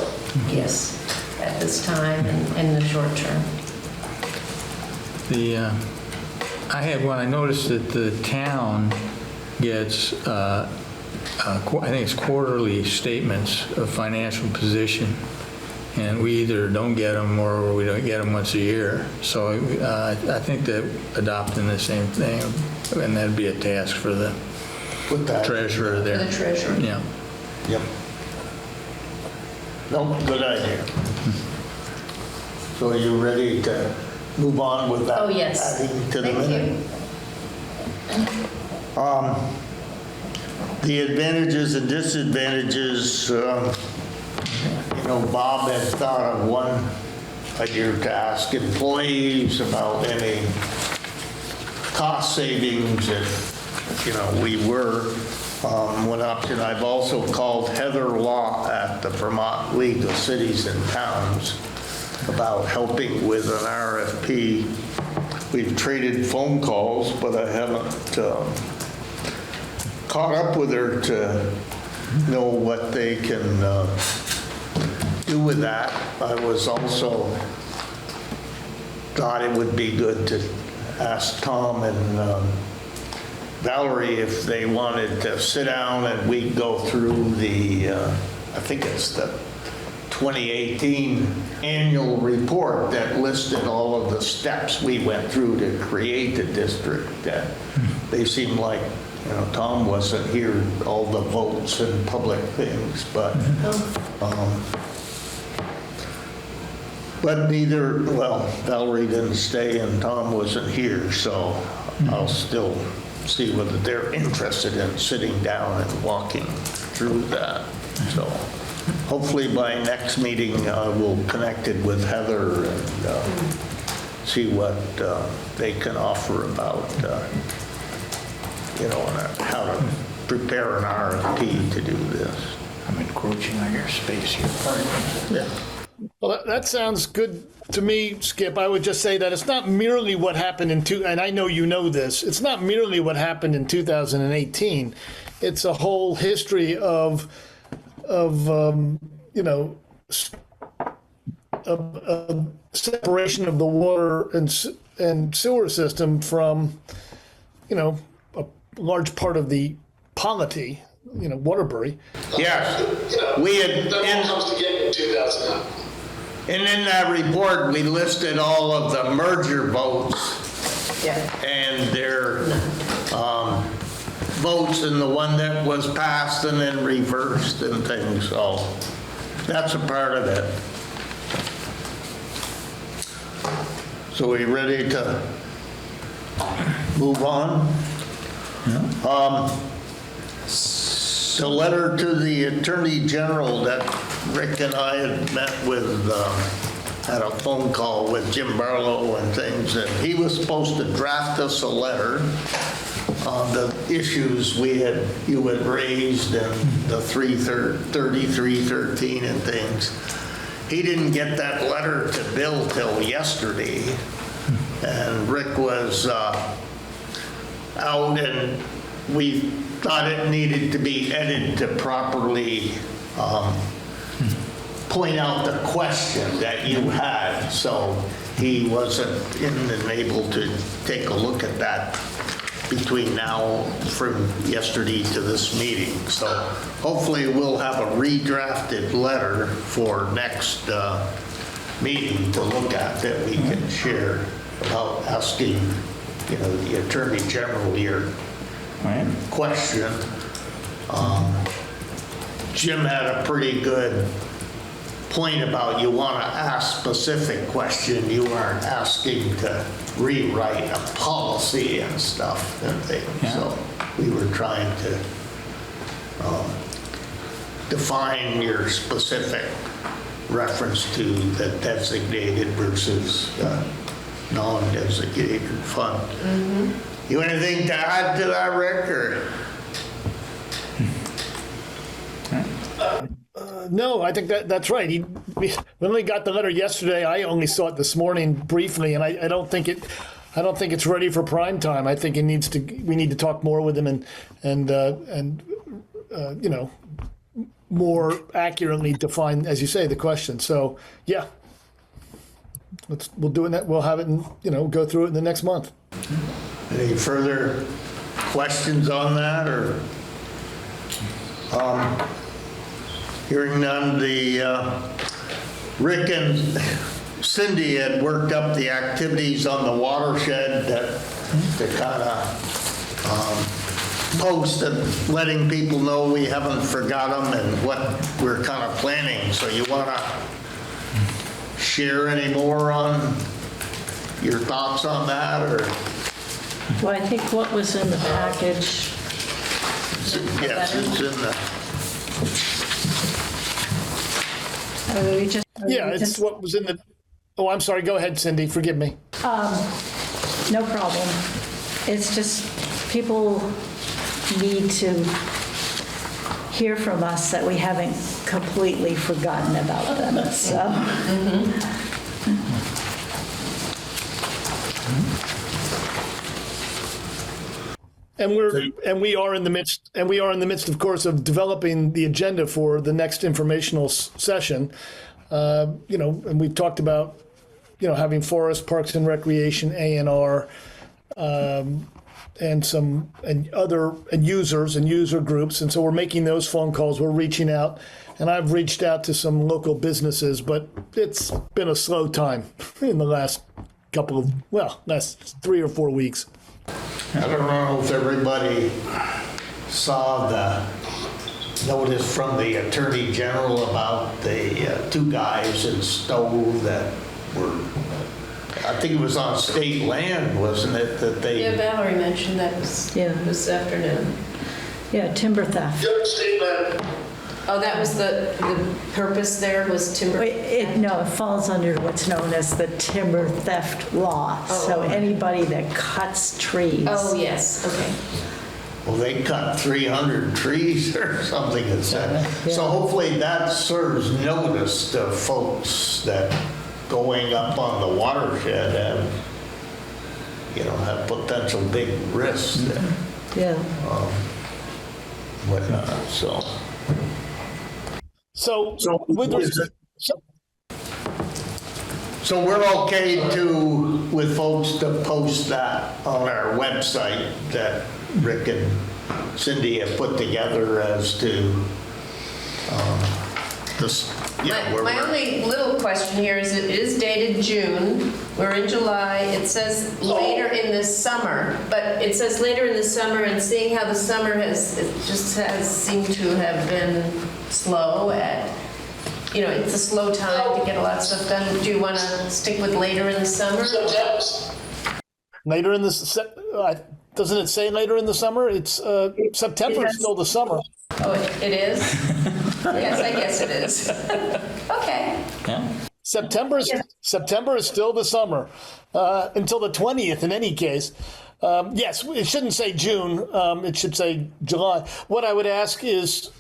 [SPEAKER 3] yes, at this time and in the short term.
[SPEAKER 6] I noticed that the town gets, I think it's quarterly statements of financial position, and we either don't get them or we don't get them once a year. So I think that adopting the same thing, and that'd be a task for the
[SPEAKER 1] Put that.
[SPEAKER 6] treasurer there.
[SPEAKER 3] For the treasurer.
[SPEAKER 6] Yeah.
[SPEAKER 1] Yep. Nope, good idea. So are you ready to move on with that?
[SPEAKER 3] Oh, yes.
[SPEAKER 1] Adding to the
[SPEAKER 3] Thank
[SPEAKER 1] minute?
[SPEAKER 3] you.
[SPEAKER 1] The advantages and disadvantages, Bob had thought of one idea to ask employees about any cost savings if, we were. One option, I've also called Heather Law at the Vermont League of Cities and Towns about helping with an RFP. We've traded phone calls, but I haven't caught up with her to know what they can do with that. I was also thought it would be good to ask Tom and Valerie if they wanted to sit down and we go through the, I think it's the 2018 annual report that listed all of the steps we went through to create the district. They seemed like, Tom wasn't here, all the votes and public things, but Valerie didn't stay and Tom wasn't here, so I'll still see whether they're interested in sitting down and walking through that. So hopefully by next meeting, we'll connect it with Heather and see what they can offer about, how to prepare an RFP to do this.
[SPEAKER 6] I'm encroaching on your space here.
[SPEAKER 1] Yeah.
[SPEAKER 15] Well, that sounds good to me, Skip. I would just say that it's not merely what happened and I know you know this, it's not merely what happened in 2018. It's a whole history of separation of the water and sewer system from, a large part of the polity, Waterbury.
[SPEAKER 1] Yes, we had,
[SPEAKER 8] That all comes together in 2009.
[SPEAKER 1] and in that report, we listed all of the merger votes and their votes, and the one that was passed and then reversed and things, so that's a part of it. So we ready to move on? The letter to the Attorney General that Rick and I had met with, had a phone call with Jim Barlow and things, and he was supposed to draft us a letter on the issues you had raised and the 3313 and things. He didn't get that letter to Bill till yesterday, and Rick was out, and we thought it needed to be edited to properly point out the question that you had, so he wasn't able to take a look at that between now, from yesterday to this meeting. So hopefully we'll have a redrafted letter for next meeting to look at that we can share about asking, the Attorney General your question. Jim had a pretty good point about you want to ask specific question. You aren't asking to rewrite a policy and stuff and things. Yeah. So we were trying to define your specific reference to the designated versus non-designated fund. Mm-hmm. You anything to add to that, Rick? Or?
[SPEAKER 15] No, I think that's right. We only got the letter yesterday. I only saw it this morning briefly, and I don't think it's ready for prime time. I think we need to talk more with him and more accurately define, as you say, the question. So yeah, we'll do it. We'll have it and go through it in the next month.
[SPEAKER 1] Any further questions on that, or? Hearing none, Rick and Cindy had worked up the activities on the watershed to kind of post and letting people know we haven't forgot them and what we're kind of planning. So you want to share any more on your thoughts on that, or?
[SPEAKER 9] Well, I think what was in the package.
[SPEAKER 1] Yes, it's in the.
[SPEAKER 15] It's what was in the. Oh, I'm sorry. Go ahead, Cindy. Forgive me.
[SPEAKER 9] No problem. It's just people need to hear from us that we haven't completely forgotten about them. So.
[SPEAKER 15] And we are in the midst, of course, of developing the agenda for the next informational session. And we've talked about, having forest, parks and recreation, A&R, and users and user groups. And so we're making those phone calls. We're reaching out, and I've reached out to some local businesses, but it's been a slow time in the last last 3 or 4 weeks.
[SPEAKER 1] I don't know if everybody saw the notice from the Attorney General about the 2 guys in Stowe that were, I think it was on state land, wasn't it? That they.
[SPEAKER 3] Yeah, Valerie mentioned that this afternoon.
[SPEAKER 9] Yeah, timber theft.
[SPEAKER 8] Yep, state land.
[SPEAKER 3] Oh, that was the purpose there was timber?
[SPEAKER 9] No, it falls under what's known as the timber theft law. So anybody that cuts trees.
[SPEAKER 3] Oh, yes, okay.
[SPEAKER 1] Well, they cut 300 trees or something, it said. So hopefully that serves notice to folks that going up on the watershed have, have potential big risks there.
[SPEAKER 9] Yeah.
[SPEAKER 1] Whatnot, So we're okay with folks to post that on our website that Rick and Cindy have put together as to this.
[SPEAKER 3] My only little question here is it is dated June. We're in July. It says later in the summer, but it says later in the summer, and seeing how the summer has seemed to have been slow at, it's a slow time to get a lot of stuff done. Do you want to stick with later in the summer?
[SPEAKER 15] Later in the, doesn't it say later in the summer? It's September is still the summer.
[SPEAKER 3] Oh, it is? Yes, I guess it is. Okay.
[SPEAKER 6] Yeah.
[SPEAKER 15] September is still the summer until the 20th in any case. Yes, it shouldn't say June. It should say July. What I would ask is,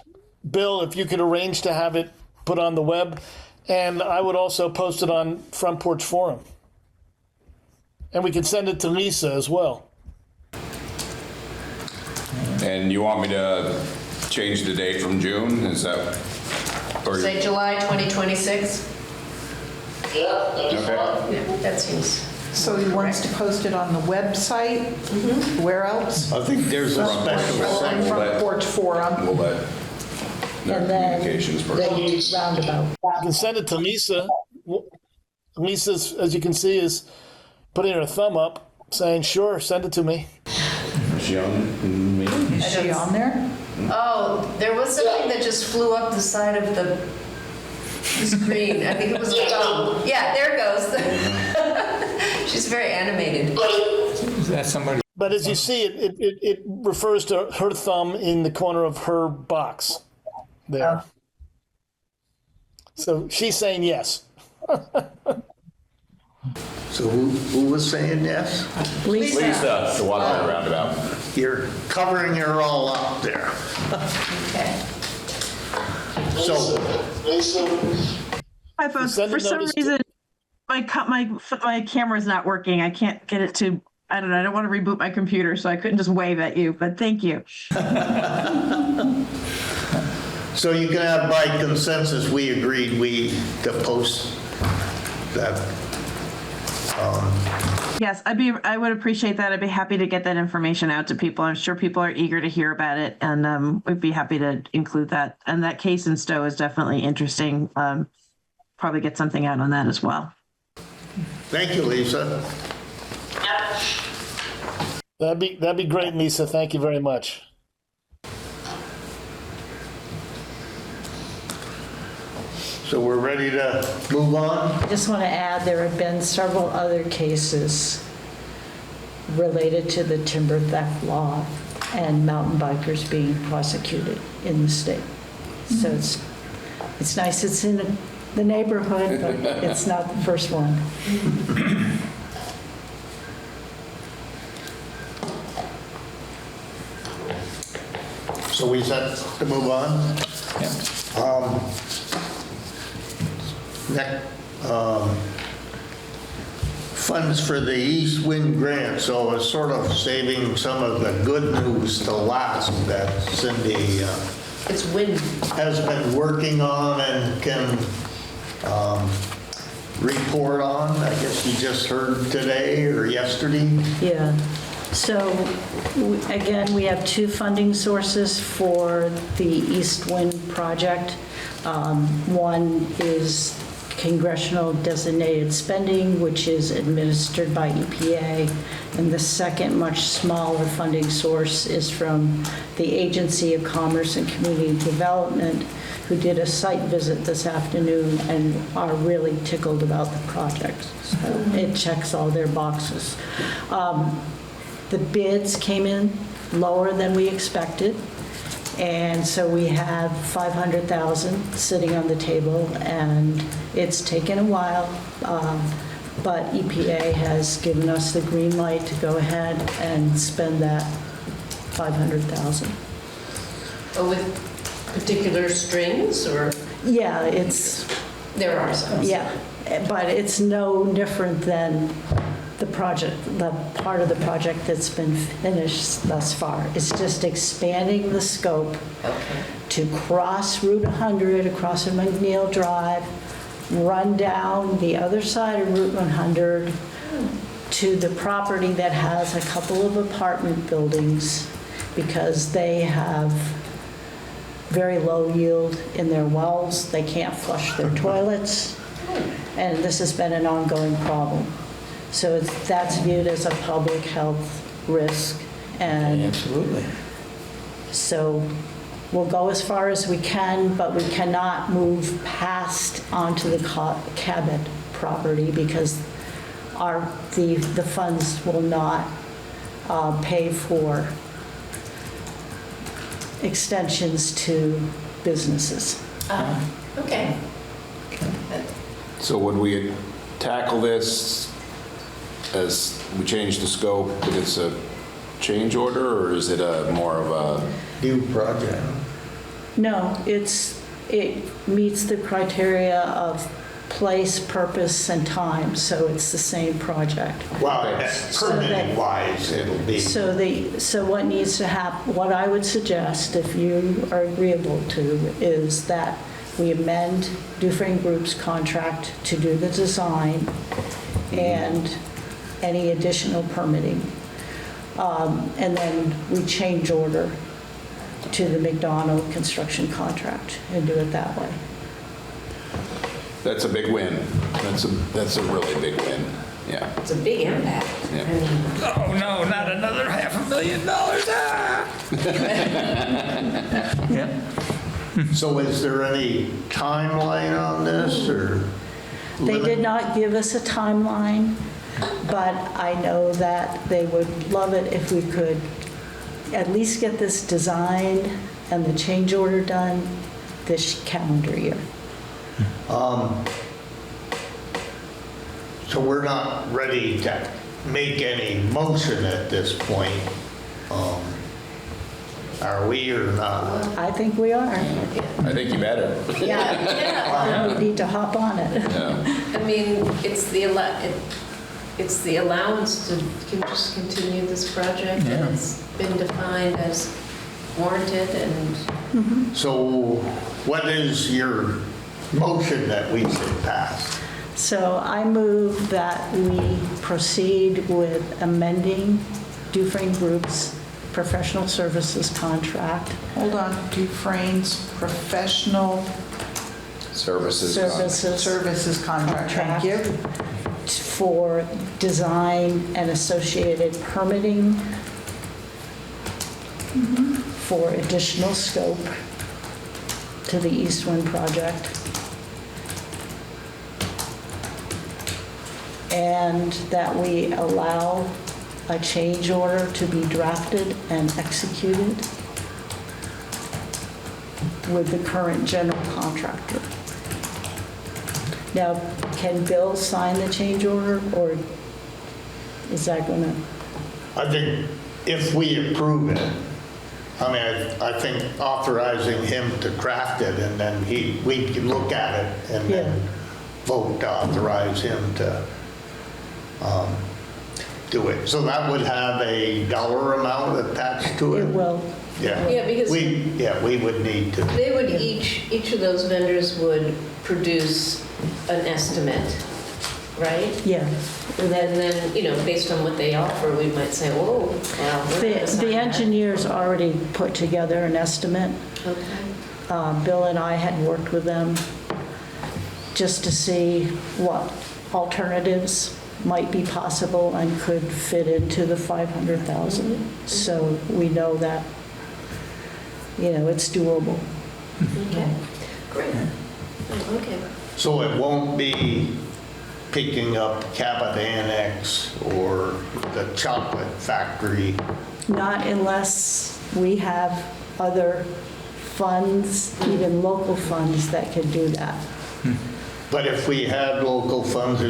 [SPEAKER 15] Bill, if you could arrange to have it put on the web, and I would also post it on Front Porch Forum. And we can send it to Lisa as well.
[SPEAKER 7] And you want me to change the date from June? Is that? Or
[SPEAKER 3] Say July 2026?
[SPEAKER 8] Yeah, that'd be fine.
[SPEAKER 3] Yeah, that seems.
[SPEAKER 2] So he wants to post it on the website? Where else?
[SPEAKER 1] I think there's a special section.
[SPEAKER 2] Front Porch Forum.
[SPEAKER 7] We'll let
[SPEAKER 9] And then
[SPEAKER 7] communications person.
[SPEAKER 9] the roundabout.
[SPEAKER 15] You can send it to Lisa. Lisa, as you can see, is putting her thumb up, saying, sure, send it to me.
[SPEAKER 7] Is she on me?
[SPEAKER 2] Is she on there?
[SPEAKER 3] Oh, there was something that just flew up the side of the screen. I think it was a thumb. Yeah, there it goes. She's very animated.
[SPEAKER 6] Is that somebody?
[SPEAKER 15] But as you see, it refers to her thumb in the corner of her box there. So she's saying yes.
[SPEAKER 1] So who was saying yes?
[SPEAKER 7] Lisa, the Waterbury roundabout.
[SPEAKER 1] You're covering her all up there.
[SPEAKER 3] Okay.
[SPEAKER 1] So,
[SPEAKER 8] Lisa,
[SPEAKER 17] Hi folks, for some reason my camera's not working. I can't get it to, I don't know, I don't want to reboot my computer, so I couldn't just wave at you, but thank you.
[SPEAKER 1] so you can have by consensus, we agreed to post that.
[SPEAKER 17] Yes, I would appreciate that. I'd be happy to get that information out to people. I'm sure people are eager to hear about it, and we'd be happy to include that. And that case in Stowe is definitely interesting. Probably get something out on that as well.
[SPEAKER 1] Thank you, Lisa.
[SPEAKER 15] That'd be great, Lisa. Thank you very much.
[SPEAKER 1] So we're ready to move on?
[SPEAKER 9] I just want to add there have been several other cases related to the timber theft law and mountain bikers being prosecuted in the state. So it's nice it's in the neighborhood, but it's not the first one.
[SPEAKER 1] So we set to move on?
[SPEAKER 6] Yeah.
[SPEAKER 1] Next, funds for the East Wind Grant. So it's sort of saving some of the good news to last that Cindy
[SPEAKER 3] It's wind.
[SPEAKER 1] has been working on and can report on. I guess you just heard today or yesterday.
[SPEAKER 9] Yeah. So again, we have two funding sources for the East Wind project. One is congressional designated spending, which is administered by EPA. And the second, much smaller funding source is from the Agency of Commerce and Community Development, who did a site visit this afternoon and are really tickled about the project. So it checks all their boxes. The bids came in lower than we expected. And so we have 500,000 sitting on the table, and it's taken a while, but EPA has given us the green light to go ahead and spend that 500,000.
[SPEAKER 3] Oh, with particular strings or?
[SPEAKER 9] Yeah, it's,
[SPEAKER 3] There are some.
[SPEAKER 9] yeah, but it's no different than the project, the part of the project that's been finished thus far. It's just expanding the scope to cross Route 100, across McNeil Drive, run down the other side of Route 100 to the property that has a couple of apartment buildings, because they have very low yield in their wells. They can't flush their toilets, and this has been an ongoing problem. So that's viewed as a public health risk. And
[SPEAKER 6] Absolutely.
[SPEAKER 9] so we'll go as far as we can, but we cannot move past onto the Cabot property because the funds will not pay for extensions to businesses.
[SPEAKER 3] Okay.
[SPEAKER 7] So would we tackle this as we change the scope, but it's a change order, or is it a more of a
[SPEAKER 1] New project.
[SPEAKER 9] No, it meets the criteria of place, purpose, and time, so it's the same project.
[SPEAKER 1] Well, permitting wise, it'll be.
[SPEAKER 9] So what needs to happen, what I would suggest, if you are agreeable to, is that we amend Dufresne Group's contract to do the design and any additional permitting. And then we change order to the McDonald construction contract and do it that way.
[SPEAKER 7] That's a big win. That's a really big win. Yeah.
[SPEAKER 12] It's a big impact.
[SPEAKER 7] Yeah.
[SPEAKER 12] I mean,
[SPEAKER 6] Oh, no, not another $500,000. Yep.
[SPEAKER 1] So is there any timeline on this, or?
[SPEAKER 9] They did not give us a timeline, but I know that they would love it if we could at least get this designed and the change order done this calendar year.
[SPEAKER 1] So we're not ready to make any motion at this point. Are we or not?
[SPEAKER 9] I think we are.
[SPEAKER 7] I think you better.
[SPEAKER 3] Yeah.
[SPEAKER 9] We need to hop on it.
[SPEAKER 3] I mean, it's the allowance to just continue this project.
[SPEAKER 6] Yeah.
[SPEAKER 3] It's been defined as warranted and
[SPEAKER 1] So what is your motion that we should pass?
[SPEAKER 9] So I move that we proceed with amending Dufresne Group's professional services contract.
[SPEAKER 2] Hold on, Dufresne's professional services contract. Thank you.
[SPEAKER 9] For design and associated permitting for additional scope to the East Wind project. And that we allow a change order to be drafted and executed with the current general contractor. Now, can Bill sign the change order, or is that gonna?
[SPEAKER 1] I think if we approve it, I mean, I think authorizing him to craft it and then we can look at it and then vote to authorize him to do it. So that would have a dollar amount attached to it?
[SPEAKER 9] It will.
[SPEAKER 1] Yeah.
[SPEAKER 3] Yeah, because
[SPEAKER 1] we would need to.
[SPEAKER 3] they would each of those vendors would produce an estimate, right?
[SPEAKER 9] Yeah.
[SPEAKER 3] And then, based on what they offer, we might say, oh, well, we're gonna sign
[SPEAKER 9] The
[SPEAKER 3] that.
[SPEAKER 9] engineers already put together an estimate.
[SPEAKER 3] Okay.
[SPEAKER 9] Bill and I had worked with them just to see what alternatives might be possible and could fit into the 500,000. So we know that, it's doable.
[SPEAKER 3] Okay, great. Okay.
[SPEAKER 1] So it won't be picking up Cabot Annex or the chocolate factory?
[SPEAKER 9] Not unless we have other funds, even local funds, that can do that.
[SPEAKER 1] But if we had local funds,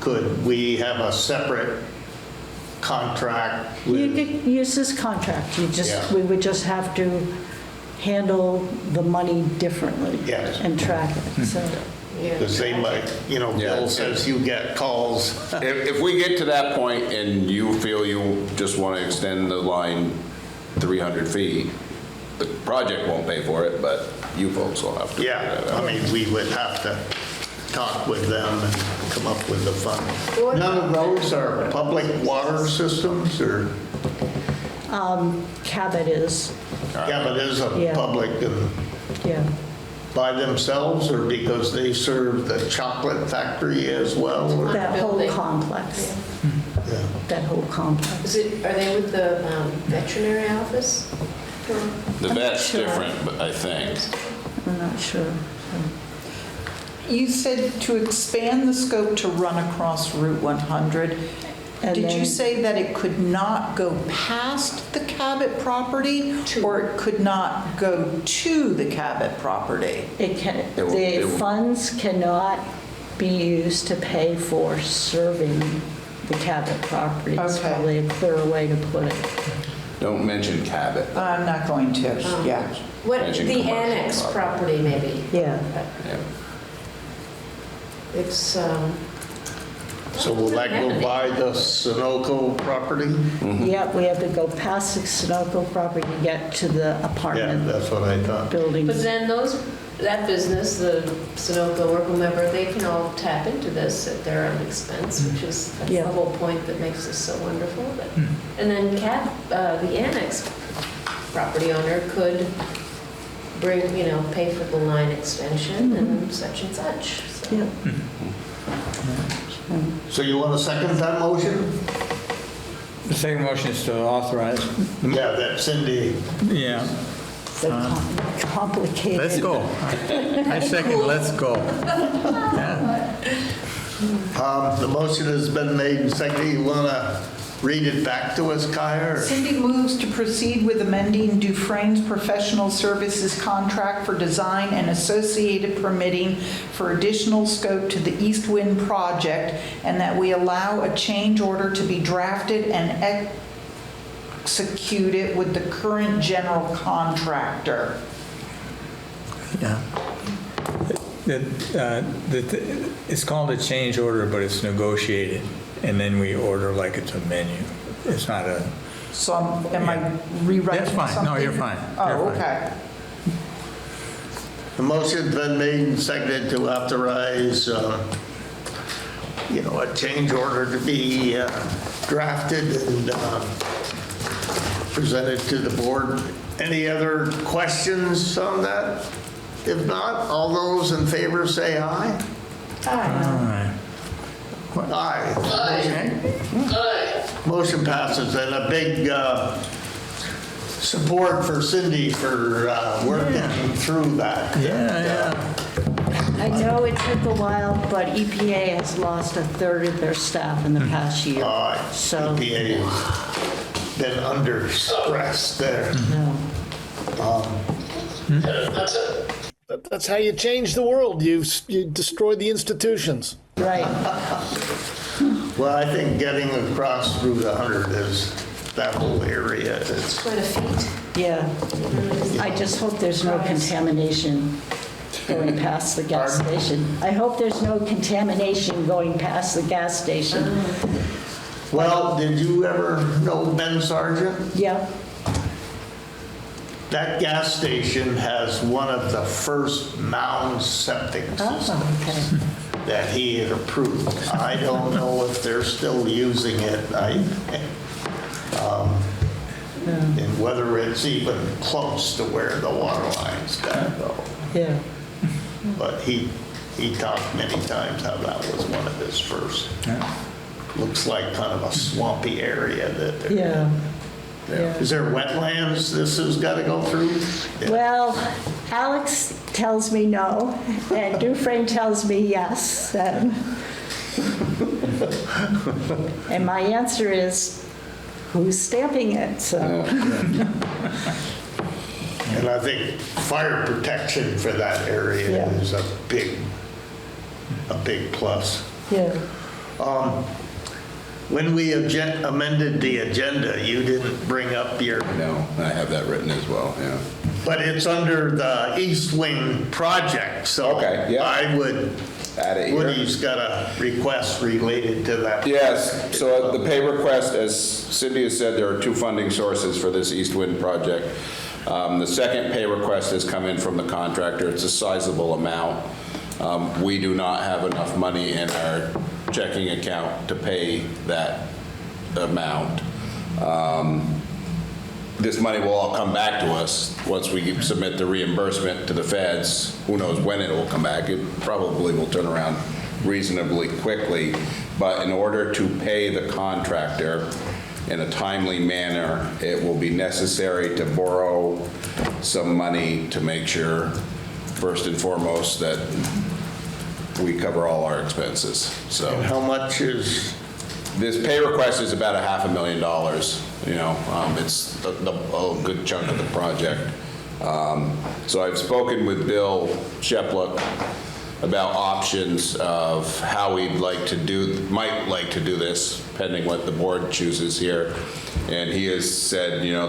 [SPEAKER 1] could we have a separate contract
[SPEAKER 9] You
[SPEAKER 1] with?
[SPEAKER 9] could use this contract,
[SPEAKER 1] Yeah.
[SPEAKER 9] we would just have to handle the money differently.
[SPEAKER 1] Yes.
[SPEAKER 9] And track it, so.
[SPEAKER 1] Because they might, Bill says you get calls.
[SPEAKER 7] If we get to that point and you feel you just want to extend the line 300 feet, the project won't pay for it, but you folks will have to.
[SPEAKER 1] Yeah, I mean, we would have to talk with them and come up with the funding. None of those are public water systems, or?
[SPEAKER 9] Cabot is,
[SPEAKER 1] Yeah, but is a
[SPEAKER 9] Yeah.
[SPEAKER 1] public and
[SPEAKER 9] yeah.
[SPEAKER 1] by themselves, or because they serve the chocolate factory as well? Or?
[SPEAKER 9] That whole
[SPEAKER 3] building.
[SPEAKER 9] complex,
[SPEAKER 1] Yeah.
[SPEAKER 9] that whole complex.
[SPEAKER 3] Are they with the veterinary office?
[SPEAKER 7] The vet's
[SPEAKER 9] sure.
[SPEAKER 7] different, but I think.
[SPEAKER 9] I'm not sure.
[SPEAKER 2] You said to expand the scope to run across Route 100.
[SPEAKER 9] And
[SPEAKER 2] Did you
[SPEAKER 9] then-
[SPEAKER 2] say that it could not go past the Cabot property, or it could not go to the Cabot property?
[SPEAKER 9] It can,
[SPEAKER 7] It will-
[SPEAKER 9] the
[SPEAKER 7] it will-
[SPEAKER 9] funds cannot be used to pay for serving the Cabot property. It's
[SPEAKER 2] Okay.
[SPEAKER 9] probably a clearer way to put it.
[SPEAKER 7] Don't mention Cabot.
[SPEAKER 2] I'm not going to, yeah.
[SPEAKER 3] What,
[SPEAKER 7] Mention
[SPEAKER 3] the
[SPEAKER 7] commercial
[SPEAKER 3] annex property maybe?
[SPEAKER 9] Yeah.
[SPEAKER 7] Yeah.
[SPEAKER 3] It's,
[SPEAKER 1] So will that go by the Sunoco property?
[SPEAKER 9] Yeah, we have to go past the Sunoco property to get to the
[SPEAKER 1] Yeah,
[SPEAKER 9] apartment
[SPEAKER 1] that's what I thought.
[SPEAKER 9] buildings.
[SPEAKER 3] but then that business, the Sunoco or whomever, they can all tap into this at their own expense, which is, that's the
[SPEAKER 9] Yeah.
[SPEAKER 3] whole point that makes this so wonderful. And then the annex property owner could bring, pay for the line extension and such and such. So.
[SPEAKER 9] Yeah.
[SPEAKER 1] So you want to second that motion?
[SPEAKER 6] The second motion is to authorize.
[SPEAKER 1] Yeah, that Cindy.
[SPEAKER 6] Yeah.
[SPEAKER 9] So complicated.
[SPEAKER 6] Let's go. I second, let's go. Yeah.
[SPEAKER 1] The motion has been made and seconded. You want to read it back to us, Kaya? or-
[SPEAKER 2] Cindy moves to proceed with amending Dufresne's professional services contract for design and associated permitting for additional scope to the East Wind project, and that we allow a change order to be drafted and executed with the current general contractor.
[SPEAKER 6] Yeah. It's called a change order, but it's negotiated, and then we order like it's a menu. It's not a,
[SPEAKER 2] So am I rewriting
[SPEAKER 6] That's fine.
[SPEAKER 2] something?
[SPEAKER 6] No, you're fine.
[SPEAKER 2] Oh,
[SPEAKER 6] You're fine.
[SPEAKER 2] okay.
[SPEAKER 1] The motion's been made and seconded to authorize, a change order to be drafted and presented to the board. Any other questions on that? If not, all those in favor say aye.
[SPEAKER 2] Aye.
[SPEAKER 1] Aye.
[SPEAKER 8] Aye.
[SPEAKER 1] Motion passes, and a big support for Cindy for working through that.
[SPEAKER 6] yeah.
[SPEAKER 9] I know it took a while, but EPA has lost a third of their staff in the past year. So,
[SPEAKER 1] EPA has been under stress there.
[SPEAKER 15] That's how you change the world. You destroy the institutions.
[SPEAKER 9] right.
[SPEAKER 1] Well, I think getting across Route 100 is, that whole area, it's,
[SPEAKER 3] Quite a feat.
[SPEAKER 9] Yeah. I just hope there's no contamination going past the gas station. I hope there's no contamination going past the gas station.
[SPEAKER 1] well, did you ever know Ben Sargent?
[SPEAKER 9] Yeah.
[SPEAKER 1] That gas station has one of the first mound septic systems
[SPEAKER 9] Okay.
[SPEAKER 1] that he had approved. I don't know if they're still using it, and whether it's even close to where the water lines gotta go.
[SPEAKER 9] Yeah.
[SPEAKER 1] But he talked many times how that was one of his first. Looks like kind of a swampy area that they're.
[SPEAKER 9] Yeah.
[SPEAKER 1] Is there wetlands this has got to go through? Yeah.
[SPEAKER 9] Well, Alex tells me no, and Dufresne tells me yes. And my answer is, who's stamping it, so.
[SPEAKER 1] And I think fire protection for that area
[SPEAKER 9] Yeah.
[SPEAKER 1] is a big plus.
[SPEAKER 9] Yeah.
[SPEAKER 1] When we amended the agenda, you didn't bring up your,
[SPEAKER 7] No, I have that written as well, yeah.
[SPEAKER 1] but it's under the East Wing project, so
[SPEAKER 7] Okay, yeah.
[SPEAKER 1] I would,
[SPEAKER 7] Add it here.
[SPEAKER 1] Woody's got a request related to that.
[SPEAKER 7] Yes, so the pay request, as Cindy has said, there are two funding sources for this East Wind project. The second pay request has come in from the contractor. It's a sizable amount. We do not have enough money in our checking account to pay that amount. This money will all come back to us once we submit the reimbursement to the feds. Who knows when it will come back. It probably will turn around reasonably quickly. But in order to pay the contractor in a timely manner, it will be necessary to borrow some money to make sure, first and foremost, that we cover all our expenses. So
[SPEAKER 1] And how much is,
[SPEAKER 7] this pay request is about $500,000. You know, it's a good chunk of the project. So I've spoken with Bill Shepluk about options of how we'd might like to do this, pending what the board chooses here. And he has said, you know,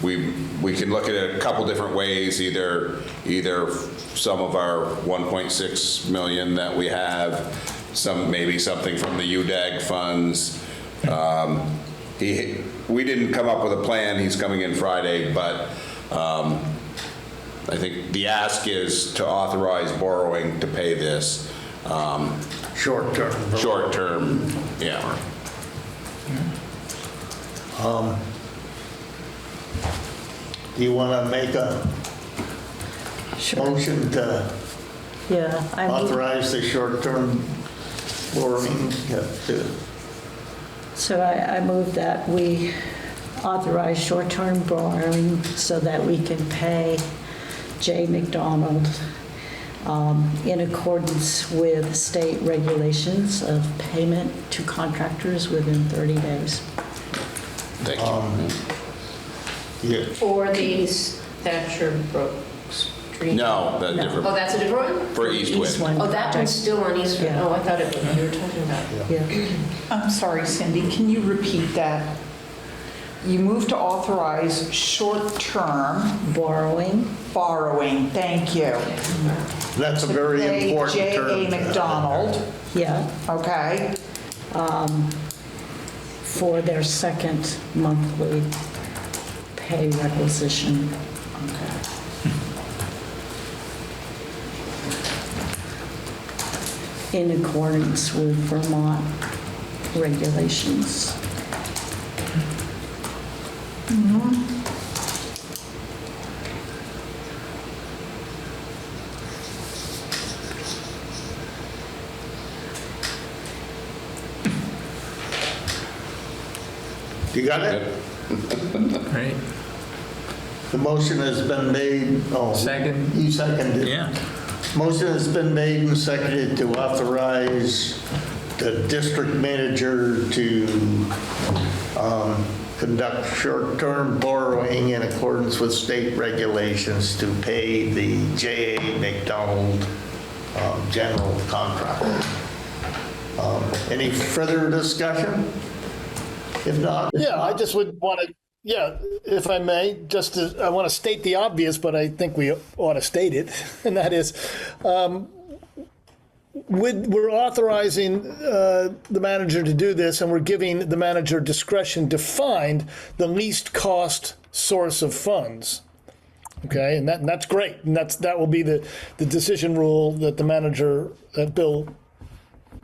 [SPEAKER 7] we can look at it a couple different ways, either some of our 1.6 million that we have, maybe something from the UDAG funds. We didn't come up with a plan. He's coming in Friday, but I think the ask is to authorize borrowing to pay this.
[SPEAKER 1] short term?
[SPEAKER 7] Short term, yeah.
[SPEAKER 1] Do you want to make a motion to
[SPEAKER 9] Yeah. I move-
[SPEAKER 1] authorize the short-term borrowing?
[SPEAKER 9] So I move that we authorize short-term borrowing so that we can pay J. McDonald in accordance with state regulations of payment to contractors within 30 days.
[SPEAKER 7] Thank you.
[SPEAKER 1] Yeah.
[SPEAKER 3] For the Thatcher Brook Street?
[SPEAKER 7] No, that's different.
[SPEAKER 3] Oh, that's a different one?
[SPEAKER 7] For East Wind.
[SPEAKER 3] Oh, that one's still on East Wind.
[SPEAKER 9] Yeah.
[SPEAKER 3] Oh, I thought it was, you were talking about.
[SPEAKER 9] Yeah.
[SPEAKER 2] I'm sorry, Cindy, can you repeat that? You move to authorize short-term
[SPEAKER 9] Borrowing.
[SPEAKER 2] borrowing, thank you.
[SPEAKER 1] That's a very
[SPEAKER 2] Pay
[SPEAKER 1] important term.
[SPEAKER 2] J.A. McDonald,
[SPEAKER 9] Yeah.
[SPEAKER 2] okay?
[SPEAKER 9] For their second monthly pay requisition. In accordance with Vermont regulations.
[SPEAKER 1] You got it?
[SPEAKER 6] Right.
[SPEAKER 1] The motion has been made. Oh,
[SPEAKER 6] Second.
[SPEAKER 1] You seconded.
[SPEAKER 6] Yeah.
[SPEAKER 1] Motion has been made and seconded to authorize the district manager to conduct short-term borrowing in accordance with state regulations to pay the J.A. McDonald general contractor. Any further discussion? If not.
[SPEAKER 15] Yeah, I just would want to, yeah, if I may, I want to state the obvious, but I think we ought to state it, and that is, we're authorizing the manager to do this, and we're giving the manager discretion to find the least cost source of funds. Okay, and that's great, and that will be the decision rule that the manager, that Bill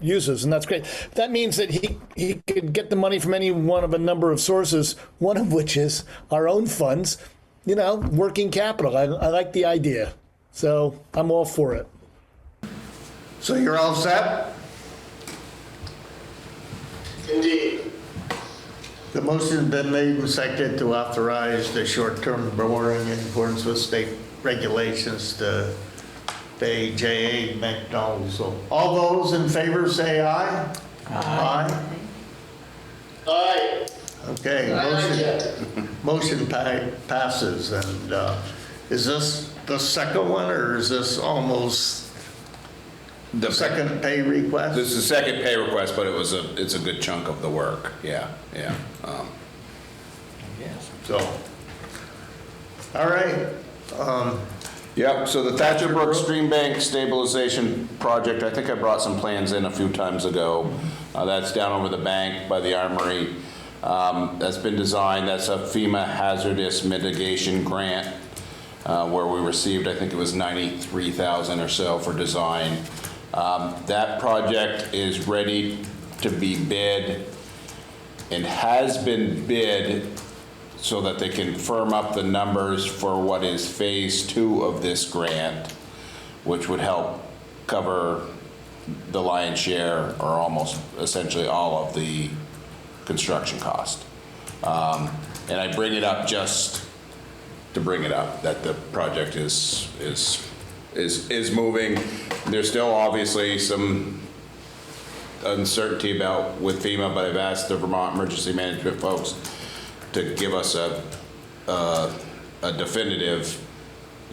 [SPEAKER 15] uses, and that's great. That means that he could get the money from any one of a number of sources, one of which is our own funds, you know, working capital. I like the idea, so I'm all for it.
[SPEAKER 1] So you're all set?
[SPEAKER 8] Indeed.
[SPEAKER 1] The motion has been made and seconded to authorize the short-term borrowing in accordance with state regulations to pay J.A. McDonald. So all those in favor say aye. Aye.
[SPEAKER 8] Aye.
[SPEAKER 1] Okay, motion passes, and is this the second one, or is this almost the second pay request?
[SPEAKER 7] This is the second pay request, but it's a good chunk of the work, yeah.
[SPEAKER 1] So, all right.
[SPEAKER 7] Yep, so the Thatcher Brook Stream Bank Stabilization Project, I think I brought some plans in a few times ago. That's down over the bank by the Armory. That's been designed, that's a FEMA hazardous mitigation grant where we received, I think it was $93,000 or so for design. That project is ready to be bid and has been bid so that they can firm up the numbers for what is phase 2 of this grant, which would help cover the lion's share, or almost essentially all of the construction cost. And I bring it up just to bring it up, that the project is moving. There's still obviously some uncertainty about with FEMA, but I've asked the Vermont Emergency Management folks to give us a definitive,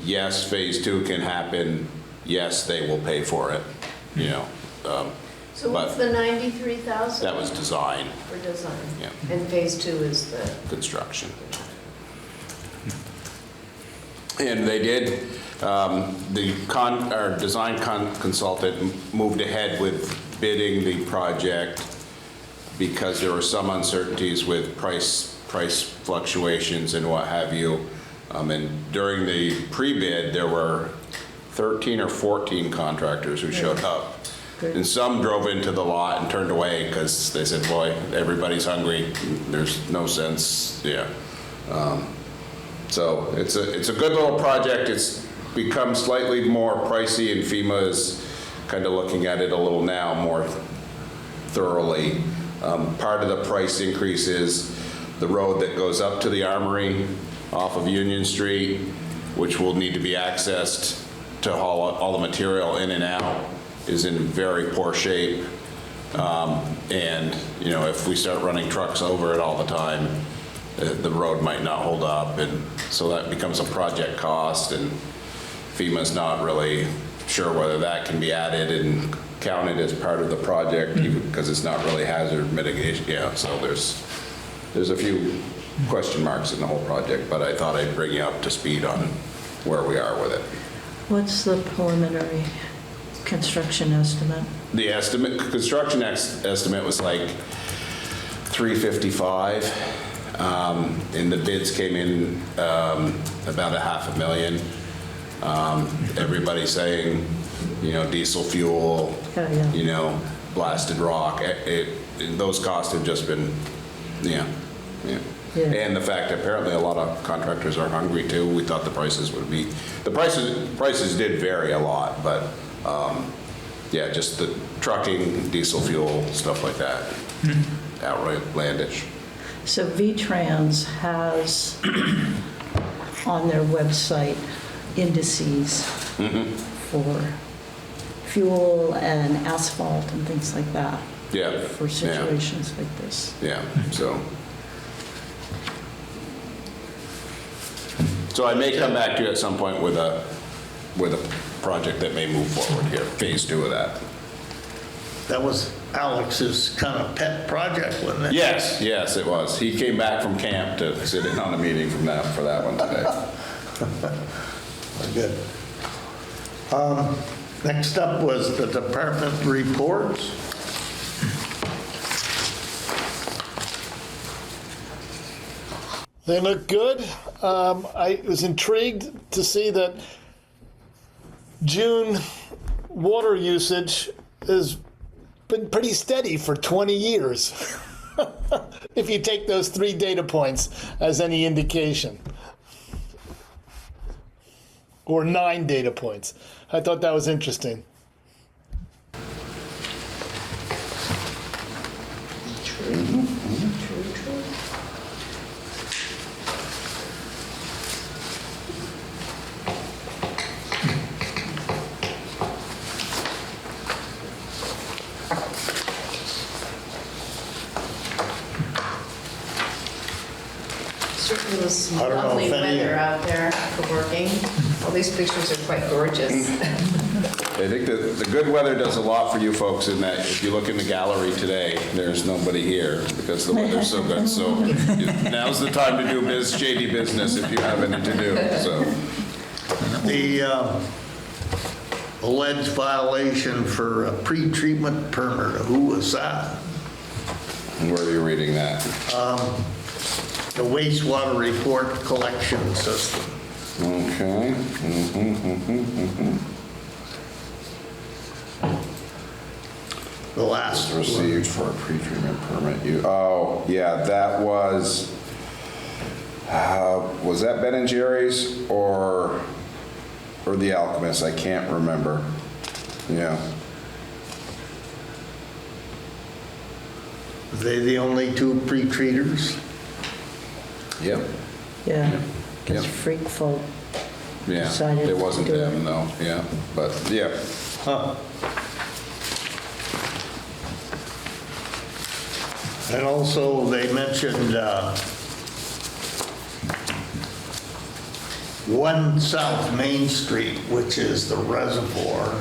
[SPEAKER 7] yes, phase 2 can happen, yes, they will pay for it, you know.
[SPEAKER 3] So what's the 93,000?
[SPEAKER 7] That was design.
[SPEAKER 3] For design.
[SPEAKER 7] Yeah.
[SPEAKER 3] And phase 2 is the?
[SPEAKER 7] Construction. And they did, our design consultant moved ahead with bidding the project because there were some uncertainties with price fluctuations and what have you. And during the pre-bid, there were 13 or 14 contractors who showed up.
[SPEAKER 9] Good.
[SPEAKER 7] And some drove into the lot and turned away because they said, boy, everybody's hungry. There's no sense, yeah. So it's a good little project. It's become slightly more pricey, and FEMA is kind of looking at it a little now more thoroughly. Part of the price increase is the road that goes up to the Armory off of Union Street, which will need to be accessed to haul all the material in and out, is in very poor shape. And you know, if we start running trucks over it all the time, the road might not hold up, and so that becomes a project cost, and FEMA's not really sure whether that can be added and counted as part of the project, even because it's not really hazard mitigation. Yeah, so there's a few question marks in the whole project, but I thought I'd bring you up to speed on where we are with it.
[SPEAKER 9] What's the preliminary construction estimate?
[SPEAKER 7] The construction estimate was like 355. And the bids came in about $500,000. Everybody saying, you know, diesel fuel,
[SPEAKER 9] Yeah.
[SPEAKER 7] you know, blasted rock. Those costs have just been, yeah. And the fact that apparently a lot of contractors are hungry too. We thought the prices would be, the prices did vary a lot, but yeah, just the trucking, diesel fuel, stuff like that, outlandish.
[SPEAKER 9] So VTrans has on their website indices for fuel and asphalt and things like that.
[SPEAKER 7] Yeah.
[SPEAKER 9] For situations like this.
[SPEAKER 7] Yeah, so I may come back to you at some point with a project that may move forward here, phase 2 of that.
[SPEAKER 1] That was Alex's kind of pet project, wasn't it?
[SPEAKER 7] Yes, it was. He came back from camp to sit in on a meeting for that one today.
[SPEAKER 1] Good. Next up was the department reports.
[SPEAKER 15] They look good. I was intrigued to see that June water usage has been pretty steady for 20 years, if you take those 3 data points as any indication. Or 9 data points. I thought that was interesting.
[SPEAKER 3] It was
[SPEAKER 1] I don't know
[SPEAKER 3] lovely
[SPEAKER 1] if any-
[SPEAKER 3] weather out there for working. All these pictures are quite gorgeous.
[SPEAKER 7] I think that the good weather does a lot for you folks in that if you look in the gallery today, there's nobody here because the weather's so good. So now's the time to do shady business if you have anything to do, so.
[SPEAKER 1] The alleged violation for a pre-treatment permit, who was that?
[SPEAKER 7] Where are you reading that?
[SPEAKER 1] The wastewater report collection system.
[SPEAKER 7] Okay.
[SPEAKER 1] The last
[SPEAKER 7] Received for a pre-treatment permit. Oh, yeah, that was that Ben and Jerry's or The Alchemist? I can't remember. Yeah.
[SPEAKER 1] Are they the only two pre-treaters?
[SPEAKER 7] Yep.
[SPEAKER 9] Yeah, because
[SPEAKER 7] Yep.
[SPEAKER 9] Freak Folk
[SPEAKER 7] Yeah,
[SPEAKER 9] decided
[SPEAKER 7] it wasn't
[SPEAKER 9] to do
[SPEAKER 7] them, though, yeah, but, yeah.
[SPEAKER 1] Huh. And also, they mentioned 1 South Main Street, which is the reservoir.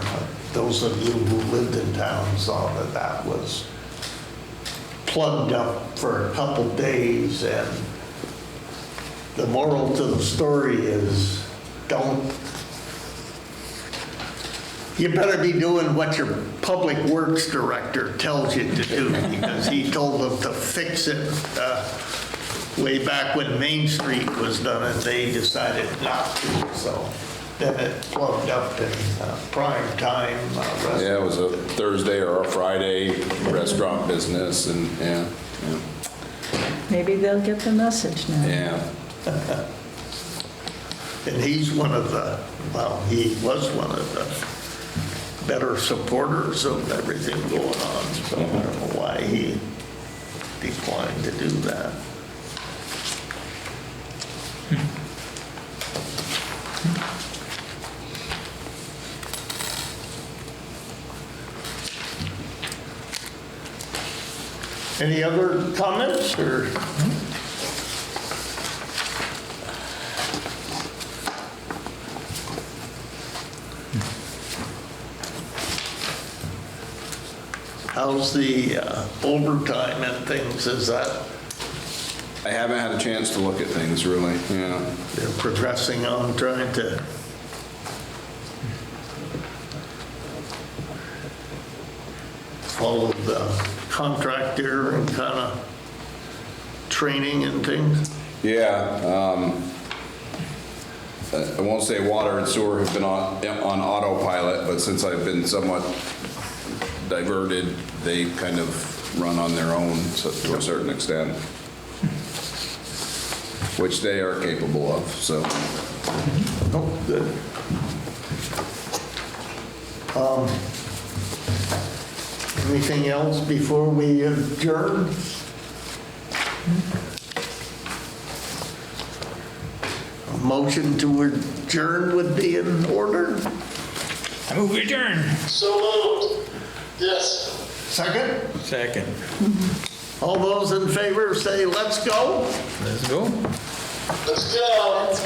[SPEAKER 1] Those of you who lived in town saw that that was plugged up for a couple days, and the moral to the story is you better be doing what your public works director tells you to do, because he told them to fix it way back when Main Street was done, and they decided not to. So then it plugged up in prime time.
[SPEAKER 7] Yeah, it was a Thursday or a Friday restaurant business, and, yeah.
[SPEAKER 9] Maybe they'll get the message now.
[SPEAKER 7] Yeah.
[SPEAKER 1] And he's he was one of the better supporters of everything going on, so I don't know why he declined to do that. Any other comments, or? How's the overtime and things? Is that?
[SPEAKER 7] I haven't had a chance to look at things, really, yeah.
[SPEAKER 1] They're progressing on trying to follow the contractor and kind of training and things.
[SPEAKER 7] Yeah, I won't say water and sewer have been on autopilot, but since I've been somewhat diverted, they kind of run on their own to a certain extent, which they are capable of, so.
[SPEAKER 1] Oh, good. Anything else before we adjourn? A motion to adjourn would be in order.
[SPEAKER 6] I move adjourn.
[SPEAKER 8] So moved. Yes.
[SPEAKER 1] Second?
[SPEAKER 6] Second.
[SPEAKER 1] All those in favor say, let's go.
[SPEAKER 6] Let's go.
[SPEAKER 8] Let's go.